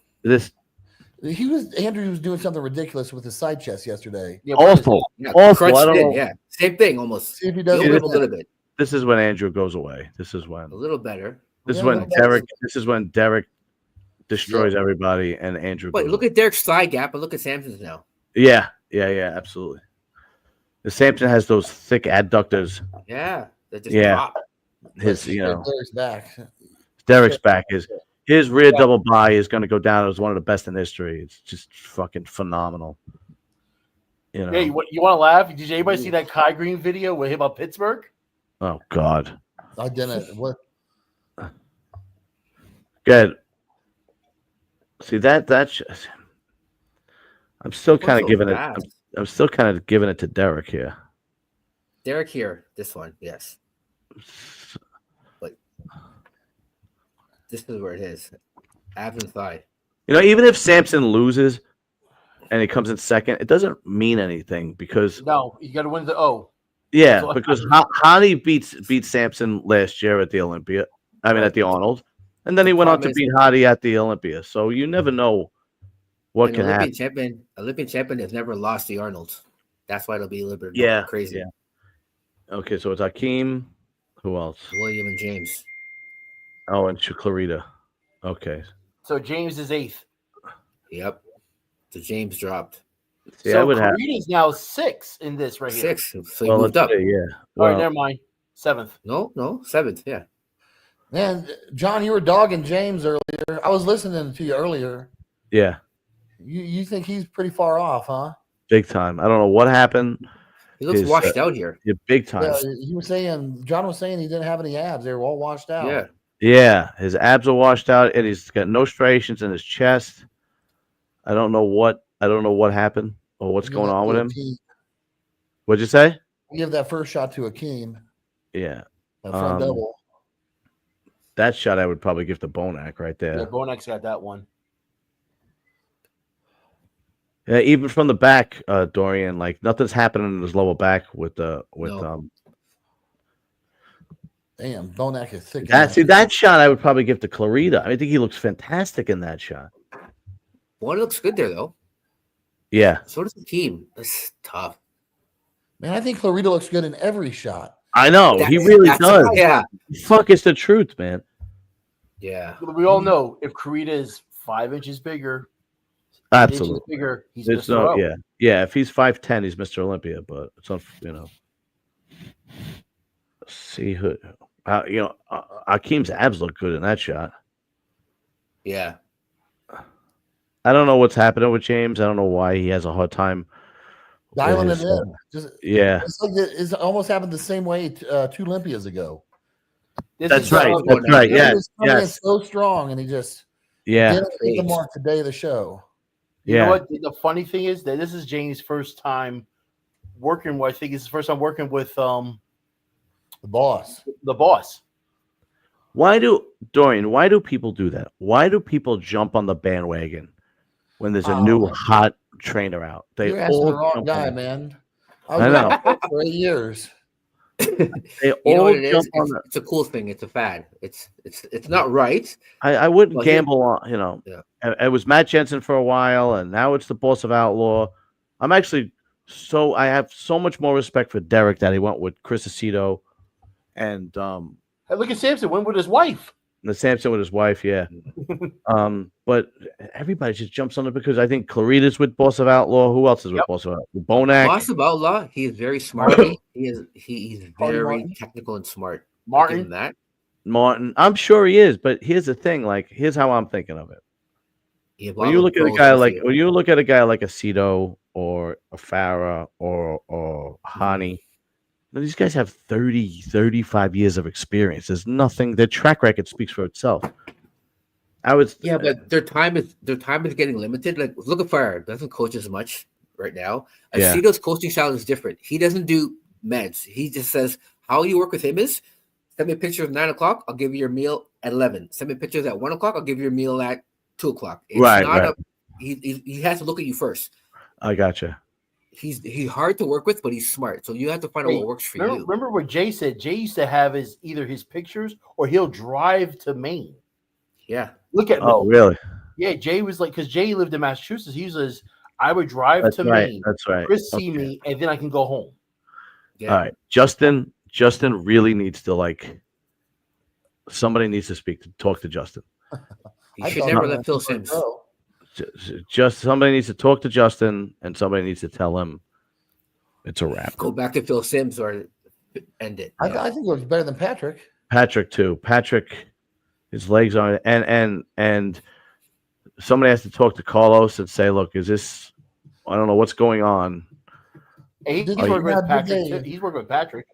Speaker 5: Andrew was doing something ridiculous with his side chest yesterday.
Speaker 1: Yeah, awful.
Speaker 2: Awful. I don't know. Yeah, same thing almost.
Speaker 5: See if he does
Speaker 2: a little bit.
Speaker 1: This is when Andrew goes away. This is when
Speaker 2: a little better.
Speaker 1: This is when Derek destroys everybody and Andrew.
Speaker 2: But look at Derek's thigh gap and look at Samson's now.
Speaker 1: Yeah, absolutely. The Samson has those thick adductors.
Speaker 2: Yeah, that just drop.
Speaker 1: Derek's back. His rear double by is going to go down as one of the best in history. It's just fucking phenomenal.
Speaker 4: Hey, you want to laugh? Did anybody see that Kai Green video with him about Pittsburgh?
Speaker 1: Oh God,
Speaker 5: I didn't. What?
Speaker 1: Good. See that's. I'm still kind of giving it. I'm still kind of giving it to Derek here.
Speaker 2: Derek here, this one, yes. But this is where it is. Abs and thigh.
Speaker 1: Even if Samson loses and he comes in second, it doesn't mean anything because
Speaker 4: you got to win the O.
Speaker 1: Yeah, because Hadi beat Samson last year at the Olympia. I mean, at the Arnold, and then he went on to beat Hadi at the Olympia. So you never know what can happen.
Speaker 2: Olympian champion has never lost the Arnold. That's why it'll be a little bit crazy.
Speaker 1: Yeah. Okay, so it's Hakeem. Who else?
Speaker 2: William and James.
Speaker 1: Oh, and Clarita. Okay.
Speaker 4: So James is 8th.
Speaker 2: Yep. So James dropped.
Speaker 1: See,
Speaker 4: so Clarita's now 6 in this right here.
Speaker 2: 6. So he moved up.
Speaker 1: Yeah.
Speaker 4: All right, never mind. 7th.
Speaker 2: No, 7th. Yeah.
Speaker 5: Man, John, you were dogging James earlier. I was listening to you earlier.
Speaker 1: Yeah.
Speaker 5: You think he's pretty far off, huh?
Speaker 1: Big time. I don't know what happened.
Speaker 2: He looks washed out here.
Speaker 1: Yeah, big time.
Speaker 5: Yeah, John was saying he didn't have any abs. They were all washed out.
Speaker 2: Yeah.
Speaker 1: Yeah, his abs are washed out, and he's got no striations in his chest. I don't know what happened or what's going on with him. What'd you say?
Speaker 5: Give that first shot to Hakeem.
Speaker 1: Yeah.
Speaker 5: Front double.
Speaker 1: That shot I would probably give to Bonac right there.
Speaker 4: Yeah, Bonac's got that one.
Speaker 1: Yeah, even from the back, Dorian, like nothing's happening in his lower back with
Speaker 5: Damn, Bonac is thick.
Speaker 1: That shot I would probably give to Clarita. I think he looks fantastic in that shot.
Speaker 2: One looks good there though.
Speaker 1: Yeah.
Speaker 2: So does the team. That's tough.
Speaker 5: Man, I think Clarita looks good in every shot.
Speaker 1: I know. He really does.
Speaker 2: Yeah.
Speaker 1: Fuck, it's the truth, man.
Speaker 2: Yeah.
Speaker 4: We all know if Clarita is 5 inches bigger,
Speaker 1: absolutely
Speaker 4: bigger, he's
Speaker 1: Mr. O. Yeah. If he's 5'10", he's Mr. Olympia. But it's see who, Hakeem's abs look good in that shot.
Speaker 2: Yeah.
Speaker 1: I don't know what's happening with James. I don't know why he has a hard time
Speaker 5: dialing it in.
Speaker 1: It's
Speaker 5: like it almost happened the same way 2 Olympias ago.
Speaker 1: That's right. That's right. Yes.
Speaker 5: So strong, and he just didn't hit the mark the day of the show.
Speaker 4: You know what? The funny thing is that this is James' first time working. I think it's his first time working with the
Speaker 5: boss.
Speaker 4: The boss.
Speaker 1: Dorian? Why do people do that? Why do people jump on the bandwagon when there's a new hot trainer out?
Speaker 5: You're asking the wrong guy, man.
Speaker 1: I know.
Speaker 5: For 8 years.
Speaker 1: They all jump on that.
Speaker 2: It's a cool thing. It's a fad. It's not right.
Speaker 1: I wouldn't gamble on. It was Matt Jensen for a while, and now it's the boss of Outlaw. I have so much more respect for Derek that he went with Chris Aceto, and
Speaker 4: hey, look at Samson went with his wife.
Speaker 1: The Sampson with his wife, yeah. But everybody just jumps on it because I think Clarita's with Boss of Outlaw. Who else is with Boss of Outlaw? Bonac.
Speaker 2: Boss of Outlaw. He is very smart. He's very technical and smart.
Speaker 4: Martin.
Speaker 2: That.
Speaker 1: Martin, I'm sure he is, but here's the thing. Like, here's how I'm thinking of it. When you look at a guy like a Cito or a Farah or Hani, these guys have 30, 35 years of experience. There's nothing. Their track record speaks for itself.
Speaker 2: But their time is getting limited. Like, look at Farah. Doesn't coach as much right now. Cito's coaching style is different. He doesn't do meds. He just says how you work with him is send me a picture of 9 o'clock. I'll give you your meal at 11. Send me pictures at 1 o'clock. I'll give you your meal at 2 o'clock. He has to look at you first.
Speaker 1: I gotcha.
Speaker 2: He's hard to work with, but he's smart. So you have to find out what works for you.
Speaker 4: Remember what Jay said? Jay used to have either his pictures or he'll drive to Maine.
Speaker 2: Yeah.
Speaker 4: Look at
Speaker 1: really?
Speaker 4: Yeah, Jay was like, because Jay lived in Massachusetts. He says, I would drive to Maine.
Speaker 1: That's right.
Speaker 4: Chris see me, and then I can go home.
Speaker 2: Yeah.
Speaker 1: All right. Justin really needs to somebody needs to talk to Justin.
Speaker 2: You should never let Phil Sims.
Speaker 1: Just somebody needs to talk to Justin, and somebody needs to tell him it's a wrap.
Speaker 2: Go back to Phil Sims or end it.
Speaker 5: I think it was better than Patrick.
Speaker 1: Patrick too. Patrick, his legs on it, and somebody has to talk to Carlos and say, "Look, is this? I don't know what's going on."
Speaker 4: He's working with Patrick. He's working with Patrick.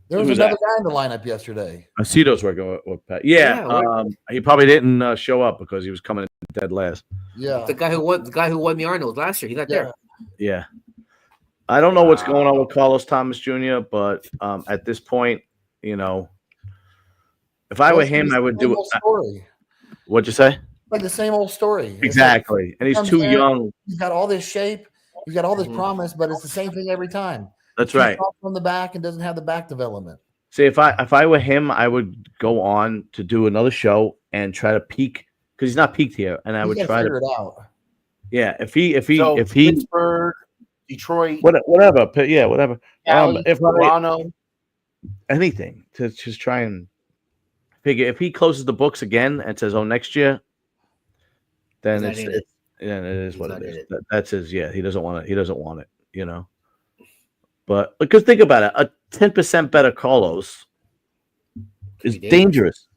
Speaker 5: There was another guy in the lineup yesterday.
Speaker 1: Cito's working with Pat. Yeah, he probably didn't show up because he was coming in dead last.
Speaker 5: Yeah,
Speaker 2: the guy who won the Arnold last year. He's not there.
Speaker 1: Yeah, I don't know what's going on with Carlos Thomas Jr., but at this point, if I were him, I would do it. What'd you say?
Speaker 5: Like the same old story.
Speaker 1: Exactly, and he's too young.
Speaker 5: He's got all this shape. He's got all this promise, but it's the same thing every time.
Speaker 1: That's right.
Speaker 5: From the back and doesn't have the back development.
Speaker 1: See, if I were him, I would go on to do another show and try to peak because he's not peaked here, and I would try to
Speaker 5: figure it out.
Speaker 1: Yeah, if he
Speaker 4: Pittsburgh, Detroit,
Speaker 1: whatever, yeah, whatever. If
Speaker 4: Toronto,
Speaker 1: anything to just try and figure. If he closes the books again and says, "Oh, next year," then it is what it is. That's his. Yeah, he doesn't want it. He doesn't want it. But because think about it, a 10% better Carlos is dangerous,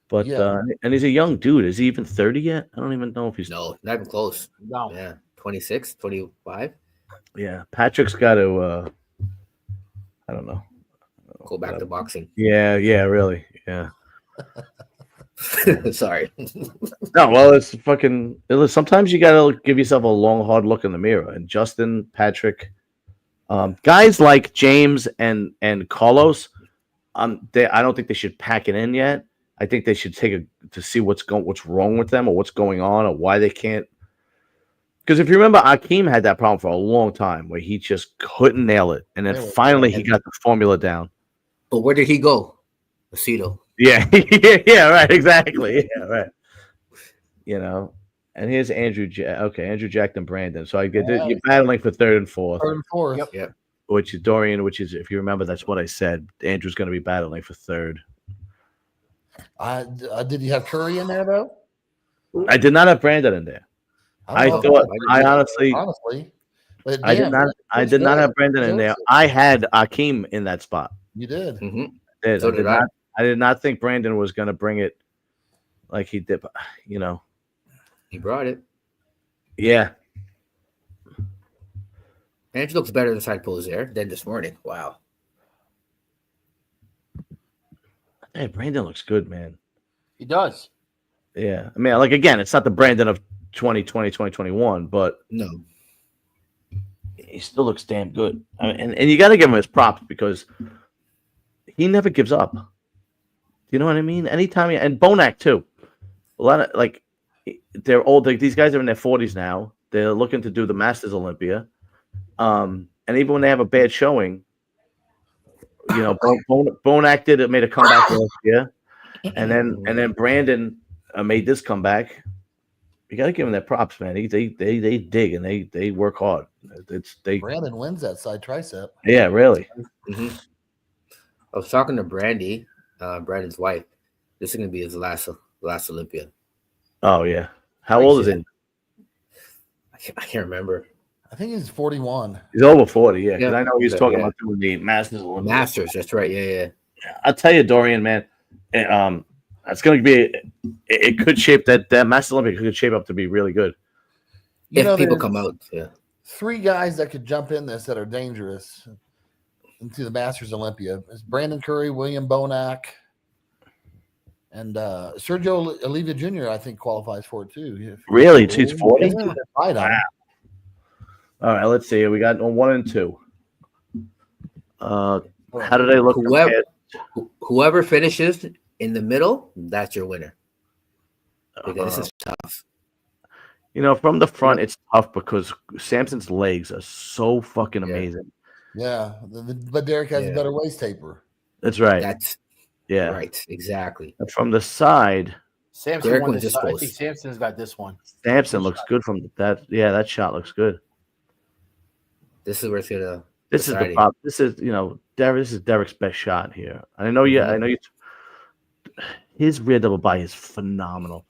Speaker 1: But and he's a young dude. Is he even 30 yet? I don't even know if he's
Speaker 2: not even close. No, yeah, 26, 25.
Speaker 1: Yeah, Patrick's got to. I don't know.
Speaker 2: Go back to boxing.
Speaker 1: Yeah, really, yeah.
Speaker 2: Sorry.
Speaker 1: No, well, it's fucking. Sometimes you gotta give yourself a long, hard look in the mirror. And Justin, Patrick, guys like James and Carlos, I don't think they should pack it in yet. I think they should take to see what's wrong with them or what's going on or why they can't. Because if you remember, Akeem had that problem for a long time where he just couldn't nail it, and then finally he got the formula down.
Speaker 2: But where did he go? Cito.
Speaker 1: Yeah, yeah, right, exactly. Yeah, right. And here's Andrew Jack and Brandon. So you're battling for third and fourth.
Speaker 5: Third and fourth.
Speaker 2: Yep.
Speaker 1: Which is Dorian, which is, if you remember, that's what I said. Andrew's going to be battling for third.
Speaker 5: Did you have Curry in there though?
Speaker 1: I did not have Brandon in there. I honestly, I did not have Brandon in there. I had Akeem in that spot.
Speaker 5: You did.
Speaker 2: Mm-hmm. So did I.
Speaker 1: I did not think Brandon was going to bring it like he did,
Speaker 2: He brought it.
Speaker 1: Yeah.
Speaker 2: Andrew looks better in the side pose there than this morning. Wow.
Speaker 1: Hey, Brandon looks good, man.
Speaker 4: He does.
Speaker 1: Yeah. I mean, like, again, it's not the Brandon of 2020, 2021, but
Speaker 2: no.
Speaker 1: He still looks damn good. I mean, and you got to give him his props because he never gives up. You know what I mean? Anytime, and Bonac too. A lot of they're old. These guys are in their 40s now. They're looking to do the Masters Olympia, and even when they have a bad showing, Bonac made a comeback last year, and then Brandon made this comeback. You got to give them their props, man. They dig and they work hard.
Speaker 5: Brandon wins that side tricep.
Speaker 1: Yeah, really.
Speaker 2: Mm-hmm. I was talking to Brandy. Brandon's wife. This is gonna be his last Olympia.
Speaker 1: Oh yeah. How old is he?
Speaker 2: I can't remember.
Speaker 5: I think he's 41.
Speaker 1: He's over 40. Yeah, because
Speaker 2: Yeah.
Speaker 1: I know he's talking
Speaker 2: Yeah.
Speaker 1: about doing the Masters.
Speaker 2: Masters. That's right. Yeah.
Speaker 1: I'll tell you, Dorian, man. It's going to be. It could shape that Masters Olympic could shape up to be really good.
Speaker 2: If people come out, yeah.
Speaker 5: 3 guys that could jump in this that are dangerous into the Masters Olympia. It's Brandon Curry, William Bonac, and Sergio Livia Jr. I think qualifies for it too.
Speaker 1: Really, he's 40.
Speaker 5: Wow.
Speaker 1: All right, let's see. We got 1 and 2. How do they look?
Speaker 2: Whoever finishes in the middle, that's your winner. Because this is tough.
Speaker 1: You know, from the front, it's tough because Sampson's legs are so fucking amazing.
Speaker 5: Yeah, but Derek has a better waist taper.
Speaker 1: That's right.
Speaker 2: That's right. Exactly.
Speaker 1: And from the side,
Speaker 4: Sampson won this. I think Sampson's got this one.
Speaker 1: Sampson looks good from that. Yeah, that shot looks good.
Speaker 2: This is where it's gonna.
Speaker 1: This is the problem. This is Derek. This is Derek's best shot here. I know. Yeah, I know. His rear double body is phenomenal.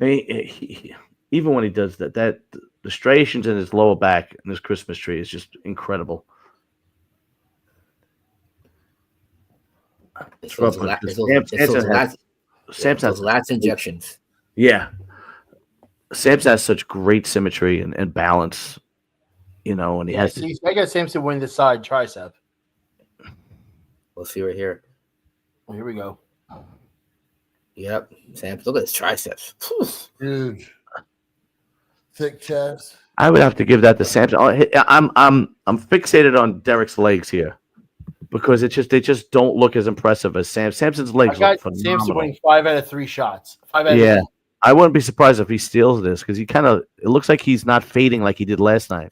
Speaker 1: I mean, even when he does that, the striations in his lower back and his Christmas tree is just incredible.
Speaker 2: Samson has lats injections.
Speaker 1: Yeah, Samson has such great symmetry and balance. And he has.
Speaker 4: See, I got Sampson winning the side tricep.
Speaker 2: We'll see right here.
Speaker 4: Well, here we go.
Speaker 2: Yep, Sampson. Look at his triceps.
Speaker 5: Huge, thick chest.
Speaker 1: I would have to give that to Sampson. I'm fixated on Derek's legs here because they just don't look as impressive as Sampson's legs.
Speaker 4: I got
Speaker 1: look
Speaker 4: Sampson winning 5 out of 3 shots. 5 out of 3.
Speaker 1: I wouldn't be surprised if he steals this because it looks like he's not fading like he did last night.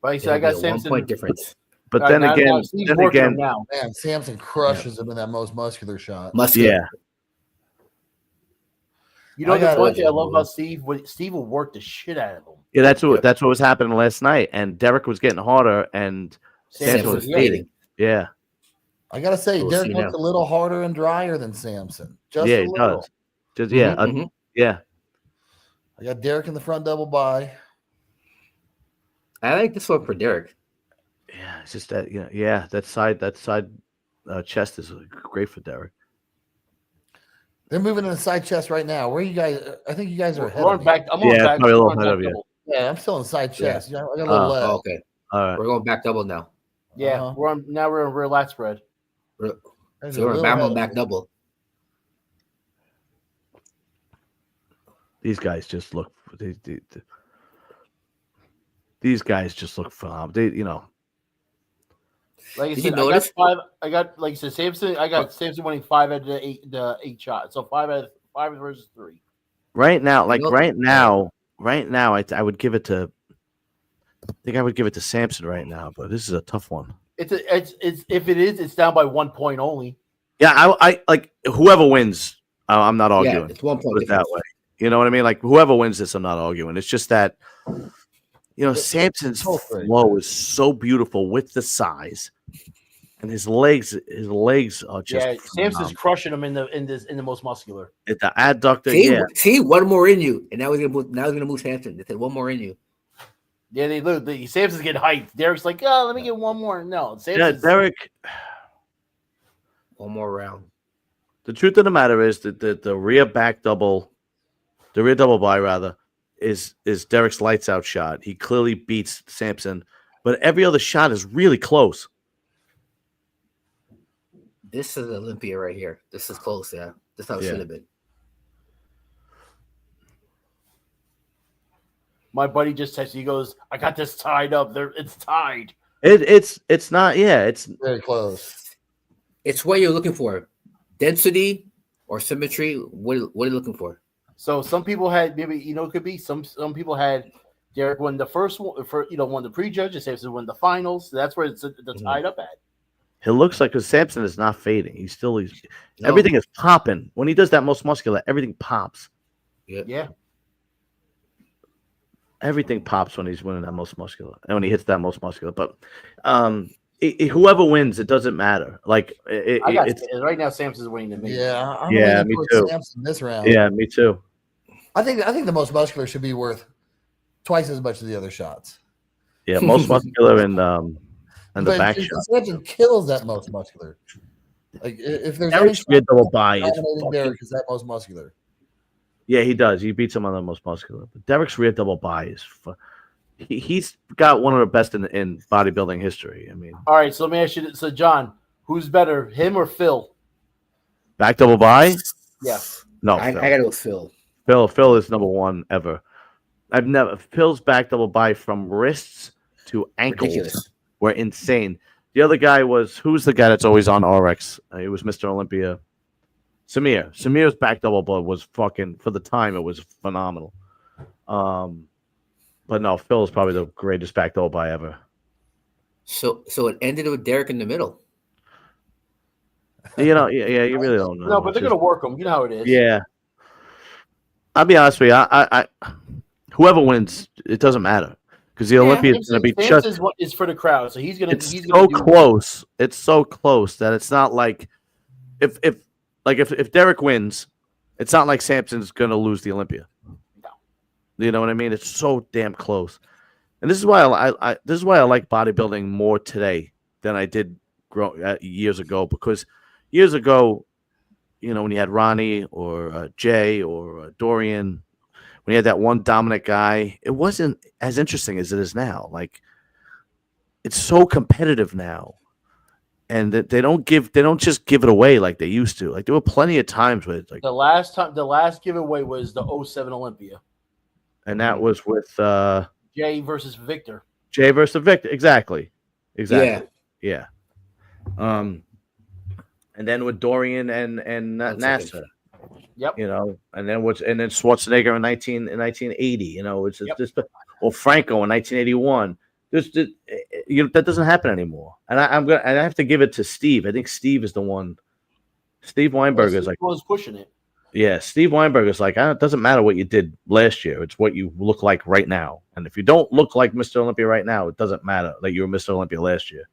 Speaker 4: Like I said, I got Sampson.
Speaker 2: 1 point difference.
Speaker 1: But then again,
Speaker 5: man, Sampson crushes him in that most muscular shot.
Speaker 1: Yeah.
Speaker 4: You know, the one thing I love about Steve will work the shit out of him.
Speaker 1: Yeah, that's what was happening last night, and Derek was getting harder, and Sampson was fading. Yeah,
Speaker 5: I gotta say, Derek looks a little harder and drier than Sampson. Just a little.
Speaker 1: Does. Just
Speaker 5: yeah. I got Derek in the front double by.
Speaker 2: I like this one for Derek.
Speaker 1: Yeah, it's just that that side chest is great for Derek.
Speaker 5: They're moving in the side chest right now. Where are you guys? I think you guys are ahead.
Speaker 4: I'm back. I'm back.
Speaker 1: A little ahead of you.
Speaker 5: Yeah, I'm still in side chest. I got a little leg.
Speaker 2: Okay.
Speaker 1: All right.
Speaker 2: We're going back double now.
Speaker 4: Yeah, we're on rear lat spread.
Speaker 2: So we're back double.
Speaker 1: These guys just look. These guys just look phenomenal.
Speaker 4: Like I said, I got like I said, Sampson. I got Sampson winning 5 out of the 8 shots. So 5 versus 3.
Speaker 1: Right now, I would give it to. I think I would give it to Sampson right now, but this is a tough one.
Speaker 4: It's if it is, it's down by 1 point only.
Speaker 1: Yeah, I like whoever wins. I'm not arguing.
Speaker 2: Yeah, it's 1 point
Speaker 1: put it that way. You know what I mean? Like whoever wins this, I'm not arguing. It's just that Sampson's flow is so beautiful with the size, and his legs are just.
Speaker 4: Sampson's crushing him in the most muscular.
Speaker 1: At the adductor,
Speaker 2: see, 1 more in you, and now he's gonna move Sampson. They said 1 more in you.
Speaker 4: Yeah, Sampson's getting hyped. Derek's like, let me get 1 more. No,
Speaker 1: Derek.
Speaker 2: 1 more round.
Speaker 1: The truth of the matter is that the rear double by rather is Derek's lights out shot. He clearly beats Sampson, but every other shot is really close.
Speaker 2: This is Olympia right here. This is close, yeah. This is how it should have been.
Speaker 4: My buddy just texted. He goes, "I got this tied up. It's tied."
Speaker 1: It's not. Yeah, it's
Speaker 5: very close.
Speaker 2: It's what you're looking for: density or symmetry. What are you looking for?
Speaker 4: So some people had maybe it could be some people had Derek won the first one won the prejudge, and Sampson won the finals. So that's where it's tied up at.
Speaker 1: It looks like because Sampson is not fading. Everything is popping when he does that most muscular. Everything pops.
Speaker 4: Yeah.
Speaker 1: Everything pops when he's winning that most muscular and when he hits that most muscular. But whoever wins, it doesn't matter. Like
Speaker 4: right now, Sampson's winning the main.
Speaker 5: Yeah, I'm
Speaker 1: yeah,
Speaker 5: leaning
Speaker 1: me
Speaker 5: towards
Speaker 1: too.
Speaker 5: Sampson this round.
Speaker 1: Yeah, me too.
Speaker 5: I think the most muscular should be worth twice as much as the other shots.
Speaker 1: Yeah, most muscular and the back shot.
Speaker 5: Sampson kills that most muscular. Like if there's
Speaker 1: Derek's rear double by is
Speaker 5: Derek is that most muscular.
Speaker 1: Yeah, he does. He beats him on the most muscular. But Derek's rear double by is he's got one of the best in bodybuilding history. I mean,
Speaker 4: all right. So let me ask you. So John, who's better, him or Phil?
Speaker 1: Back double by?
Speaker 4: Yeah.
Speaker 2: No, I gotta go Phil.
Speaker 1: Phil is number one ever. Phil's back double by from wrists to ankles were insane. The other guy who's the guy that's always on RX? He was Mr. Olympia. Speer. Speer's back double by was fucking, for the time, it was phenomenal. But no, Phil's probably the greatest back double by ever.
Speaker 2: So it ended with Derek in the middle.
Speaker 1: You really don't know.
Speaker 4: No, but they're gonna work them. You know how it is.
Speaker 1: Yeah. I'll be honest with you. I whoever wins, it doesn't matter. Because the Olympians going to be just
Speaker 4: is for the crowd, so he's going to.
Speaker 1: It's so close. It's so close that it's not like if Derek wins, it's not like Sampson's going to lose the Olympia.
Speaker 4: No.
Speaker 1: You know what I mean? It's so damn close, and this is why I like bodybuilding more today than I did years ago. Because years ago, when you had Ronnie or Jay or Dorian. When you had that one dominant guy, it wasn't as interesting as it is now. Like, it's so competitive now, and that they don't just give it away like they used to. Like, there were plenty of times where it's like
Speaker 4: the last giveaway was the 2007 Olympia,
Speaker 1: and that was with
Speaker 4: Jay versus Victor.
Speaker 1: Jay versus Victor, exactly. Yeah. And then with Dorian and Nasser.
Speaker 4: Yep.
Speaker 1: And then Schwarzenegger in 1980. It's just or Franco in 1981. That doesn't happen anymore. And I have to give it to Steve. I think Steve is the one. Steve Weinberger is was
Speaker 4: pushing it.
Speaker 1: Yeah, Steve Weinberger is like, it doesn't matter what you did last year. It's what you look like right now. And if you don't look like Mr. Olympia right now, it doesn't matter that you were Mr. Olympia last year.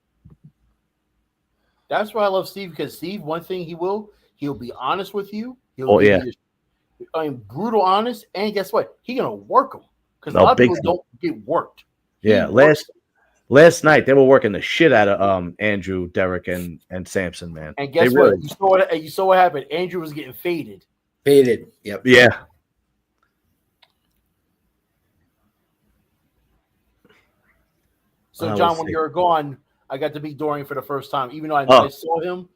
Speaker 4: That's why I love Steve, because Steve, one thing he'll be honest with you. Brutal honest, and guess what? He's gonna work them because a lot of people don't get worked.
Speaker 1: Yeah, last night they were working the shit out of Andrew, Derek, and Sampson, man.
Speaker 4: And guess what? You saw what happened. Andrew was getting faded.
Speaker 2: Yep.
Speaker 1: Yeah.
Speaker 4: So John, when you were gone, I got to meet Dorian for the first time, even though I saw him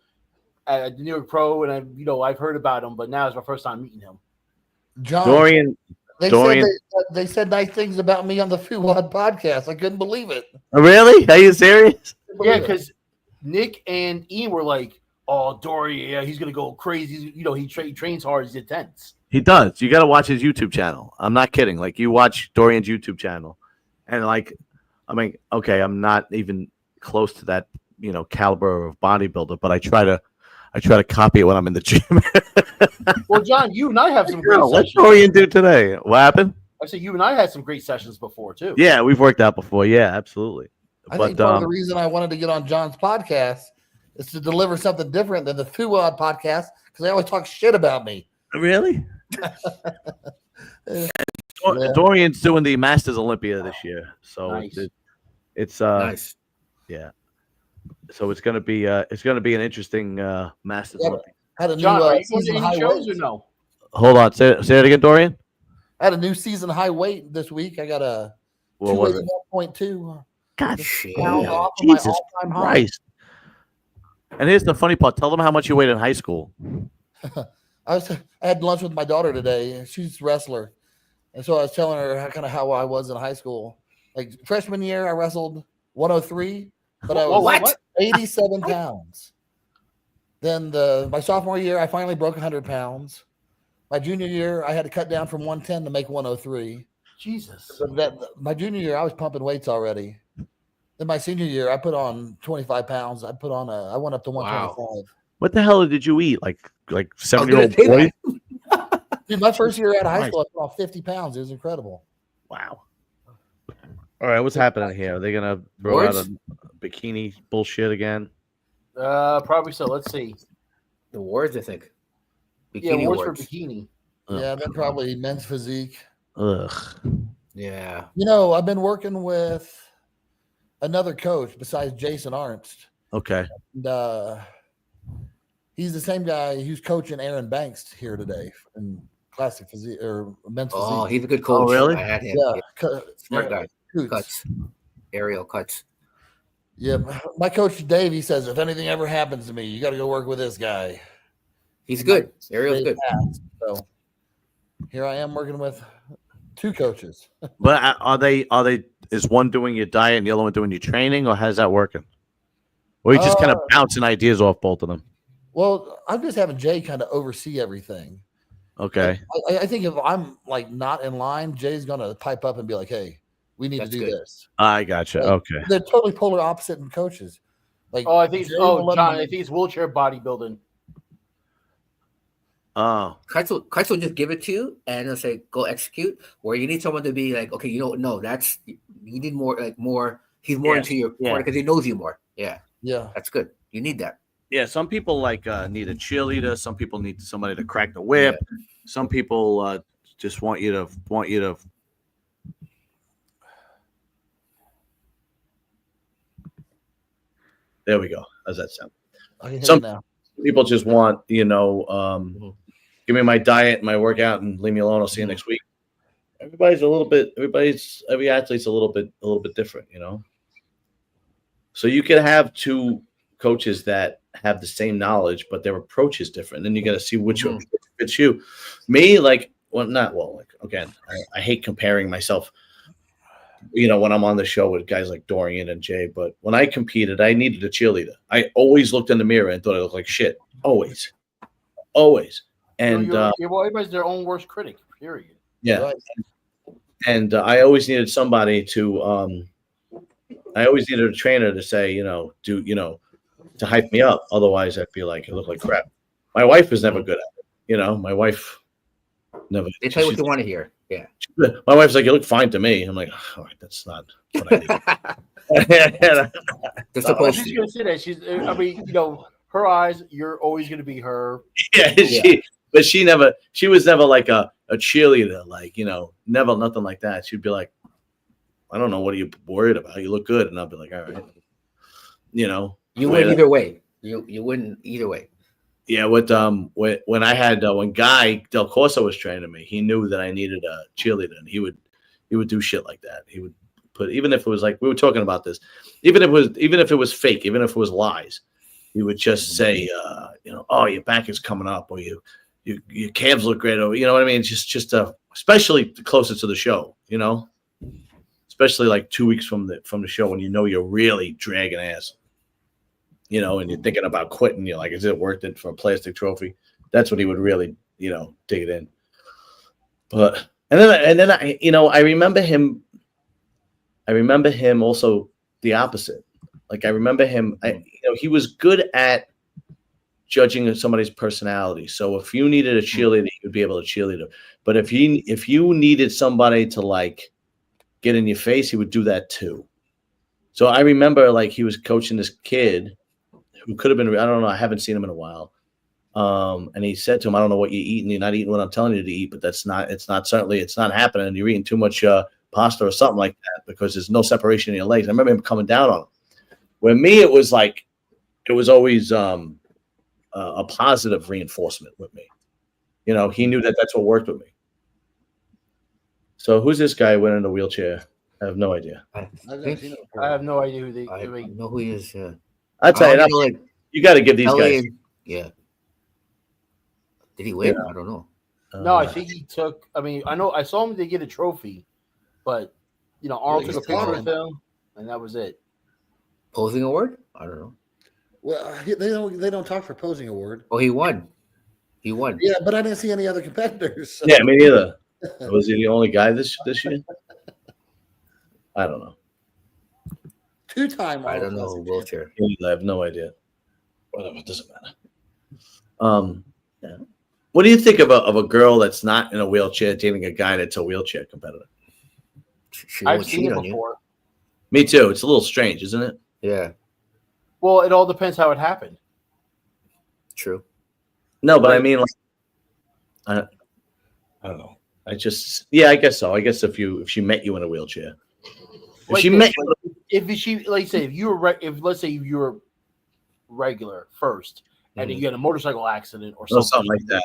Speaker 4: at the New York Pro, and I've heard about him, but now it's my first time meeting him.
Speaker 5: John,
Speaker 1: Dorian.
Speaker 5: They said nice things about me on the Fuad podcast. I couldn't believe it.
Speaker 1: Really? Are you serious?
Speaker 4: Yeah, because Nick and Ian were like, "Oh, Dorian, yeah, he's gonna go crazy. He trains hard. He's intense."
Speaker 1: He does. You got to watch his YouTube channel. I'm not kidding. Like, you watch Dorian's YouTube channel, and okay, I'm not even close to that, caliber of bodybuilder, but I try to copy it when I'm in the gym.
Speaker 4: Well, John, you and I have some great sessions.
Speaker 1: What's Dorian do today? What happened?
Speaker 4: I said you and I had some great sessions before too.
Speaker 1: Yeah, we've worked out before. Yeah, absolutely.
Speaker 5: I think part of the reason I wanted to get on John's podcast is to deliver something different than the Fuad podcast, because they always talk shit about me.
Speaker 1: Really? Dorian's doing the Masters Olympia this year, so nice. It's
Speaker 2: nice.
Speaker 1: Yeah. So it's gonna be an interesting Masters Olympia.
Speaker 5: Had a new
Speaker 4: John, are you going to any shows or no?
Speaker 1: Hold on, say it again, Dorian.
Speaker 5: I had a new season high weight this week. I got a 281.2.
Speaker 1: God, Jesus Christ! And here's the funny part. Tell them how much you weighed in high school.
Speaker 5: I had lunch with my daughter today. She's a wrestler, and so I was telling her how I was in high school. Like freshman year, I wrestled 103, but I was 87 pounds. Then my sophomore year, I finally broke 100 pounds. My junior year, I had to cut down from 110 to make 103.
Speaker 4: Jesus.
Speaker 5: My junior year, I was pumping weights already. Then my senior year, I put on 25 pounds. I went up to 125.
Speaker 1: Wow. What the hell did you eat? Like 7-year-old boy?
Speaker 5: Dude, my first year out of high school, I put on 50 pounds. It was incredible.
Speaker 1: Wow. All right, what's happening here? Are they gonna throw out a bikini bullshit again?
Speaker 4: Probably so. Let's see.
Speaker 2: The awards, I think.
Speaker 4: Bikini awards for bikini.
Speaker 5: Yeah, then probably men's physique.
Speaker 1: Ugh.
Speaker 2: Yeah.
Speaker 5: I've been working with another coach besides Jason Arntz.
Speaker 1: Okay.
Speaker 5: And, he's the same guy who's coaching Aaron Banks here today in classic physique or men's physique.
Speaker 2: Oh, he's a good coach.
Speaker 1: Oh, really?
Speaker 2: I had him.
Speaker 5: Yeah.
Speaker 2: Smart guy. Cuts. Aerial cuts.
Speaker 5: Yeah. My coach, Dave, he says, if anything ever happens to me, you got to go work with this guy.
Speaker 2: He's good. Aerial's good.
Speaker 5: So here I am working with two coaches.
Speaker 1: But are they? Is one doing your diet and the other one doing your training, or how's that working? Or you just kind of bouncing ideas off both of them?
Speaker 5: Well, I'm just having Jay kind of oversee everything.
Speaker 1: Okay.
Speaker 5: I think if I'm like not in line, Jay's gonna pipe up and be like, "Hey, we need to do this."
Speaker 1: I gotcha.
Speaker 5: Like,
Speaker 1: okay.
Speaker 5: They're totally polar opposite in coaches. Like,
Speaker 4: I think John. I think it's wheelchair bodybuilding.
Speaker 1: Oh.
Speaker 2: Cuts will just give it to you and they'll say, go execute. Or you need someone to be like, okay, no, that's you need more he's more into your part because he knows you more. Yeah.
Speaker 5: Yeah.
Speaker 2: That's good. You need that.
Speaker 1: Yeah, some people need a cheerleader. Some people need somebody to crack the whip. Yeah. Some people just want you to. There we go. How's that sound? Some people just want give me my diet, my workout, and leave me alone. I'll see you next week. Every athlete's a little bit different, So you could have two coaches that have the same knowledge, but their approach is different. Then you got to see which one fits you. Me, again, I hate comparing myself, when I'm on the show with guys like Dorian and Jay, but when I competed, I needed a cheerleader. I always looked in the mirror and thought I looked like shit. Always. And
Speaker 4: everybody's their own worst critic, period.
Speaker 1: Yeah. Right. And I always needed somebody to, I always needed a trainer to say, to hype me up. Otherwise, I'd be like, I look like crap. My wife was never good at it. My wife never.
Speaker 2: They tell you what you want to hear. Yeah.
Speaker 1: My wife's like, you look fine to me. I'm like, all right, that's not what I need.
Speaker 2: They're supposed
Speaker 4: she's going to say that. She's, her eyes, you're always going to be her.
Speaker 1: Yeah. She was never like a cheerleader, never nothing like that. She'd be like, I don't know, what are you worried about? You look good. And I'll be like, all right.
Speaker 2: You wouldn't either way. You wouldn't either way.
Speaker 1: Yeah, when I had when Guy Del Corso was training me, he knew that I needed a cheerleader, and he would do shit like that. He would put, even if it was like, we were talking about this, even if it was fake, even if it was lies, he would just say, oh, your back is coming up, or your calves look great, or you know what I mean? Just especially closer to the show, especially like 2 weeks from the show when you're really dragging ass. And you're thinking about quitting. You're like, is it worth it for a plastic trophy? That's what he would really, dig it in. But and then I remember him. I remember him also the opposite. Like I remember him. He was good at judging somebody's personality. So if you needed a cheerleader, he would be able to cheerlead him. But if you needed somebody to like get in your face, he would do that too. So I remember like he was coaching this kid who could have been, I don't know, I haven't seen him in a while. And he said to him, I don't know what you're eating. You're not eating what I'm telling you to eat, but it's not happening. You're eating too much pasta or something like that because there's no separation in your legs. I remember him coming down on him. With me, it was always a positive reinforcement with me. He knew that's what worked with me. So who's this guy winning the wheelchair? I have no idea.
Speaker 4: I have no idea who they.
Speaker 2: I know who he is.
Speaker 1: I'll tell you, you got to give these guys.
Speaker 2: Yeah. Did he win?
Speaker 1: Yeah.
Speaker 2: I don't know.
Speaker 4: No, I think he took. I mean, I know I saw him to get a trophy, but Arnold took a picture with him, and that was it.
Speaker 2: Posing award? I don't know.
Speaker 5: Well, they don't talk for posing award.
Speaker 2: Oh, he won. He won.
Speaker 5: Yeah, but I didn't see any other competitors. So.
Speaker 1: Yeah, me neither. Was he the only guy this year? I don't know.
Speaker 5: Two-time.
Speaker 2: I don't know wheelchair.
Speaker 1: I have no idea. Whatever, it doesn't matter. Yeah. What do you think of a girl that's not in a wheelchair dating a guy that's a wheelchair competitor?
Speaker 4: I've seen it before.
Speaker 1: Me too. It's a little strange, isn't it?
Speaker 2: Yeah.
Speaker 4: Well, it all depends how it happened.
Speaker 2: True.
Speaker 1: No, but I mean, like, I don't know. I guess so. I guess if she met you in a wheelchair,
Speaker 4: if she met you, if she, like, say, if you were, let's say you were regular first, and then you had a motorcycle accident or something
Speaker 1: like that,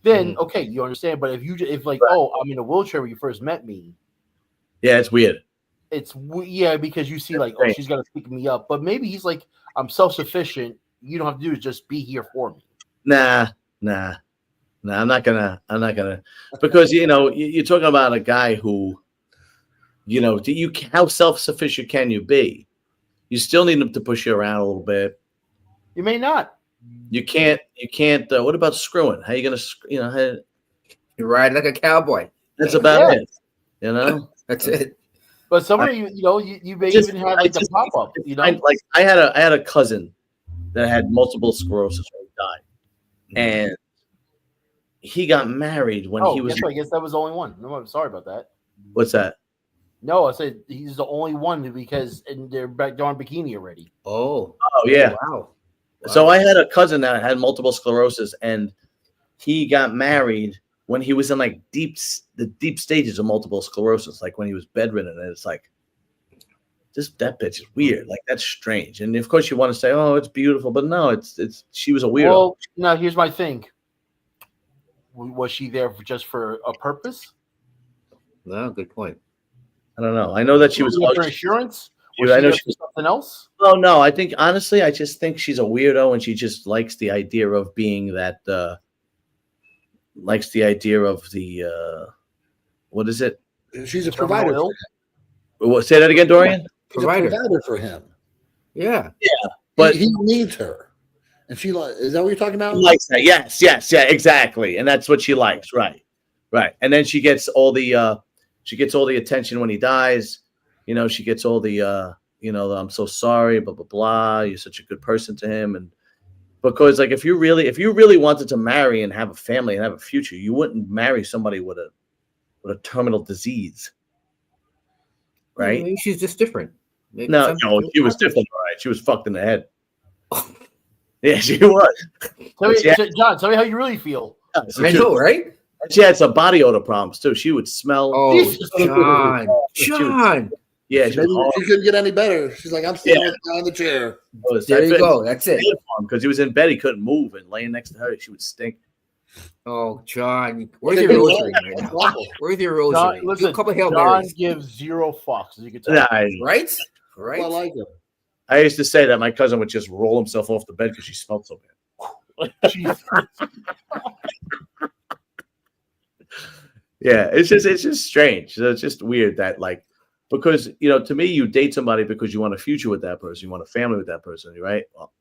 Speaker 4: then okay, you understand. But if like, oh, I'm in a wheelchair when you first met me,
Speaker 1: yeah, it's weird.
Speaker 4: It's because you see like, oh, she's gonna pick me up, but maybe he's like, I'm self-sufficient. You don't have to do is just be here for me.
Speaker 1: Nah. I'm not gonna, because you're talking about a guy who, how self-sufficient can you be? You still need him to push you around a little bit.
Speaker 4: You may not.
Speaker 1: You can't. What about screwing? How you gonna,
Speaker 2: you ride like a cowboy.
Speaker 1: That's about it.
Speaker 2: That's it.
Speaker 4: But somebody, you may even have like the pop up.
Speaker 1: Like I had a cousin that had multiple sclerosis when he died, and he got married when he was.
Speaker 4: I guess that was the only one. No, I'm sorry about that.
Speaker 1: What's that?
Speaker 4: No, I said he's the only one because they're back on Bikini already.
Speaker 2: Oh
Speaker 1: yeah.
Speaker 2: Wow.
Speaker 1: So I had a cousin that had multiple sclerosis, and he got married when he was in like the deep stages of multiple sclerosis, like when he was bedridden, and it's like, that bitch is weird. Like, that's strange. And of course you want to say, oh, it's beautiful, but no, it's she was a weirdo.
Speaker 4: Well, now here's my thing. Was she there just for a purpose?
Speaker 2: No, good point.
Speaker 1: I don't know. I know that she was
Speaker 4: for insurance.
Speaker 1: I know she was
Speaker 4: something else.
Speaker 1: Oh no, I think honestly, I just think she's a weirdo, and she just likes the idea of being that. Likes the idea of the what is it?
Speaker 5: She's a provider.
Speaker 1: Say that again, Dorian.
Speaker 5: She's a provider for him.
Speaker 2: Yeah,
Speaker 1: but
Speaker 5: he needs her, and she is that what you're talking about?
Speaker 1: She likes that. Yes, exactly, and that's what she likes, right? And then she gets all the attention when he dies. She gets all the I'm so sorry, blah blah blah. You're such a good person to him, and. Because like if you really wanted to marry and have a family and have a future, you wouldn't marry somebody with a terminal disease, right?
Speaker 2: Maybe she's just different.
Speaker 1: No, she was different, right? She was fucked in the head. Yeah, she was.
Speaker 4: John, tell me how you really feel.
Speaker 2: I know, right?
Speaker 1: She had some body odor problems too. She would smell.
Speaker 2: Oh, John.
Speaker 1: Yeah,
Speaker 5: she couldn't get any better. She's like, I'm sitting on the chair.
Speaker 2: There you go. That's it.
Speaker 1: Because he was in bed, he couldn't move, and laying next to her, she would stink.
Speaker 2: Oh, John, where's your rosary right now? Where's your rosary?
Speaker 4: John, listen,
Speaker 2: a couple Hail
Speaker 4: John
Speaker 2: Marys.
Speaker 4: gives zero fucks, as you can tell.
Speaker 2: Right?
Speaker 5: I like him.
Speaker 1: I used to say that my cousin would just roll himself off the bed because she smelled so bad. Yeah, it's just strange. It's just weird that like. Because, to me, you date somebody because you want a future with that person. You want a family with that person, right? Well,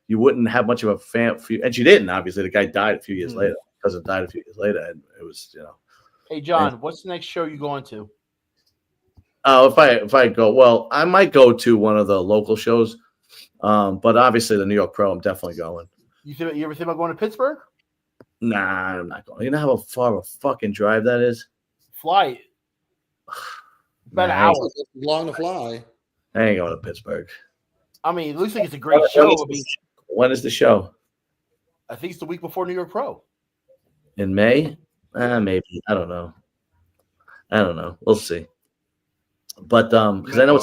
Speaker 1: you wouldn't have much of a family. And she didn't, obviously. The guy died a few years later. Cousin died a few years later. And it was,
Speaker 4: Hey, John, what's the next show you going to?
Speaker 1: Oh, if I go, well, I might go to one of the local shows. But obviously, the New York Pro, I'm definitely going.
Speaker 4: You ever think about going to Pittsburgh?
Speaker 1: Nah, I'm not going. You know how far a fucking drive that is?
Speaker 4: Fly. About an hour.
Speaker 5: It's long to fly.
Speaker 1: I ain't going to Pittsburgh.
Speaker 4: I mean, it looks like it's a great show.
Speaker 1: When is the show?
Speaker 4: I think it's the week before New York Pro.
Speaker 1: In May? Maybe. I don't know. We'll see. But because I know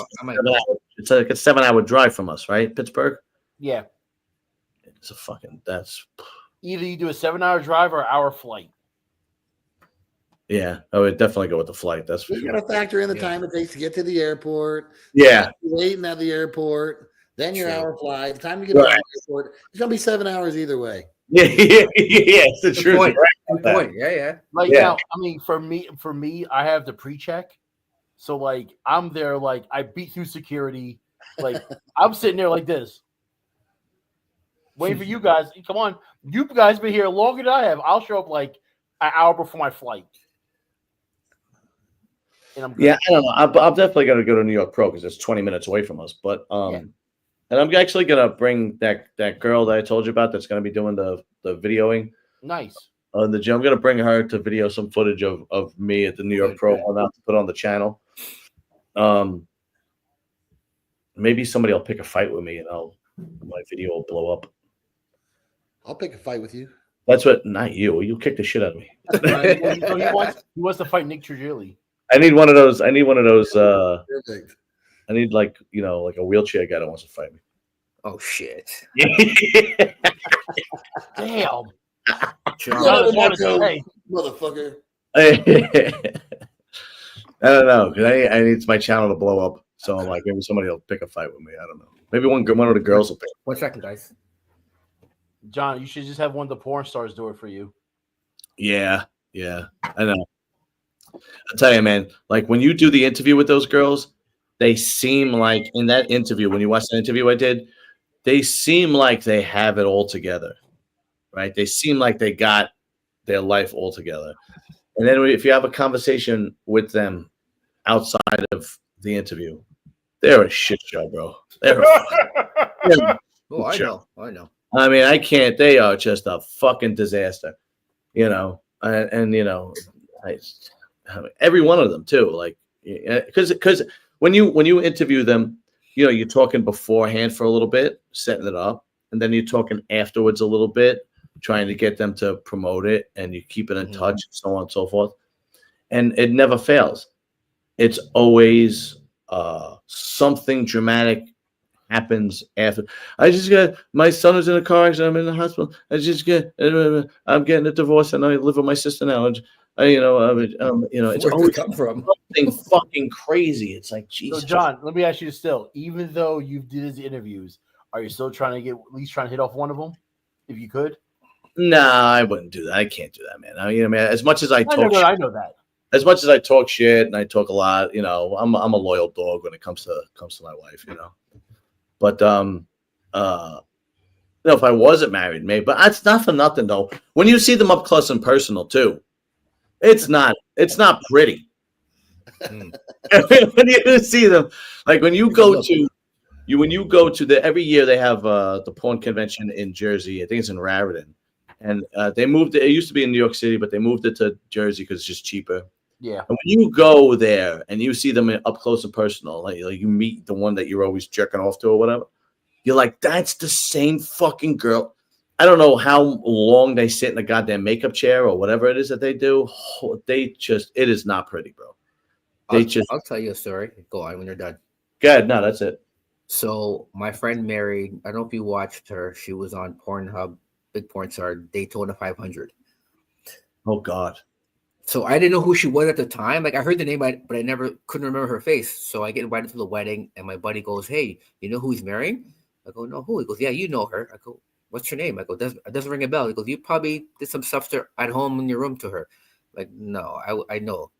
Speaker 1: it's like a 7-hour drive from us, right? Pittsburgh?
Speaker 4: Yeah.
Speaker 1: It's that's
Speaker 4: either you do a 7-hour drive or an hour flight.
Speaker 1: Yeah, I would definitely go with the flight. That's for
Speaker 5: sure. You got to factor in the time it takes to get to the airport.
Speaker 1: Yeah,
Speaker 5: waiting at the airport, then your hour flight. The time you get to the airport, it's gonna be 7 hours either way.
Speaker 1: Yeah, it's the truth.
Speaker 2: Point. Good point. Yeah.
Speaker 4: Like now, I mean, for me, I have the pre-check, so like I'm there, like I beat through security, like I'm sitting there like this, waiting for you guys. Come on, you guys been here longer than I have. I'll show up like an hour before my flight.
Speaker 1: Yeah, I don't know. I'm definitely going to go to New York Pro because it's 20 minutes away from us. But and I'm actually going to bring that girl that I told you about that's going to be doing the videoing.
Speaker 4: Nice.
Speaker 1: In the gym. I'm going to bring her to video some footage of me at the New York Pro to put on the channel. maybe somebody will pick a fight with me, and my video will blow up.
Speaker 5: I'll pick a fight with you.
Speaker 1: That's what, not you. You kick the shit out of me.
Speaker 4: He wants to fight Nick Trigili.
Speaker 1: I need one of those.
Speaker 5: Perfect.
Speaker 1: I need like a wheelchair guy that wants to fight me.
Speaker 2: Oh shit!
Speaker 4: Damn,
Speaker 5: Hey, motherfucker.
Speaker 1: I don't know, because I need my channel to blow up. So I'm like, maybe somebody will pick a fight with me. I don't know. Maybe one of the girls will pick.
Speaker 2: 1 second, guys.
Speaker 4: John, you should just have one of the porn stars do it for you.
Speaker 1: Yeah, I know. I'll tell you, man. Like when you do the interview with those girls, they seem like in that interview, when you watch the interview I did, they seem like they have it all together, right? They seem like they got their life all together. And then if you have a conversation with them outside of the interview, they're a shit show, bro. They're
Speaker 2: I know.
Speaker 1: I mean, I can't. They are just a fucking disaster, and every one of them too. Like, because when you interview them, you're talking beforehand for a little bit, setting it up, and then you're talking afterwards a little bit, trying to get them to promote it, and you keep it in touch, so on and so forth. And it never fails. It's always something dramatic happens after. My son is in a car accident. I'm in the hospital. I'm getting a divorce, and I live with my sister now. And it's always
Speaker 2: come from
Speaker 1: something fucking crazy. It's like, Jesus.
Speaker 4: So, John, let me ask you still. Even though you did his interviews, are you still trying to hit off one of them, if you could?
Speaker 1: Nah, I wouldn't do that. I can't do that, man. Man, as much as I talk,
Speaker 4: I know that.
Speaker 1: As much as I talk shit and I talk a lot, I'm a loyal dog when it comes to my wife, But if I wasn't married, maybe. But that's not for nothing, though. When you see them up close and personal, too, it's not pretty. When you see them, like when you go to every year they have the porn convention in Jersey. I think it's in Raritan. And they moved it. It used to be in New York City, but they moved it to Jersey because it's just cheaper.
Speaker 4: Yeah.
Speaker 1: And when you go there and you see them up close and personal, like you meet the one that you're always jerking off to or whatever, you're like, that's the same fucking girl. I don't know how long they sit in a goddamn makeup chair or whatever it is that they do. It is not pretty, bro.
Speaker 2: I'll tell you a story. Go on when you're done.
Speaker 1: Good. No, that's it.
Speaker 2: So my friend married. I don't know if you watched her. She was on Pornhub. Big porn star, Daytona 500.
Speaker 1: Oh God!
Speaker 2: So I didn't know who she was at the time. Like I heard the name, but I never couldn't remember her face. So I get invited to the wedding, and my buddy goes, "Hey, you know who he's marrying?" I go, "No, who?" He goes, "Yeah, you know her." I go, "What's her name?" I go, "It doesn't ring a bell." He goes, "You probably did some stuff at home in your room to her." Like, no, I know.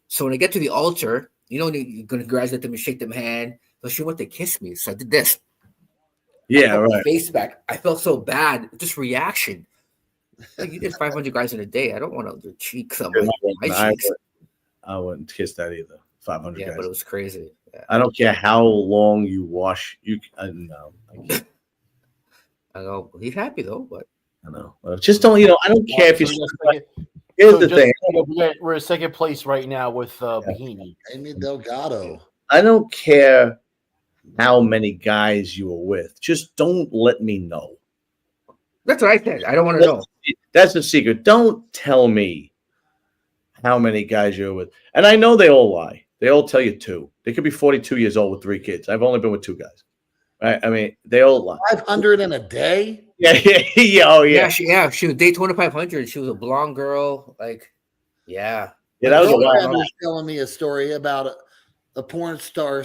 Speaker 2: So when I get to the altar, you're gonna congratulate them and shake them hand. So she went to kiss me, so I did this.
Speaker 1: Yeah, right.
Speaker 2: Face back. I felt so bad. Just reaction. Like you did 500 guys in a day. I don't want your cheeks on my cheeks.
Speaker 1: I wouldn't kiss that either. 500 guys.
Speaker 2: But it was crazy. Yeah.
Speaker 1: I don't care how long you wash. No.
Speaker 2: I know he's happy though, but
Speaker 1: I know. Just don't. I don't care if you. Here's the thing.
Speaker 4: We're in second place right now with Bikini.
Speaker 5: Amy Delgado.
Speaker 1: I don't care how many guys you were with. Just don't let me know.
Speaker 2: That's what I said. I don't want to know.
Speaker 1: That's the secret. Don't tell me how many guys you're with. And I know they all lie. They all tell you 2. They could be 42 years old with 3 kids. I've only been with 2 guys. Right? I mean, they all lie.
Speaker 5: 500 in a day?
Speaker 1: Yeah. Oh, yeah.
Speaker 2: She was Daytona 500. She was a blonde girl. Like, yeah.
Speaker 1: Yeah, that was a lot.
Speaker 5: Was telling me a story about a porn star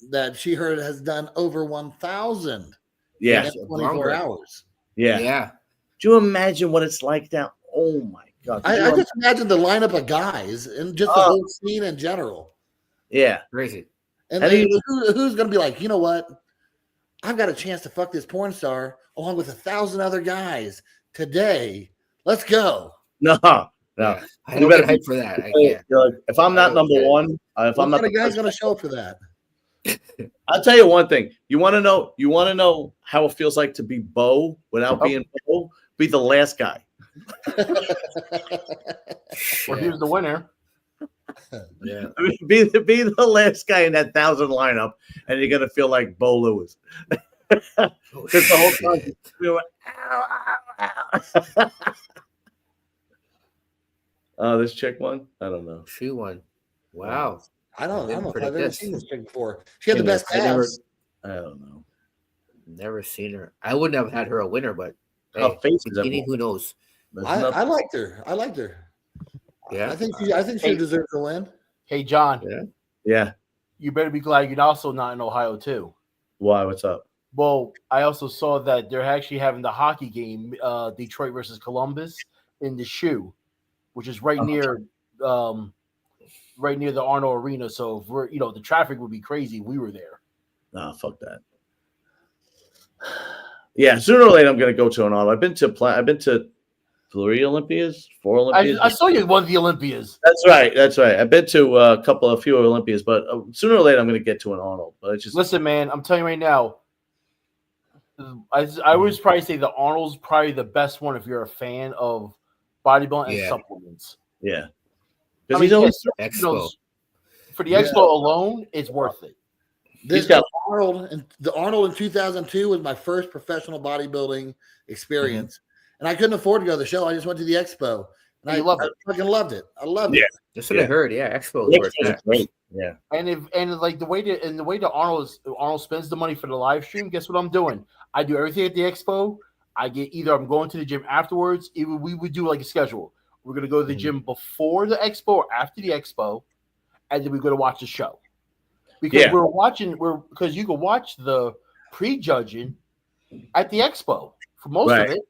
Speaker 5: that she heard has done over 1,000
Speaker 1: in
Speaker 5: 24 hours.
Speaker 2: Yeah.
Speaker 1: Do you imagine what it's like now? Oh my God.
Speaker 5: I just imagine the lineup of guys and just the whole scene in general.
Speaker 1: Yeah.
Speaker 2: Crazy.
Speaker 5: And who's going to be like, you know what? I've got a chance to fuck this porn star along with 1,000 other guys today. Let's go.
Speaker 1: No.
Speaker 2: Yeah. I don't get hyped for that. I can't.
Speaker 1: If I'm not number one, if I'm not
Speaker 5: the guy's going to show up for that.
Speaker 1: I'll tell you one thing. You want to know how it feels like to be Bo without being Bo? Be the last guy.
Speaker 4: Well, he was the winner.
Speaker 2: Yeah.
Speaker 1: I mean, be the last guy in that 1,000 lineup, and you're gonna feel like Bo Lewis. Because the whole time you're like, ow, ow, ow. This chick won? I don't know.
Speaker 2: She won. Wow.
Speaker 5: I don't know if I've ever seen this chick before. She had the best abs.
Speaker 1: I don't know.
Speaker 2: Never seen her. I wouldn't have had her a winner, but
Speaker 1: Her face is
Speaker 2: Bikini, who knows?
Speaker 5: I liked her.
Speaker 2: Yeah.
Speaker 5: I think she deserves a win.
Speaker 4: Hey, John.
Speaker 1: Yeah.
Speaker 4: You better be glad you're also not in Ohio too.
Speaker 1: Why? What's up?
Speaker 4: Well, I also saw that they're actually having the hockey game, Detroit versus Columbus, in the Shoe, which is right near the Arnold Arena. So if we're, the traffic would be crazy if we were there.
Speaker 1: Nah, fuck that. Yeah, sooner or later I'm gonna go to an auto. I've been to 4 Olympias.
Speaker 4: I saw you at one of the Olympias.
Speaker 1: That's right. I've been to a few Olympias, but sooner or later I'm gonna get to an Arnold. But it's just
Speaker 4: listen, man. I'm telling you right now. I would probably say the Arnold's probably the best one if you're a fan of bodybuilding and supplements.
Speaker 1: Yeah,
Speaker 4: I mean, Expo. For the Expo alone, it's worth it.
Speaker 5: The Arnold in 2002 was my first professional bodybuilding experience, and I couldn't afford to go to the show. I just went to the Expo, and I fucking loved it. I loved it.
Speaker 2: That's what I heard. Yeah, Expo is worth it.
Speaker 1: Great. Yeah,
Speaker 4: and the way that Arnold spends the money for the live stream. Guess what I'm doing? I do everything at the Expo. I'm going to the gym afterwards. We would do like a schedule. We're gonna go to the gym before the Expo or after the Expo, and then we're gonna watch the show. Because because you can watch the prejudging at the Expo for most of it.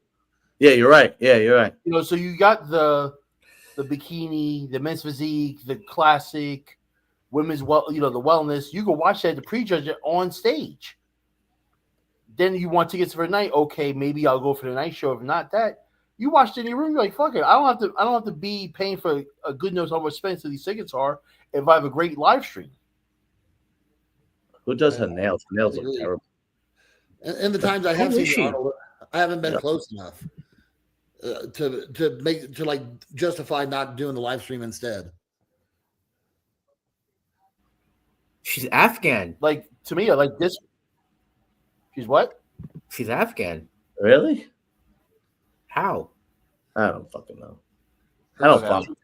Speaker 1: Yeah, you're right.
Speaker 4: So you got the bikini, the men's physique, the classic, women's the wellness. You can watch that, the prejudge it on stage. Then you want tickets for the night. Okay, maybe I'll go for the night show. If not that, you watch it in your room. You're like, fuck it. I don't have to be paying for a good knows how much expensive these tickets are if I have a great live stream.
Speaker 1: Who does her nails? Her nails look terrible.
Speaker 5: And the times I have seen Arnold, I haven't been close enough to justify not doing the live stream instead.
Speaker 2: She's Afghan.
Speaker 4: Like, to me, I like this. She's what?
Speaker 2: She's Afghan.
Speaker 1: Really?
Speaker 2: How?
Speaker 1: I don't fucking know. I don't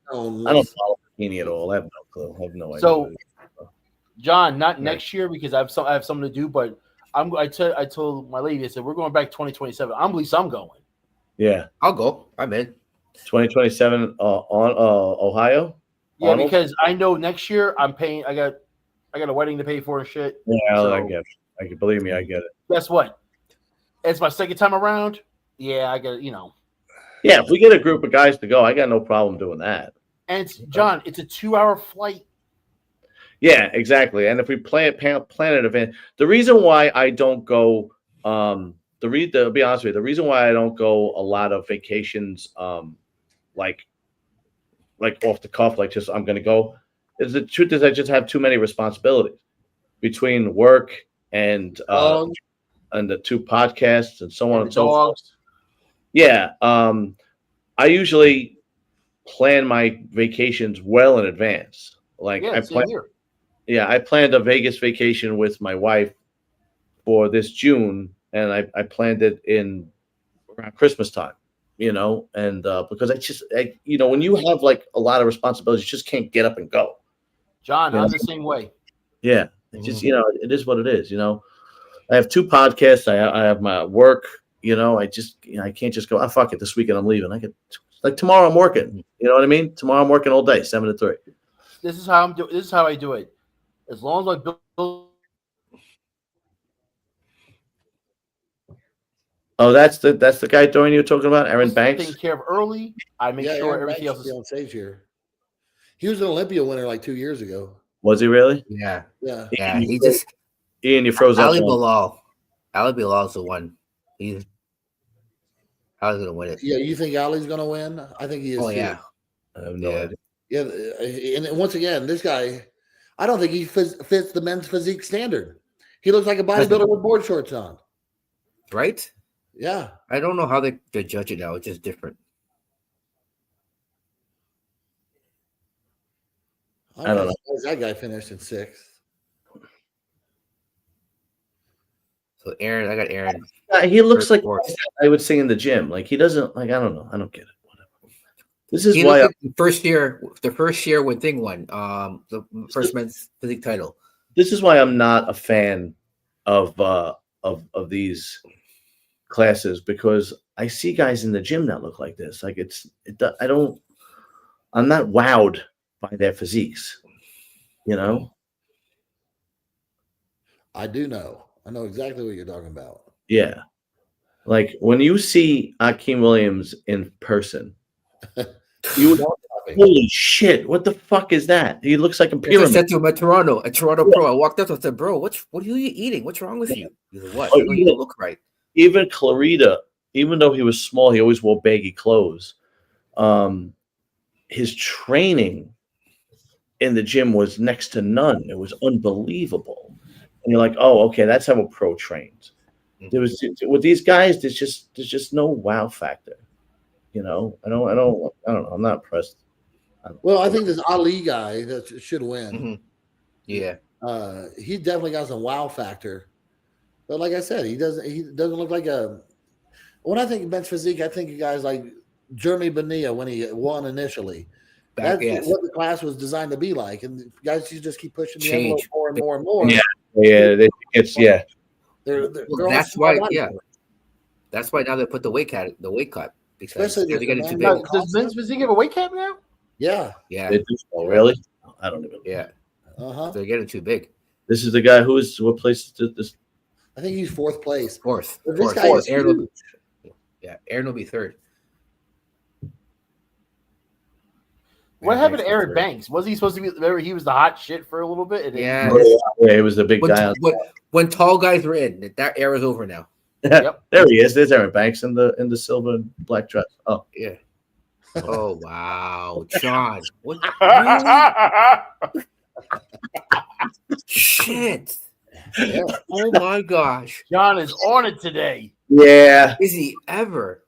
Speaker 1: follow Bikini at all. I have no clue. I have no idea.
Speaker 4: So, John, not next year because I have something to do, but I told my lady, I said, we're going back 2027. I'm going.
Speaker 1: Yeah.
Speaker 2: I'll go. I'm in.
Speaker 1: 2027 on Ohio?
Speaker 4: Yeah, Arnold? Because I know next year I'm paying. I got a wedding to pay for and shit.
Speaker 1: Yeah, so, I get it. Believe me, I get it.
Speaker 4: Guess what? It's my second time around. Yeah, I get it,
Speaker 1: Yeah, if we get a group of guys to go, I got no problem doing that.
Speaker 4: And John, it's a 2-hour flight.
Speaker 1: Yeah, exactly. And if we plan an event, the reason why I don't go, to be honest with you, the reason why I don't go a lot of vacations, like off the cuff, like just I'm going to go, is the truth is I just have too many responsibilities between work and the 2 podcasts and so on and so forth. Yeah, I usually plan my vacations well in advance. Like I planned a Vegas vacation with my wife for this June, and I planned it around Christmas time, and because when you have like a lot of responsibilities, you just can't get up and go.
Speaker 4: John, I'm the same way.
Speaker 1: Yeah, it's just it is what it is. I have 2 podcasts. I have my work. I can't just go. Fuck it. This weekend I'm leaving. Like tomorrow I'm working. You know what I mean? Tomorrow I'm working all day, 7 to 3.
Speaker 4: This is how I do it. As long as I build.
Speaker 1: Oh, that's the guy Dorian you were talking about, Aaron Banks.
Speaker 4: Taking care of early. I make sure
Speaker 5: Aaron
Speaker 4: everything
Speaker 5: Banks
Speaker 4: else is
Speaker 5: on stage here. He was an Olympia winner like 2 years ago.
Speaker 1: Was he really?
Speaker 2: Yeah.
Speaker 1: Ian, you froze up.
Speaker 2: Ali Bilal's the one. Ali's gonna win it.
Speaker 5: Yeah, you think Ali's gonna win? I think he is.
Speaker 2: Oh,
Speaker 5: too.
Speaker 2: yeah.
Speaker 1: I have no idea.
Speaker 5: Yeah, and once again, this guy, I don't think he fits the men's physique standard. He looks like a bodybuilder with board shorts on.
Speaker 2: Right?
Speaker 5: Yeah.
Speaker 2: I don't know how they judge it now. It's just different.
Speaker 1: I don't know.
Speaker 5: That guy finished in 6th.
Speaker 2: So Aaron, I got Aaron.
Speaker 1: He looks like I would sing in the gym. Like he doesn't like. I don't know. I don't get it. Whatever. This is why
Speaker 2: the first year when Thing won the first men's physique title.
Speaker 1: This is why I'm not a fan of these classes, because I see guys in the gym that look like this. Like I'm not wowed by their physiques. You know.
Speaker 5: I do know. I know exactly what you're talking about.
Speaker 1: Yeah. Like when you see Akeem Williams in person, you holy shit, what the fuck is that? He looks like a pyramid.
Speaker 2: I said to him at Toronto Pro. I walked up and said, "Bro, what are you eating? What's wrong with you?" He said, "What? You don't look right."
Speaker 1: Even Clarita, even though he was small, he always wore baggy clothes. His training in the gym was next to none. It was unbelievable. And you're like, oh, okay, that's how a pro trains. There was with these guys, there's just no wow factor. You know, I don't know. I'm not impressed.
Speaker 5: Well, I think this Ali guy that should win.
Speaker 2: Mm-hmm. Yeah.
Speaker 5: He definitely got some wow factor. But like I said, he doesn't look like a. When I think men's physique, I think of guys like Jeremy Bonilla when he won initially. That's what the class was designed to be like, and guys, you just keep pushing the envelope more and more and more.
Speaker 1: Yeah.
Speaker 2: That's why. Yeah, that's why now they put the weight cut because they're getting too big.
Speaker 4: Does men's physique have a weight cap now?
Speaker 5: Yeah.
Speaker 1: They do. Oh, really? I don't even.
Speaker 2: Yeah. They're getting too big.
Speaker 1: This is the guy what place did this?
Speaker 5: I think he's 4th place.
Speaker 2: Fourth.
Speaker 5: Aaron
Speaker 2: will be 3rd.
Speaker 4: What happened to Aaron Banks? Was he supposed to be? Remember, he was the hot shit for a little bit.
Speaker 2: Yeah,
Speaker 1: he was the big guy.
Speaker 2: When tall guys were in, that era's over now.
Speaker 1: Yep. There he is. There's Aaron Banks in the silver and black dress. Oh
Speaker 2: yeah. Oh wow, John. What? Shit. Yeah. Oh my gosh.
Speaker 4: John is on it today.
Speaker 1: Yeah.
Speaker 2: Is he ever?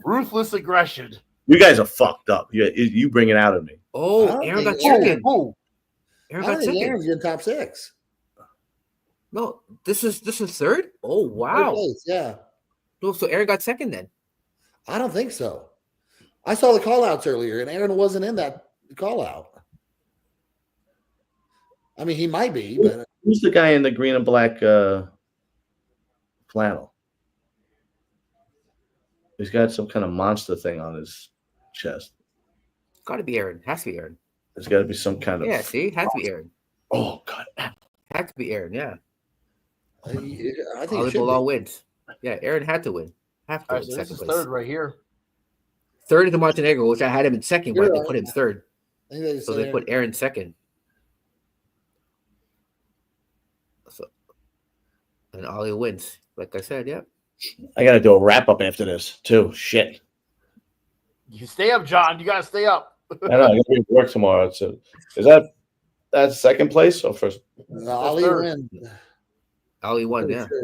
Speaker 4: Ruthless aggression.
Speaker 1: You guys are fucked up. You bring it out of me.
Speaker 2: Oh, Aaron got second.
Speaker 5: Aaron got second. Aaron's in top 6.
Speaker 2: No, this is 3rd. Oh wow.
Speaker 5: Yeah.
Speaker 2: No, so Aaron got second then.
Speaker 5: I don't think so. I saw the call outs earlier, and Aaron wasn't in that call out. I mean, he might be, but
Speaker 1: who's the guy in the green and black flannel? He's got some kind of monster thing on his chest.
Speaker 2: Got to be Aaron. Has to be Aaron.
Speaker 1: There's got to be some kind of.
Speaker 2: Yeah, see, has to be Aaron.
Speaker 1: Oh God.
Speaker 2: Had to be Aaron. Yeah.
Speaker 5: I think
Speaker 2: all wins. Yeah, Aaron had to win. Have to win
Speaker 4: so
Speaker 2: second
Speaker 4: this is
Speaker 2: place.
Speaker 4: 3rd right here.
Speaker 2: 3rd to Montenegro, which I had him in 2nd, but they put him 3rd. So they put Aaron 2nd. So, and Ali wins. Like I said, yeah.
Speaker 1: I got to do a wrap up after this too. Shit.
Speaker 4: You stay up, John. You gotta stay up.
Speaker 1: I know. I got to work tomorrow. So, is that 2nd place or first?
Speaker 5: Ali won.
Speaker 2: Ali won. Yeah. Sure.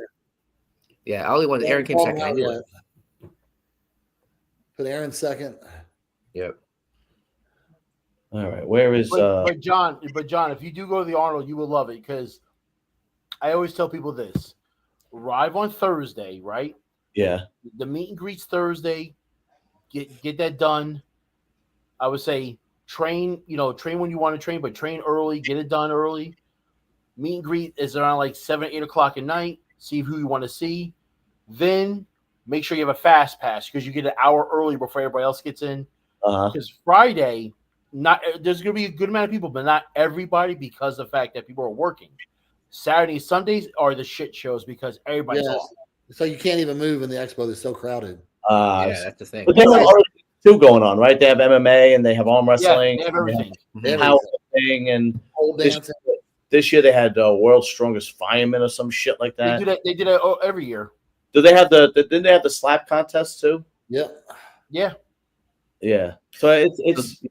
Speaker 2: Yeah, Ali won. Aaron came 2nd. Anyway.
Speaker 5: Put Aaron 2nd.
Speaker 2: Yep.
Speaker 1: All right. Where is
Speaker 4: But John, if you do go to the Arnold, you will love it, because I always tell people this. Arrive on Thursday, right?
Speaker 1: Yeah.
Speaker 4: The meet and greet's Thursday. Get that done. I would say train when you want to train, but train early, get it done early. Meet and greet is around like 7, 8 o'clock at night. See who you want to see. Then make sure you have a fast pass, because you get an hour early before everybody else gets in. Because Friday, there's going to be a good amount of people, but not everybody, because of the fact that people are working. Saturdays, Sundays are the shit shows because everybody's off.
Speaker 5: So you can't even move in the expo. They're so crowded.
Speaker 2: Yeah, that's the thing.
Speaker 1: But they have other things going on, right? They have MMA and they have arm wrestling.
Speaker 4: Yeah, they have everything.
Speaker 1: They have powerlifting and this year they had World's Strongest Fireman or some shit like that.
Speaker 4: They do that every year.
Speaker 1: Do they have didn't they have the slap contest too?
Speaker 5: Yeah.
Speaker 4: Yeah.
Speaker 1: Yeah. So it's yeah.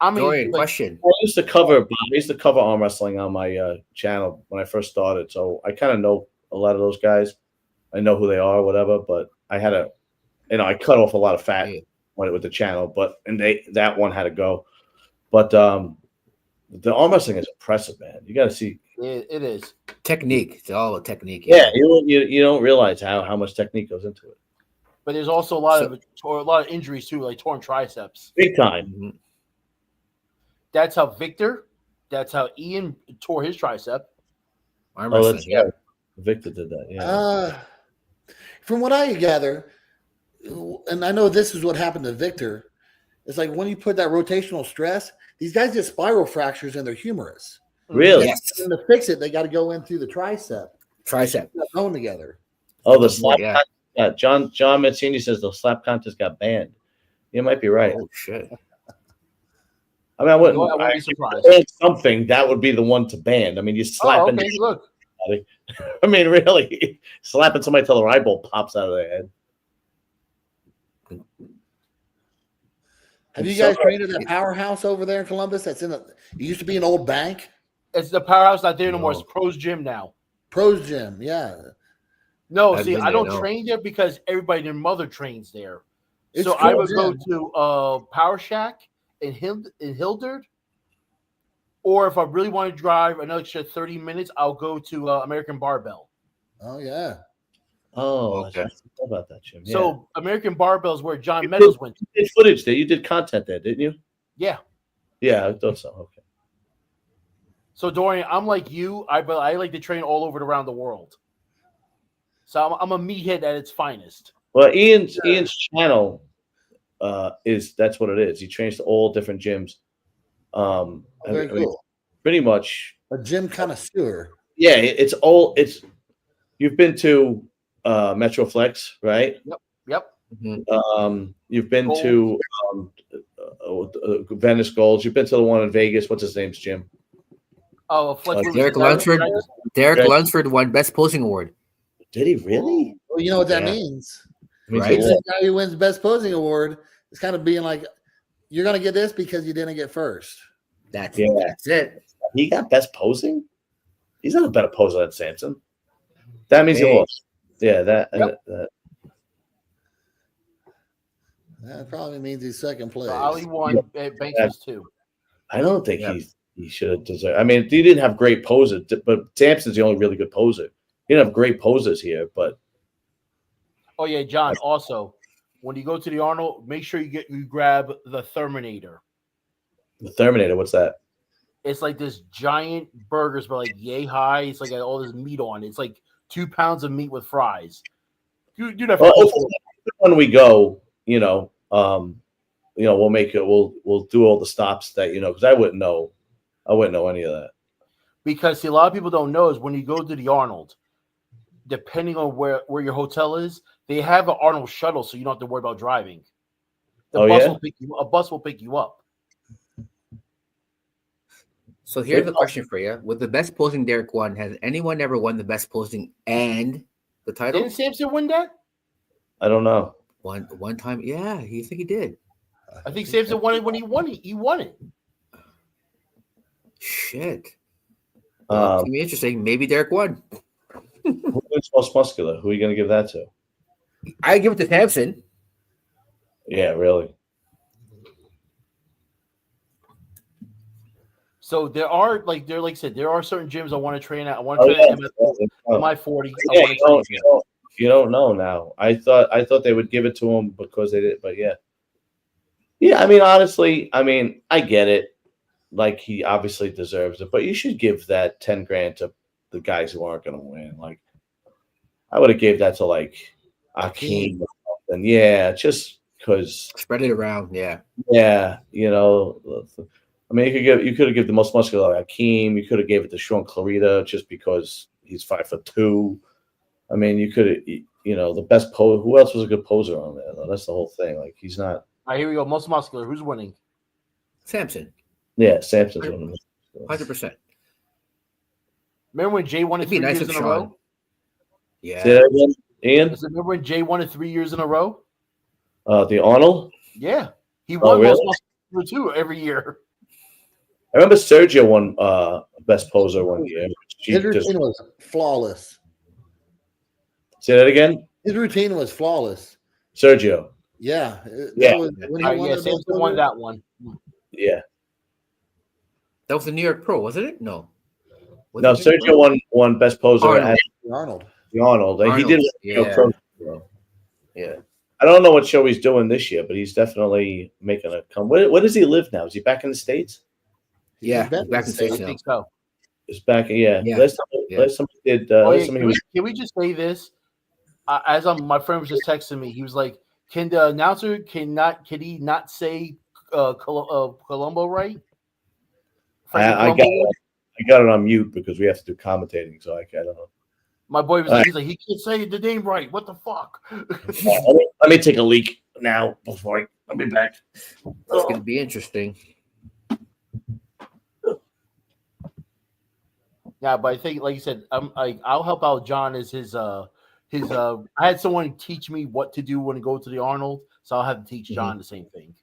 Speaker 2: I mean, Dorian, question.
Speaker 1: I used to cover arm wrestling on my channel when I first started, so I kind of know a lot of those guys. I know who they are, whatever. But I had I cut off a lot of fat with the channel, but that one had to go.
Speaker 6: But the arm wrestling is impressive, man. You got to see.
Speaker 4: It is
Speaker 2: technique. It's all a technique.
Speaker 6: Yeah, you don't realize how much technique goes into it.
Speaker 4: But there's also a lot of injuries too, like torn triceps.
Speaker 6: Big time.
Speaker 2: Mm-hmm.
Speaker 4: That's how Ian tore his tricep.
Speaker 2: Arm wrestling, yeah.
Speaker 6: Victor did that. Yeah.
Speaker 5: From what I gather, and I know this is what happened to Victor. It's like when you put that rotational stress, these guys get spiral fractures and they're humerus.
Speaker 6: Really?
Speaker 2: Yes.
Speaker 5: And to fix it, they got to go in through the tricep. Bone together.
Speaker 6: Oh, the slap contest. Yeah, John Mancini says the slap contest got banned. You might be right.
Speaker 2: Oh shit.
Speaker 6: I mean, I wouldn't
Speaker 4: be surprised.
Speaker 6: Something that would be the one to ban. I mean, you slapping.
Speaker 4: Oh, okay, look.
Speaker 6: I mean, really, slapping somebody till their eyeball pops out of their head.
Speaker 5: Have you guys trained at that powerhouse over there in Columbus? It used to be an old bank.
Speaker 4: It's the powerhouse not there no more. It's Pro's Gym now.
Speaker 5: Pro's Gym, yeah.
Speaker 4: No, I don't train there because everybody, their mother trains there. So I would go to Power Shack in Hilderd, or if I really want to drive another extra 30 minutes, I'll go to American Barbell.
Speaker 5: Oh yeah.
Speaker 6: Oh, okay. I know about that, Jim. Yeah.
Speaker 4: So American Barbell is where John Meadows went.
Speaker 6: You did footage there. You did content there, didn't you?
Speaker 4: Yeah.
Speaker 6: Yeah, I thought so. Okay.
Speaker 4: So Dorian, I'm like you. I like to train all over around the world. So I'm a meathead at its finest.
Speaker 6: Well, Ian's channel that's what it is. He trains to all different gyms.
Speaker 5: Very cool.
Speaker 6: Pretty much
Speaker 5: a gym connoisseur.
Speaker 6: Yeah, it's you've been to Metroflex, right?
Speaker 4: Yep.
Speaker 6: Mm-hmm. You've been to Venice Golds. You've been to the one in Vegas. What's his name's gym?
Speaker 2: Oh, Derek Lunsford. Derek Lunsford won Best Posing Award.
Speaker 6: Did he really?
Speaker 5: Well, you know what that means.
Speaker 6: Right.
Speaker 5: The guy who wins Best Posing Award is kind of being like, you're going to get this because you didn't get first.
Speaker 2: That's it.
Speaker 6: He got Best Posing? He's not a better poser than Sampson. That means he lost. Yeah, that
Speaker 5: probably means he's second place.
Speaker 4: Ali won Banks too.
Speaker 6: I don't think he should have deserved. I mean, he didn't have great poses, but Sampson's the only really good poser. He didn't have great poses here, but
Speaker 4: oh yeah, John. Also, when you go to the Arnold, make sure you grab the Terminator.
Speaker 6: The Terminator, what's that?
Speaker 4: It's like this giant burgers, but like yay high. It's like all this meat on it. It's like 2 pounds of meat with fries. Dude,
Speaker 6: when we go, we'll make it. We'll do all the stops that because I wouldn't know any of that.
Speaker 4: Because see, a lot of people don't know is when you go to the Arnold, depending on where your hotel is, they have an Arnold shuttle, so you don't have to worry about driving. A bus will pick you up.
Speaker 2: So here's the question for you: with the Best Posing Derek won, has anyone ever won the Best Posing and the title?
Speaker 4: Didn't Sampson win that?
Speaker 6: I don't know.
Speaker 2: One time, yeah, he think he did.
Speaker 4: I think Sampson won it when he won it. He won it.
Speaker 2: Shit. Well, it's be interesting. Maybe Derek won.
Speaker 6: Who is most muscular? Who are you going to give that to?
Speaker 2: I give it to Sampson.
Speaker 6: Yeah, really.
Speaker 4: So there are like I said, there are certain gyms I want to train at. I want to train at my 40.
Speaker 6: You don't know now. I thought they would give it to him because they did, but yeah. Yeah, I mean, honestly, I get it. Like, he obviously deserves it, but you should give that 10 grand to the guys who aren't going to win. Like, I would have gave that to like Akeem or something. Yeah, just because
Speaker 2: spread it around. Yeah.
Speaker 6: Yeah, you could have given the most muscular like Akeem. You could have gave it to Sean Clarita just because he's 5'2". I mean, you could have, the best poser. Who else was a good poser on there? That's the whole thing. Like, he's not.
Speaker 4: All right, here we go. Most muscular. Who's winning?
Speaker 2: Sampson.
Speaker 6: Yeah, Sampson's winning.
Speaker 2: 100%.
Speaker 4: Remember when Jay won it 3 years in a row?
Speaker 2: Yeah.
Speaker 6: Say that again, Ian?
Speaker 4: Remember when Jay won it 3 years in a row?
Speaker 6: The Arnold?
Speaker 4: Yeah. He won
Speaker 6: really?
Speaker 4: most muscular too every year.
Speaker 6: I remember Sergio won best poser one year.
Speaker 5: His routine was flawless.
Speaker 6: Say that again?
Speaker 5: His routine was flawless.
Speaker 6: Sergio.
Speaker 5: Yeah.
Speaker 4: Sampson won that one.
Speaker 6: Yeah.
Speaker 2: That was the New York Pro, wasn't it? No.
Speaker 6: No, Sergio won best poser
Speaker 2: Arnold.
Speaker 6: at
Speaker 5: Arnold.
Speaker 6: the Arnold. He did
Speaker 2: yeah.
Speaker 6: Pro. Yeah. I don't know what show he's doing this year, but he's definitely making a come. Where does he live now? Is he back in the States?
Speaker 2: Yeah, he's back in the States
Speaker 4: I
Speaker 2: now.
Speaker 4: think so.
Speaker 6: He's back. Yeah.
Speaker 2: Yeah.
Speaker 6: Last time he did.
Speaker 4: Can we just say this? My friend was just texting me. He was like, "Can the announcer can he not say Colombo right?"
Speaker 6: I got it on mute because we have to do commentating, so I don't know.
Speaker 4: My boy was he's like, he can't say the name right. What the fuck?
Speaker 6: Let me take a leak now before I'll be back.
Speaker 2: It's gonna be interesting.
Speaker 4: Yeah, but I think, like you said, I'll help out John as his I had someone teach me what to do when I go to the Arnold, so I'll have to teach John the same thing.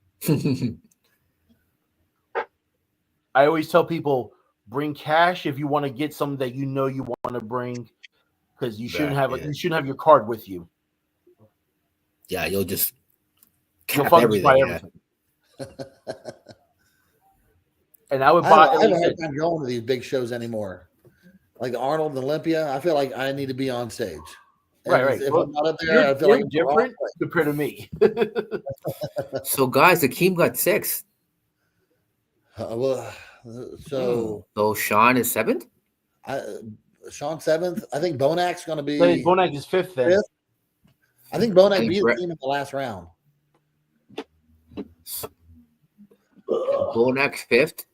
Speaker 4: I always tell people, bring cash if you want to get something that you know you want to bring, because you shouldn't have your card with you.
Speaker 2: Yeah, you'll just
Speaker 4: buy everything. And I would buy.
Speaker 5: I don't have time going to these big shows anymore. Like the Arnold and Olympia, I feel like I need to be on stage.
Speaker 4: Right.
Speaker 5: If I'm not up there, I feel like
Speaker 4: you're different compared to me.
Speaker 2: So, guys, Akeem got 6th. So Sean is 7th.
Speaker 5: Sean 7th. I think Bonak's going to be.
Speaker 4: Bonak is 5th then. 5th?
Speaker 5: I think Bonak beat the team in the last round.
Speaker 2: Bonak's 5th.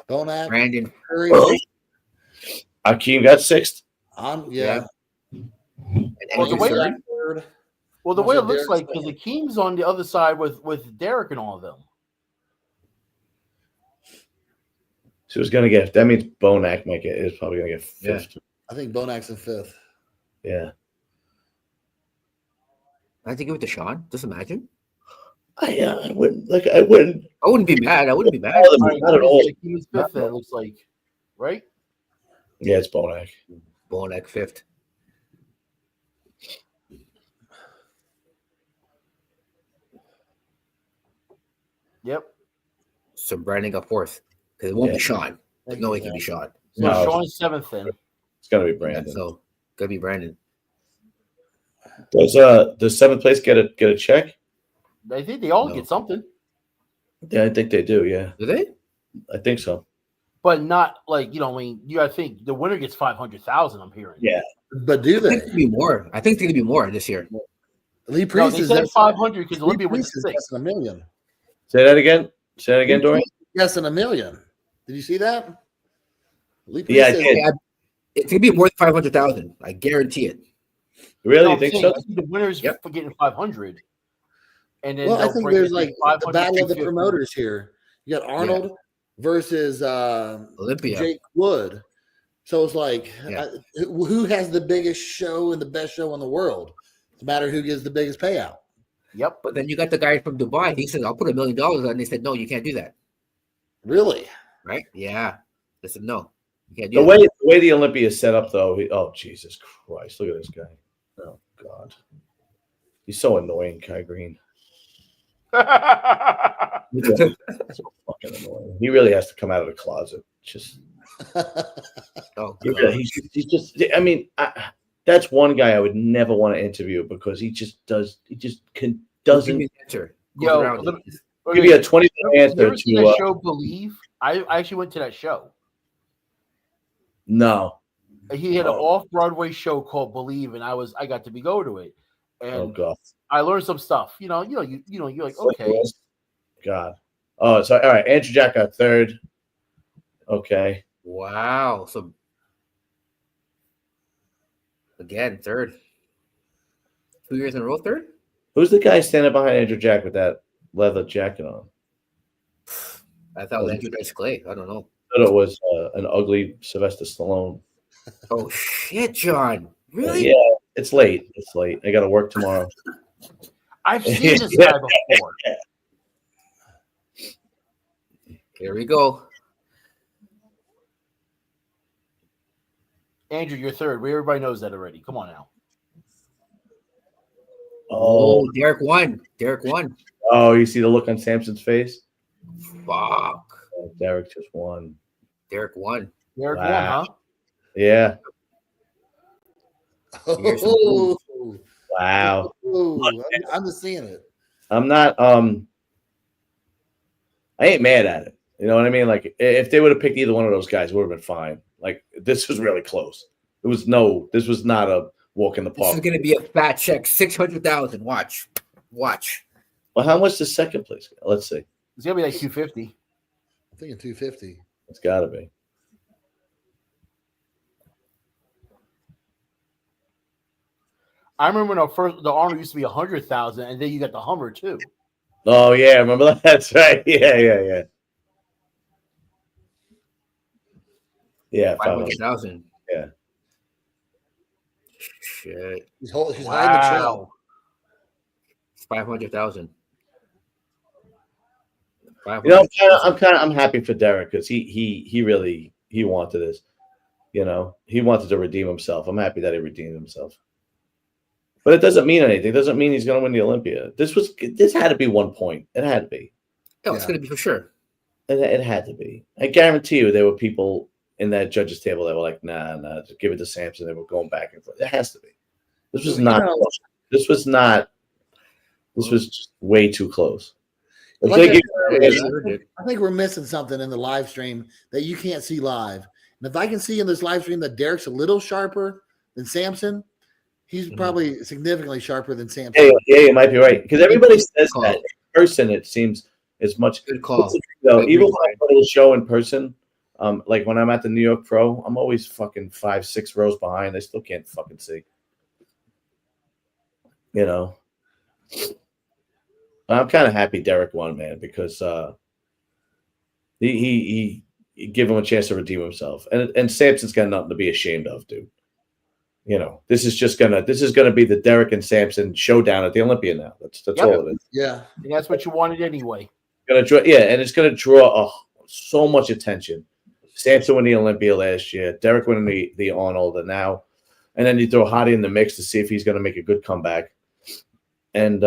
Speaker 5: Bonak.
Speaker 2: Brandon
Speaker 5: Curry.
Speaker 6: Akeem got 6th.
Speaker 5: Yeah.
Speaker 4: Well, the way it looks like, because Akeem's on the other side with Derek and all of them.
Speaker 6: So it's gonna get. That means Bonak is probably gonna get 5th.
Speaker 5: I think Bonak's in 5th.
Speaker 6: Yeah.
Speaker 2: I think give it to Sean. Just imagine.
Speaker 6: I wouldn't
Speaker 2: be mad. I wouldn't be mad.
Speaker 6: Not at all.
Speaker 4: Akeem's 5th. It looks like, right?
Speaker 6: Yeah, it's Bonak.
Speaker 2: Bonak 5th.
Speaker 4: Yep.
Speaker 2: So Brandon got 4th because it won't be Sean. There's no way it can be Sean.
Speaker 4: So no, Sean's 7th then.
Speaker 6: It's gonna be Brandon.
Speaker 2: Yeah, so gotta be Brandon.
Speaker 6: Does 7th place get a check?
Speaker 4: I think they all get something.
Speaker 6: Yeah, I think they do. Yeah.
Speaker 2: Do they?
Speaker 6: I think so.
Speaker 4: But not like, you gotta think the winner gets 500,000. I'm hearing.
Speaker 6: Yeah.
Speaker 5: But do they?
Speaker 2: I think it's gonna be more. I think it's gonna be more this year.
Speaker 5: Lee Priest
Speaker 4: is at 500 because Olympia went 6.
Speaker 5: Less than $1 million.
Speaker 6: Say that again, Dorian.
Speaker 5: Less than $1 million. Did you see that?
Speaker 6: Yeah, I did.
Speaker 2: It's gonna be more than 500,000. I guarantee it.
Speaker 6: Really? You think so?
Speaker 4: I think the winners for getting 500. And then
Speaker 5: I think there's like the battle of the promoters here. You got Arnold versus
Speaker 2: Olympia.
Speaker 5: Jake Wood. So it's like, who has the biggest show and the best show in the world? It's a matter of who gives the biggest payout.
Speaker 4: Yep.
Speaker 2: But then you got the guy from Dubai. He said, "I'll put $1 million on." And they said, "No, you can't do that."
Speaker 5: Really?
Speaker 2: Right? Yeah. They said, "No, you can't do
Speaker 6: the
Speaker 2: that."
Speaker 6: The way the Olympia is set up, though. Oh, Jesus Christ! Look at this guy. Oh God, he's so annoying, Kai Green. So fucking annoying. He really has to come out of the closet. Just. He's just. I mean, that's one guy I would never want to interview because he just doesn't.
Speaker 2: Answer.
Speaker 6: Give you a 20-minute answer to
Speaker 4: that show. Believe I actually went to that show.
Speaker 6: No.
Speaker 4: He had an off-Broadway show called Believe, and I got to go to it, and I learned some stuff. You're like, okay.
Speaker 6: God. Oh, so all right. Andrew Jack got 3rd. Okay.
Speaker 2: Wow. So again, 3rd. 2 years in a row, 3rd.
Speaker 6: Who's the guy standing behind Andrew Jack with that leather jacket on?
Speaker 2: I thought it was Andrew Dice Clay. I don't know.
Speaker 6: I thought it was an ugly Sylvester Stallone.
Speaker 2: Oh shit, John! Really?
Speaker 6: Yeah, it's late. I got to work tomorrow.
Speaker 4: I've seen this guy before.
Speaker 2: Here we go.
Speaker 4: Andrew, you're 3rd. Everybody knows that already. Come on now.
Speaker 2: Oh, Derek won.
Speaker 6: Oh, you see the look on Samson's face?
Speaker 2: Fuck.
Speaker 6: Oh, Derek just won.
Speaker 2: Derek won.
Speaker 4: Derek
Speaker 6: Wow.
Speaker 4: won, huh?
Speaker 6: Yeah.
Speaker 5: Oh,
Speaker 6: Wow.
Speaker 5: I'm just seeing it.
Speaker 6: I'm not. I ain't mad at it. You know what I mean? Like, if they would have picked either one of those guys, it would have been fine. Like, this was really close. This was not a walk in the park.
Speaker 2: This is going to be a fat check, 600,000. Watch.
Speaker 6: Well, how much the second place? Let's see.
Speaker 4: It's gonna be like 250.
Speaker 5: I'm thinking 250.
Speaker 6: It's got to be.
Speaker 4: I remember when the Arnold used to be 100,000, and then you got the Hummer too.
Speaker 6: Oh yeah, remember that? That's right. Yeah. Yeah,
Speaker 2: 500,000.
Speaker 6: Yeah.
Speaker 2: Shit.
Speaker 5: He's hiding the trail.
Speaker 2: 500,000.
Speaker 6: You know, I'm happy for Derek because he really wanted this. You know, he wanted to redeem himself. I'm happy that he redeemed himself. But it doesn't mean anything. It doesn't mean he's going to win the Olympia. This had to be 1 point. It had to be.
Speaker 2: Oh, it's going to be for sure.
Speaker 6: It had to be. I guarantee you there were people in that judges table that were like, nah, just give it to Sampson. They were going back and forth. It has to be. This was not. This was not. This was just way too close.
Speaker 5: I think we're missing something in the live stream that you can't see live. And if I can see in this live stream that Derek's a little sharper than Sampson, he's probably significantly sharper than Sampson.
Speaker 6: Yeah, you might be right. Because everybody says that in person, it seems as much.
Speaker 2: Good call.
Speaker 6: Even when I go to the show in person, like when I'm at the New York Pro, I'm always fucking 5-6 rows behind. I still can't fucking see. You know, I'm kind of happy Derek won, man, because he gave him a chance to redeem himself, and Sampson's got nothing to be ashamed of, dude. You know, this is gonna be the Derek and Sampson showdown at the Olympia now. That's all it is.
Speaker 5: Yeah,
Speaker 4: and that's what you wanted anyway.
Speaker 6: And it's gonna draw so much attention. Sampson winning the Olympia last year, Derek winning the Arnold, and then you throw Hottie in the mix to see if he's gonna make a good comeback. And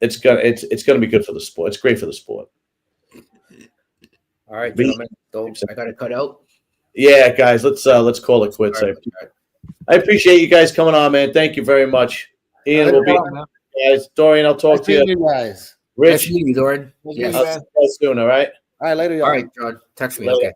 Speaker 6: it's gonna be good for the sport. It's great for the sport.
Speaker 2: All right, gentlemen. I got to cut out.
Speaker 6: Yeah, guys, let's call it quits. I appreciate you guys coming on, man. Thank you very much. Ian will be guys. Dorian, I'll talk to you
Speaker 5: guys.
Speaker 6: Rich,
Speaker 2: Dorian.
Speaker 6: I'll see you soon. All right.
Speaker 5: All right, later.
Speaker 2: All right, John. Text me. Okay.